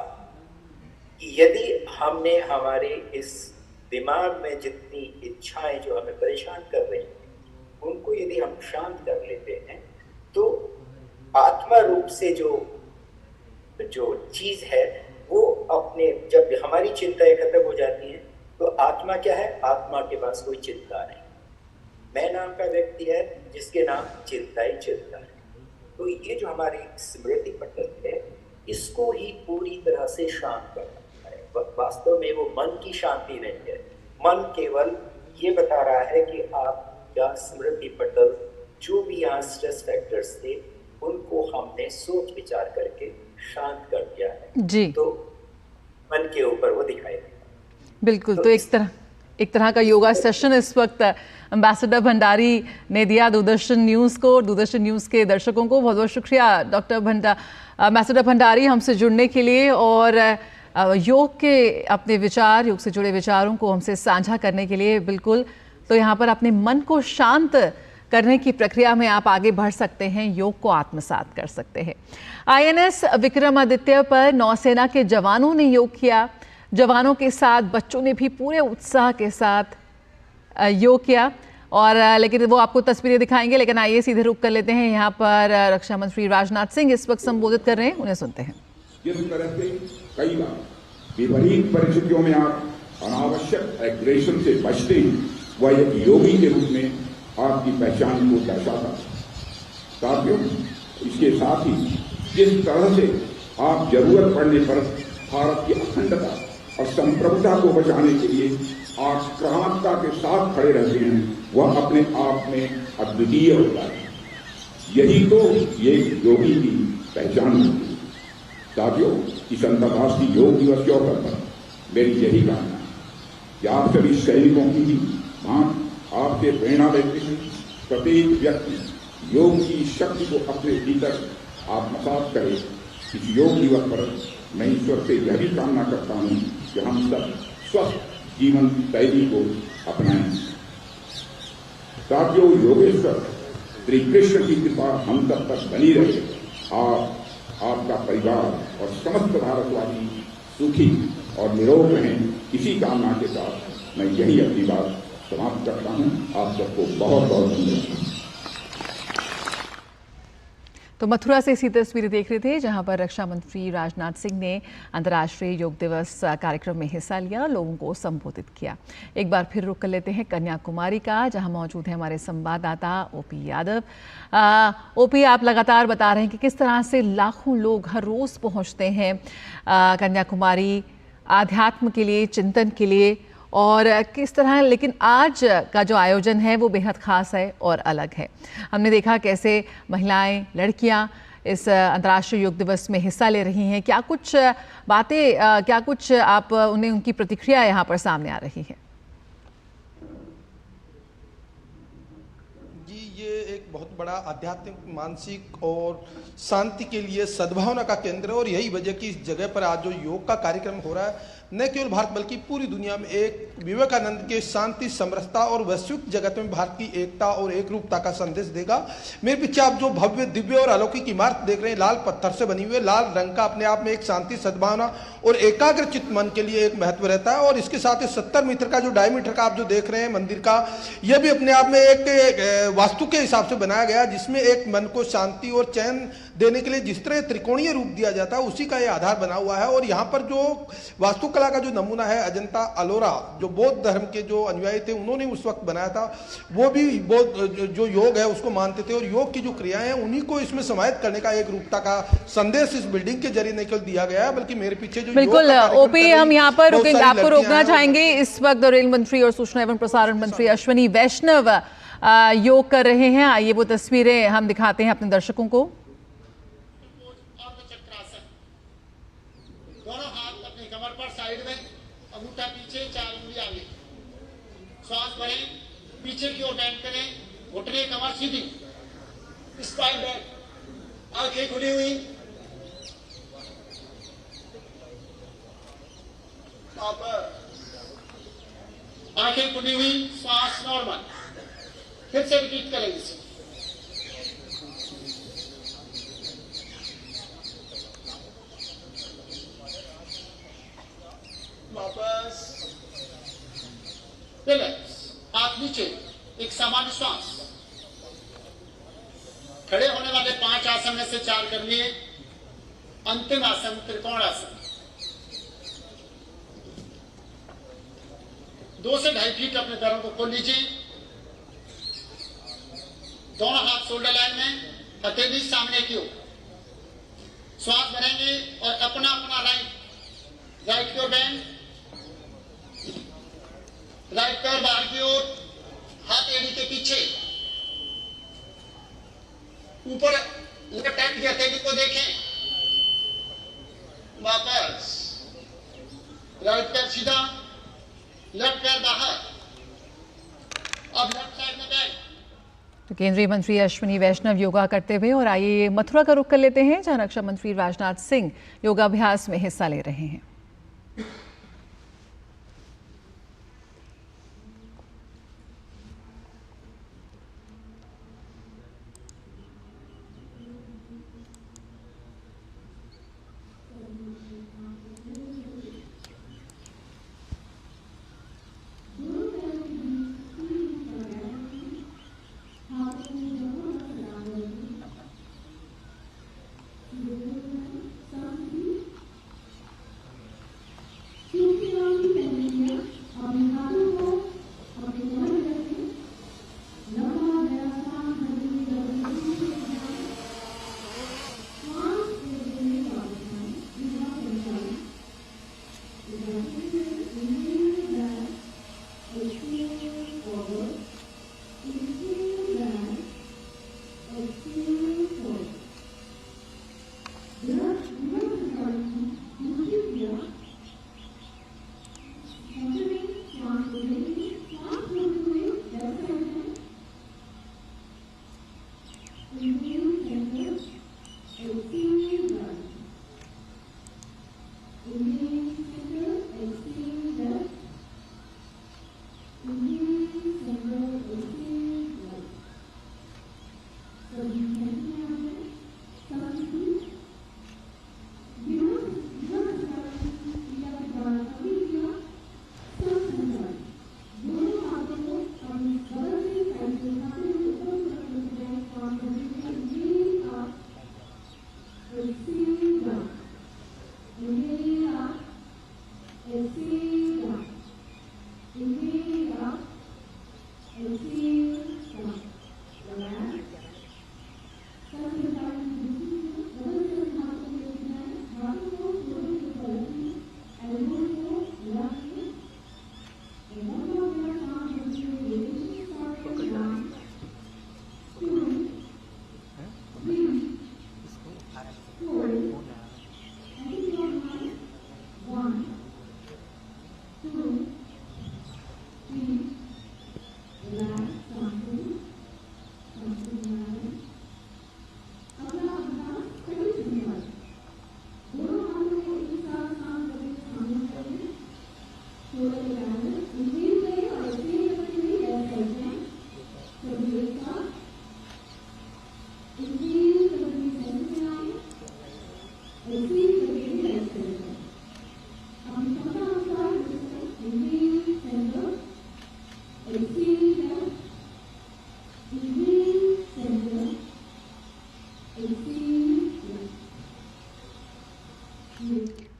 यदि हमने हमारे इस दिमाग में जितनी इच्छाएं जो हमें परेशान कर रही हैं, उनको यदि हम शांत कर लेते हैं तो आत्मा रूप से जो चीज है वो अपने, जब हमारी चिंताएं खत्म हो जाती हैं तो आत्मा क्या है? आत्मा के पास कोई चिंता नहीं। मैं नाम का व्यक्ति है जिसके नाम चिंता ही चिंता है। तो ये जो हमारी स्मृति पटल है, इसको ही पूरी तरह से शांत करना है। वास्तव में वो मन की शांति नहीं है। मन केवल ये बता रहा है कि आपका स्मृति पटल, जो भी यहाँ स्ट्रेस फैक्टर्स थे, उनको हमने सोच विचार करके शांत कर दिया है जी। तो मन के ऊपर वो दिखाई देगा। बिल्कुल। तो एक तरह का योगा सेशन इस वक्त एम्बेसडर भंडारी ने दिया दूरदर्शन न्यूज़ को, दूरदर्शन न्यूज़ के दर्शकों को। बहुत बहुत शुक्रिया एम्बेसडर भंडारी हमसे जुड़ने के लिए और योग के अपने विचार, योग से जुड़े विचारों को हमसे साझा करने के लिए। बिल्कुल, तो यहाँ पर अपने मन को शांत करने की प्रक्रिया में आप आगे बढ़ सकते हैं, योग को आत्मसात कर सकते हैं। INS विक्रमादित्य पर नौसेना के जवानों ने योग किया। जवानों के साथ बच्चों ने भी पूरे उत्साह के साथ योग किया। और लेकिन वो आपको तस्वीरें दिखाएंगे, लेकिन आइए सीधे रुक कर लेते हैं। यहाँ पर रक्षा मंत्री राजनाथ सिंह इस वक्त संबोधित कर रहे हैं, उन्हें सुनते हैं। जिस तरह से कई बार विपरीत परिस्थितियों में आप अनावश्यक एग्रेशन से बचते हैं, वह एक योगी के रूप में आपकी पहचान को दर्शाता है। साथियों, इसके साथ ही जिस तरह से आप जरूरत पड़ने पर भारत की अखंडता और संप्रभुता को बचाने के लिए आक्रामकता के साथ खड़े रहते हैं, वह अपने आप में अद्वितीय होता है। यही तो ये योगी की पहचान होती है। साथियों, इस अंतर्राष्ट्रीय योग दिवस के अवसर पर मेरी यही कामना है कि आप सभी सैनिकों की भी आपसे प्रेरणा लेते हैं। प्रत्येक व्यक्ति योग की शक्ति को अपने भीतर आत्मसात करे। इस योग दिवस पर मैं ईश्वर से यह भी कामना करता हूं कि हम सब स्वस्थ जीवन शैली को अपनाएं। साथियों, योगेश्वर श्री कृष्ण की कृपा हम सब तक बनी रहे। आपका परिवार और समस्त भारतवासी सुखी और निरोग रहें। इसी कामना के साथ मैं यही अपनी बात समाप्त करता हूं। आप सबको बहुत बहुत धन्यवाद। तो मथुरा से ऐसी तस्वीरें देख रहे थे जहां पर रक्षा मंत्री राजनाथ सिंह ने अंतर्राष्ट्रीय योग दिवस कार्यक्रम में हिस्सा लिया, लोगों को संबोधित किया। एक बार फिर रुक कर लेते हैं कन्याकुमारी का, जहां मौजूद है हमारे संवाददाता ओपी यादव। ओपी, आप लगातार बता रहे हैं कि किस तरह से लाखों लोग हर रोज पहुंचते हैं कन्याकुमारी आध्यात्म के लिए, चिंतन के लिए, और किस तरह, लेकिन आज का जो आयोजन है वो बेहद ख़ास है और अलग है। हमने देखा कैसे महिलाएं, लड़कियां इस अंतर्राष्ट्रीय योग दिवस में हिस्सा ले रही हैं। क्या कुछ बातें, क्या कुछ आप उन्हें उनकी प्रतिक्रिया यहाँ पर सामने आ रही है? जी, ये एक बहुत बड़ा आध्यात्मिक, मानसिक और शांति के लिए सद्भावना का केंद्र है और यही वजह कि इस जगह पर आज जो योग का कार्यक्रम हो रहा है, न केवल भारत बल्कि पूरी दुनिया में एक विवेकानंद के शांति, समरसता और वैश्विक जगत में भारत की एकता और एक रूपता का संदेश देगा। मेरे पीछे आप जो भव्य, दिव्य और अलौकिक इमारत देख रहे हैं, लाल पत्थर से बनी हुई है। लाल रंग का अपने आप में एक शांति, सद्भावना और एकाग्रचित मन के लिए एक महत्व रहता है। और इसके साथ ही 70 मीटर का जो डायमीटर का आप जो देख रहे हैं मंदिर का, यह भी अपने आप में एक वास्तु के हिसाब से बनाया गया, जिसमें एक मन को शांति और चैन देने के लिए जिस तरह त्रिकोणीय रूप दिया जाता है, उसी का यह आधार बना हुआ है। और यहाँ पर जो वास्तुकला का जो नमूना है, अजंता अलोरा, जो बौद्ध धर्म के जो अनुयायी थे उन्होंने उस वक्त बनाया था, वो भी बौद्ध जो योग है उसको मानते थे। और योग की जो क्रियाएं हैं उन्हीं को इसमें समाहित करने का एक रूपता का संदेश इस बिल्डिंग के जरिए नहीं केवल दिया गया है, बल्कि मेरे पीछे जो बिल्कुल ओपी, हम यहाँ पर रुकेंगे, आपको रोकना चाहेंगे। इस वक्त रेल मंत्री और सूचना एवं प्रसारण मंत्री अश्विनी वैष्णव योग कर रहे हैं। आइए वो तस्वीरें हम दिखाते हैं अपने दर्शकों को। दोनों हाथ अपनी कमर पर साइड में, अंगूठा पीछे, 4 उंगली आगे। श्वास भरें, पीछे की ओर बैंड करें, घुटने कमर सीधी, स्पाइन बैक, आंखें खुली हुई। आंखें खुली हुई, श्वास नॉर्मल। फिर से रिपीट करेंगे इसे। वापस रिलैक्स, हाथ नीचे, एक सामान्य श्वास। खड़े होने वाले 5 आसन में से 4 कर लिए। अंतिम आसन त्रिकोण आसन। 2 से 2.5 फीट अपने पैरों को खोल लीजिए। दोनों हाथ शोल्डर लाइन में, हथेली सामने की ओर। श्वास भरेंगे और अपना अपना राइट की ओर बैंड, राइट पैर बाहर की ओर, हाथ एड़ी के पीछे, ऊपर लेफ्ट हैंड की हथेली को देखें। वापस राइट पैर सीधा, लेफ्ट पैर बाहर। अब लेफ्ट साइड में बैठ। तो केंद्रीय मंत्री अश्विनी वैष्णव योगा करते हुए, और आइए मथुरा का रुख कर लेते हैं जहां रक्षा मंत्री राजनाथ सिंह योगाभ्यास में हिस्सा ले रहे हैं।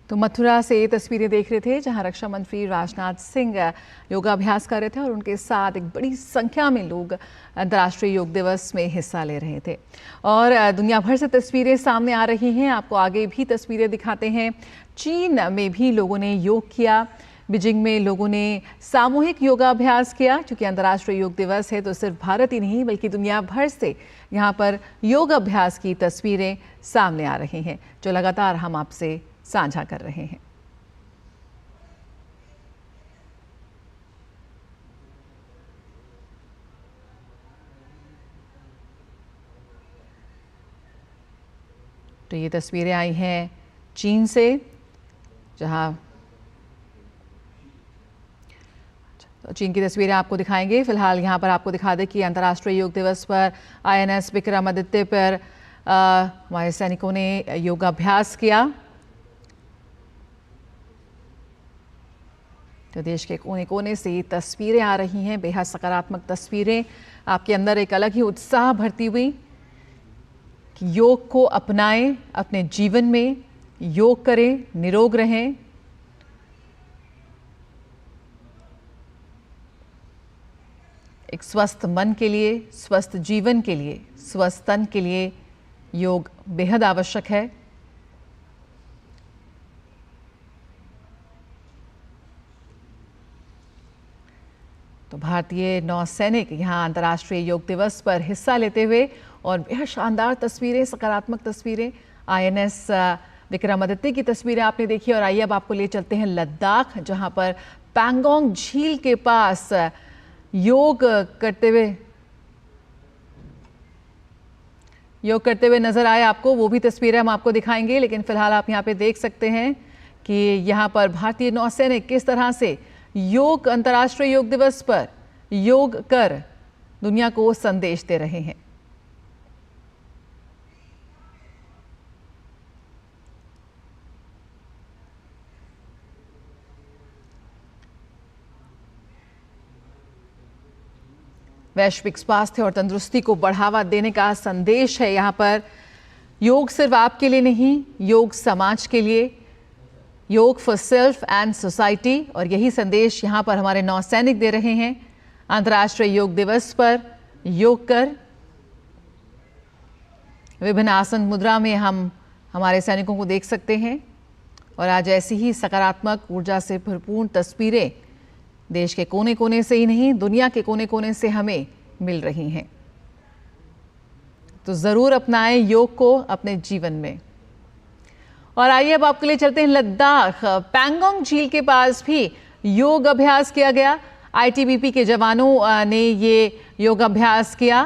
तो मथुरा से ये तस्वीरें देख रहे थे जहां रक्षा मंत्री राजनाथ सिंह योगाभ्यास कर रहे थे और उनके साथ एक बड़ी संख्या में लोग अंतर्राष्ट्रीय योग दिवस में हिस्सा ले रहे थे। और दुनिया भर से तस्वीरें सामने आ रही हैं, आपको आगे भी तस्वीरें दिखाते हैं। चीन में भी लोगों ने योग किया, बीजिंग में लोगों ने सामूहिक योगाभ्यास किया। क्योंकि अंतर्राष्ट्रीय योग दिवस है तो सिर्फ भारत ही नहीं बल्कि दुनिया भर से यहाँ पर योग अभ्यास की तस्वीरें सामने आ रही हैं, जो लगातार हम आपसे साझा कर रहे हैं। तो ये तस्वीरें आई हैं चीन से, जहां चीन की तस्वीरें आपको दिखाएंगे। फिलहाल यहाँ पर आपको दिखा दें कि अंतर्राष्ट्रीय योग दिवस पर INS विक्रमादित्य पर हमारे सैनिकों ने योगाभ्यास किया। तो देश के कोने कोने से तस्वीरें आ रही हैं, बेहद सकारात्मक तस्वीरें, आपके अंदर एक अलग ही उत्साह भरती हुई कि योग को अपनाएं, अपने जीवन में योग करें, निरोग रहें। एक स्वस्थ मन के लिए, स्वस्थ जीवन के लिए, स्वस्थ तन के लिए योग बेहद आवश्यक है। तो भारतीय नौसैनिक यहाँ अंतर्राष्ट्रीय योग दिवस पर हिस्सा लेते हुए और बेहद शानदार तस्वीरें, सकारात्मक तस्वीरें, INS विक्रमादित्य की तस्वीरें आपने देखी। और आइए अब आपको ले चलते हैं लद्दाख, जहाँ पर पैंगोंग झील के पास योग करते हुए नजर आए आपको। वो भी तस्वीरें हम आपको दिखाएंगे, लेकिन फिलहाल आप यहाँ पे देख सकते हैं कि यहाँ पर भारतीय नौसैनिक किस तरह से योग अंतर्राष्ट्रीय योग दिवस पर योग कर दुनिया को संदेश दे रहे हैं। वैश्विक स्वास्थ्य और तंदुरुस्ती को बढ़ावा देने का संदेश है यहाँ पर। योग सिर्फ आपके लिए नहीं, योग समाज के लिए, योग फॉर सेल्फ एंड सोसाइटी। और यही संदेश यहाँ पर हमारे नौसैनिक दे रहे हैं। अंतर्राष्ट्रीय योग दिवस पर योग कर विभिन्न आसन मुद्रा में हम हमारे सैनिकों को देख सकते हैं। और आज ऐसी ही सकारात्मक ऊर्जा से भरपूर तस्वीरें देश के कोने कोने से ही नहीं, दुनिया के कोने कोने से हमें मिल रही हैं। तो ज़रूर अपनाएं योग को अपने जीवन में। और आइए अब आपके लिए चलते हैं लद्दाख। पैंगोंग झील के पास भी योग अभ्यास किया गया। ITBP के जवानों ने ये योग अभ्यास किया।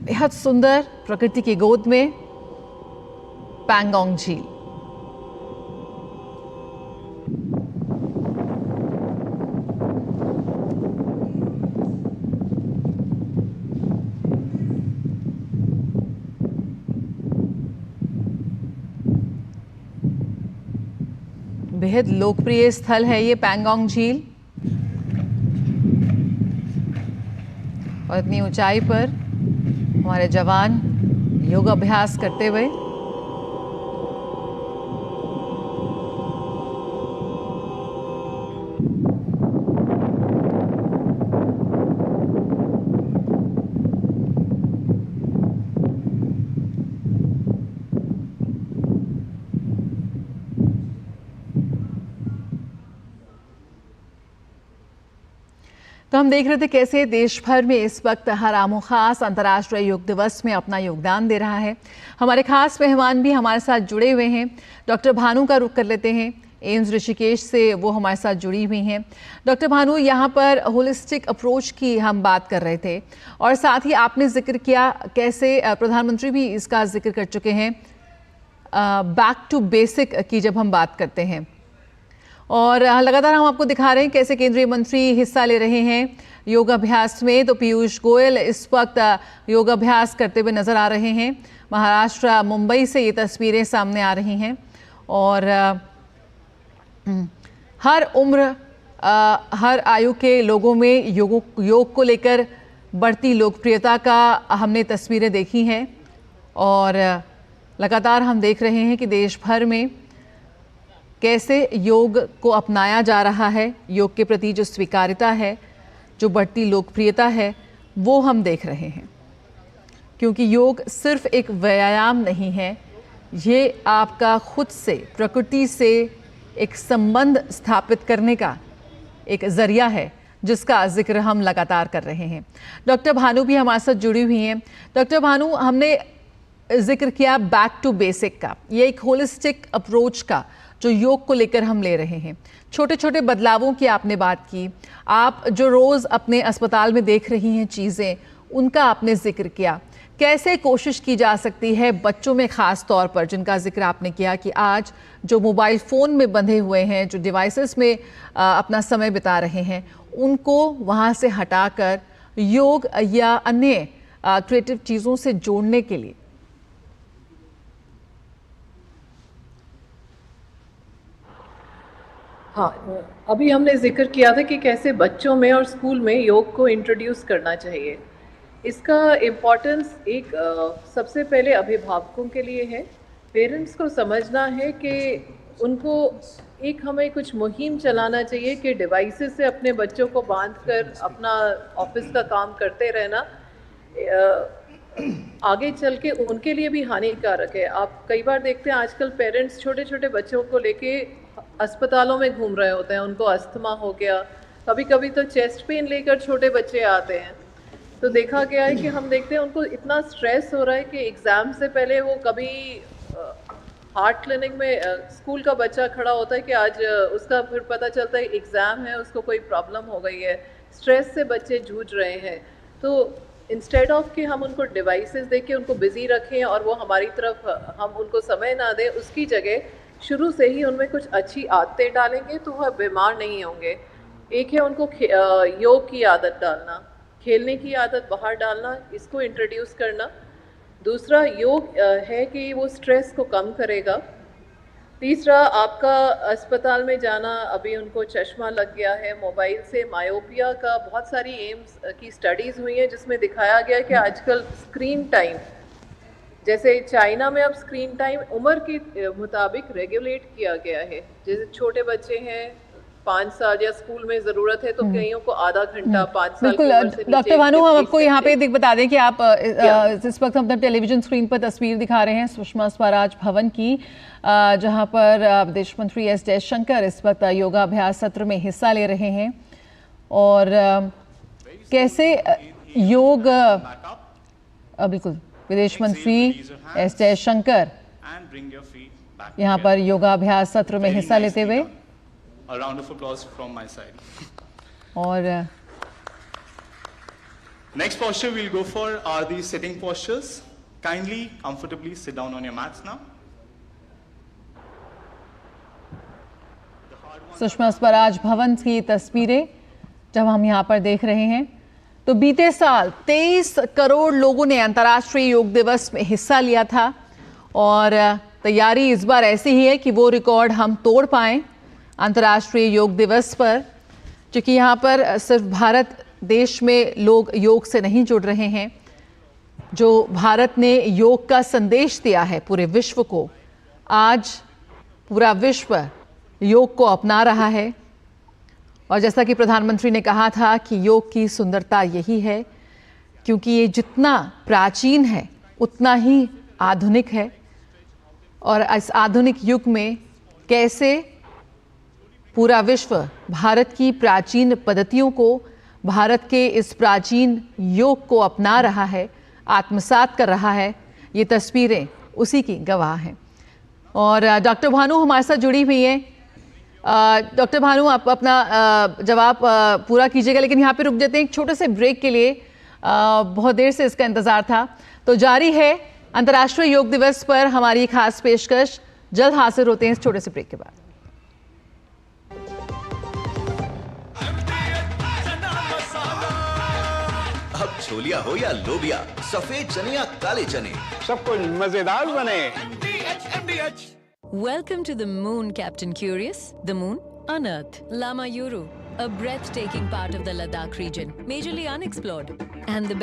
बेहद सुंदर प्रकृति की गोद में पैंगोंग झील। बेहद लोकप्रिय स्थल है ये पैंगोंग झील। और इतनी ऊंचाई पर हमारे जवान योग अभ्यास करते हुए तो हम देख रहे थे कैसे देश भर में इस वक्त हर आमो खास अंतर्राष्ट्रीय योग दिवस में अपना योगदान दे रहा है। हमारे खास मेहमान भी हमारे साथ जुड़े हुए हैं। डॉक्टर भानु का रुख कर लेते हैं। एम्स ऋषिकेश से वो हमारे साथ जुड़ी हुई हैं। डॉक्टर भानु, यहाँ पर होलिस्टिक अप्रोच की हम बात कर रहे थे और साथ ही आपने जिक्र किया कैसे प्रधानमंत्री भी इसका जिक्र कर चुके हैं, बैक टू बेसिक की जब हम बात करते हैं। और लगातार हम आपको दिखा रहे हैं कैसे केंद्रीय मंत्री हिस्सा ले रहे हैं योगाभ्यास में। तो पीयूष गोयल इस वक्त योगाभ्यास करते हुए नजर आ रहे हैं। महाराष्ट्र मुंबई से ये तस्वीरें सामने आ रही हैं और हर उम्र हर आयु के लोगों में योग को लेकर बढ़ती लोकप्रियता का हमने तस्वीरें देखी हैं और लगातार हम देख रहे हैं कि देश भर में कैसे योग को अपनाया जा रहा है। योग के प्रति जो स्वीकार्यता है, जो बढ़ती लोकप्रियता है, वो हम देख रहे हैं, क्योंकि योग सिर्फ एक व्यायाम नहीं है, ये आपका खुद से प्रकृति से एक संबंध स्थापित करने का एक जरिया है, जिसका जिक्र हम लगातार कर रहे हैं। डॉक्टर भानु भी हमारे साथ जुड़ी हुई हैं। डॉक्टर भानु, हमने जिक्र किया बैक टू बेसिक का, ये एक होलिस्टिक अप्रोच का जो योग को लेकर हम ले रहे हैं। छोटे छोटे बदलावों की आपने बात की, आप जो रोज़ अपने अस्पताल में देख रही हैं चीज़ें, उनका आपने जिक्र किया। कैसे कोशिश की जा सकती है बच्चों में ख़ास तौर पर, जिनका जिक्र आपने किया कि आज जो मोबाइल फ़ोन में बंधे हुए हैं, जो डिवाइसेस में अपना समय बिता रहे हैं, उनको वहाँ से हटाकर योग या अन्य क्रिएटिव चीज़ों से जोड़ने के लिए? हाँ, अभी हमने जिक्र किया था कि कैसे बच्चों में और स्कूल में योग को इंट्रोड्यूस करना चाहिए। इसका इम्पोर्टेंस एक सबसे पहले अभिभावकों के लिए है। पेरेंट्स को समझना है कि उनको एक हमें कुछ मुहिम चलाना चाहिए कि डिवाइसेस से अपने बच्चों को बांधकर अपना ऑफिस का काम करते रहना आगे चल के उनके लिए भी हानिकारक है। आप कई बार देखते हैं आजकल पेरेंट्स छोटे छोटे बच्चों को लेके अस्पतालों में घूम रहे होते हैं, उनको अस्थमा हो गया, कभी कभी तो चेस्ट पेन लेकर छोटे बच्चे आते हैं। तो देखा गया है कि हम देखते हैं उनको इतना स्ट्रेस हो रहा है कि एग्ज़ाम से पहले वो कभी हार्ट क्लिनिक में स्कूल का बच्चा खड़ा होता है कि आज उसका फिर पता चलता है एग्ज़ाम है, उसको कोई प्रॉब्लम हो गई है। स्ट्रेस से बच्चे जूझ रहे हैं। तो इंस्टेड ऑफ कि हम उनको डिवाइसेस दे के उनको बिजी रखें और वो हमारी तरफ हम उनको समय ना दें, उसकी जगह शुरू से ही उनमें कुछ अच्छी आदतें डालेंगे तो वह बीमार नहीं होंगे। एक है उनको योग की आदत डालना, खेलने की आदत बाहर डालना, इसको इंट्रोड्यूस करना। दूसरा योग है कि वो स्ट्रेस को कम करेगा। तीसरा आपका अस्पताल में जाना, अभी उनको चश्मा लग गया है मोबाइल से, मायोपिया का बहुत सारी एम्स की स्टडीज़ हुई हैं जिसमें दिखाया गया कि आजकल स्क्रीन टाइम, जैसे चाइना में अब स्क्रीन टाइम उम्र के मुताबिक रेगुलेट किया गया है। जैसे छोटे बच्चे हैं 5 साल या स्कूल में ज़रूरत है तो कईयों को आधा घंटा 5 साल की उम्र से डॉक्टर भानु, हम आपको यहाँ पे बता दें कि आप इस वक्त अपने टेलीविजन स्क्रीन पर तस्वीर दिखा रहे हैं सुषमा स्वराज भवन की, जहाँ पर विदेश मंत्री एस जयशंकर इस वक्त योगाभ्यास सत्र में हिस्सा ले रहे हैं। और कैसे योग, बिल्कुल विदेश मंत्री एस जयशंकर यहाँ पर योगाभ्यास सत्र में हिस्सा लेते हुए। A round of applause from my side. और next posture we'll go for are the sitting postures. Kindly, comfortably sit down on your mats now. Sushma Swaraj भवन की तस्वीरें जब हम यहाँ पर देख रहे हैं, तो बीते साल 23 करोड़ लोगों ने अंतर्राष्ट्रीय योग दिवस में हिस्सा लिया था और तैयारी इस बार ऐसी ही है कि वो रिकॉर्ड हम तोड़ पाएं अंतर्राष्ट्रीय योग दिवस पर, क्योंकि यहाँ पर सिर्फ भारत देश में लोग योग से नहीं जुड़ रहे हैं। जो भारत ने योग का संदेश दिया है पूरे विश्व को, आज पूरा विश्व योग को अपना रहा है। और जैसा कि प्रधानमंत्री ने कहा था कि योग की सुंदरता यही है क्योंकि ये जितना प्राचीन है उतना ही आधुनिक है। और इस आधुनिक युग में कैसे पूरा विश्व भारत की प्राचीन पद्धतियों को, भारत के इस प्राचीन योग को अपना रहा है, आत्मसात कर रहा है, ये तस्वीरें उसी की गवाह हैं। और डॉक्टर भानु हमारे साथ जुड़ी हुई हैं। डॉक्टर भानु, आप अपना जवाब पूरा कीजिएगा, लेकिन यहाँ पे रुक जाते हैं एक छोटे से ब्रेक के लिए। बहुत देर से इसका इंतज़ार था। तो जारी है अंतर्राष्ट्रीय योग दिवस पर हमारी खास पेशकश। जल्द हाजिर होते हैं इस छोटे से ब्रेक के बाद। छोलिया हो या लोबिया, सफेद चने या काले चने, सब कुछ मजेदार बने। Welcome to the moon, Captain Curious. The moon on Earth. Lama Yuru, a breathtaking part of the Ladakh region, majorly unexplored. And the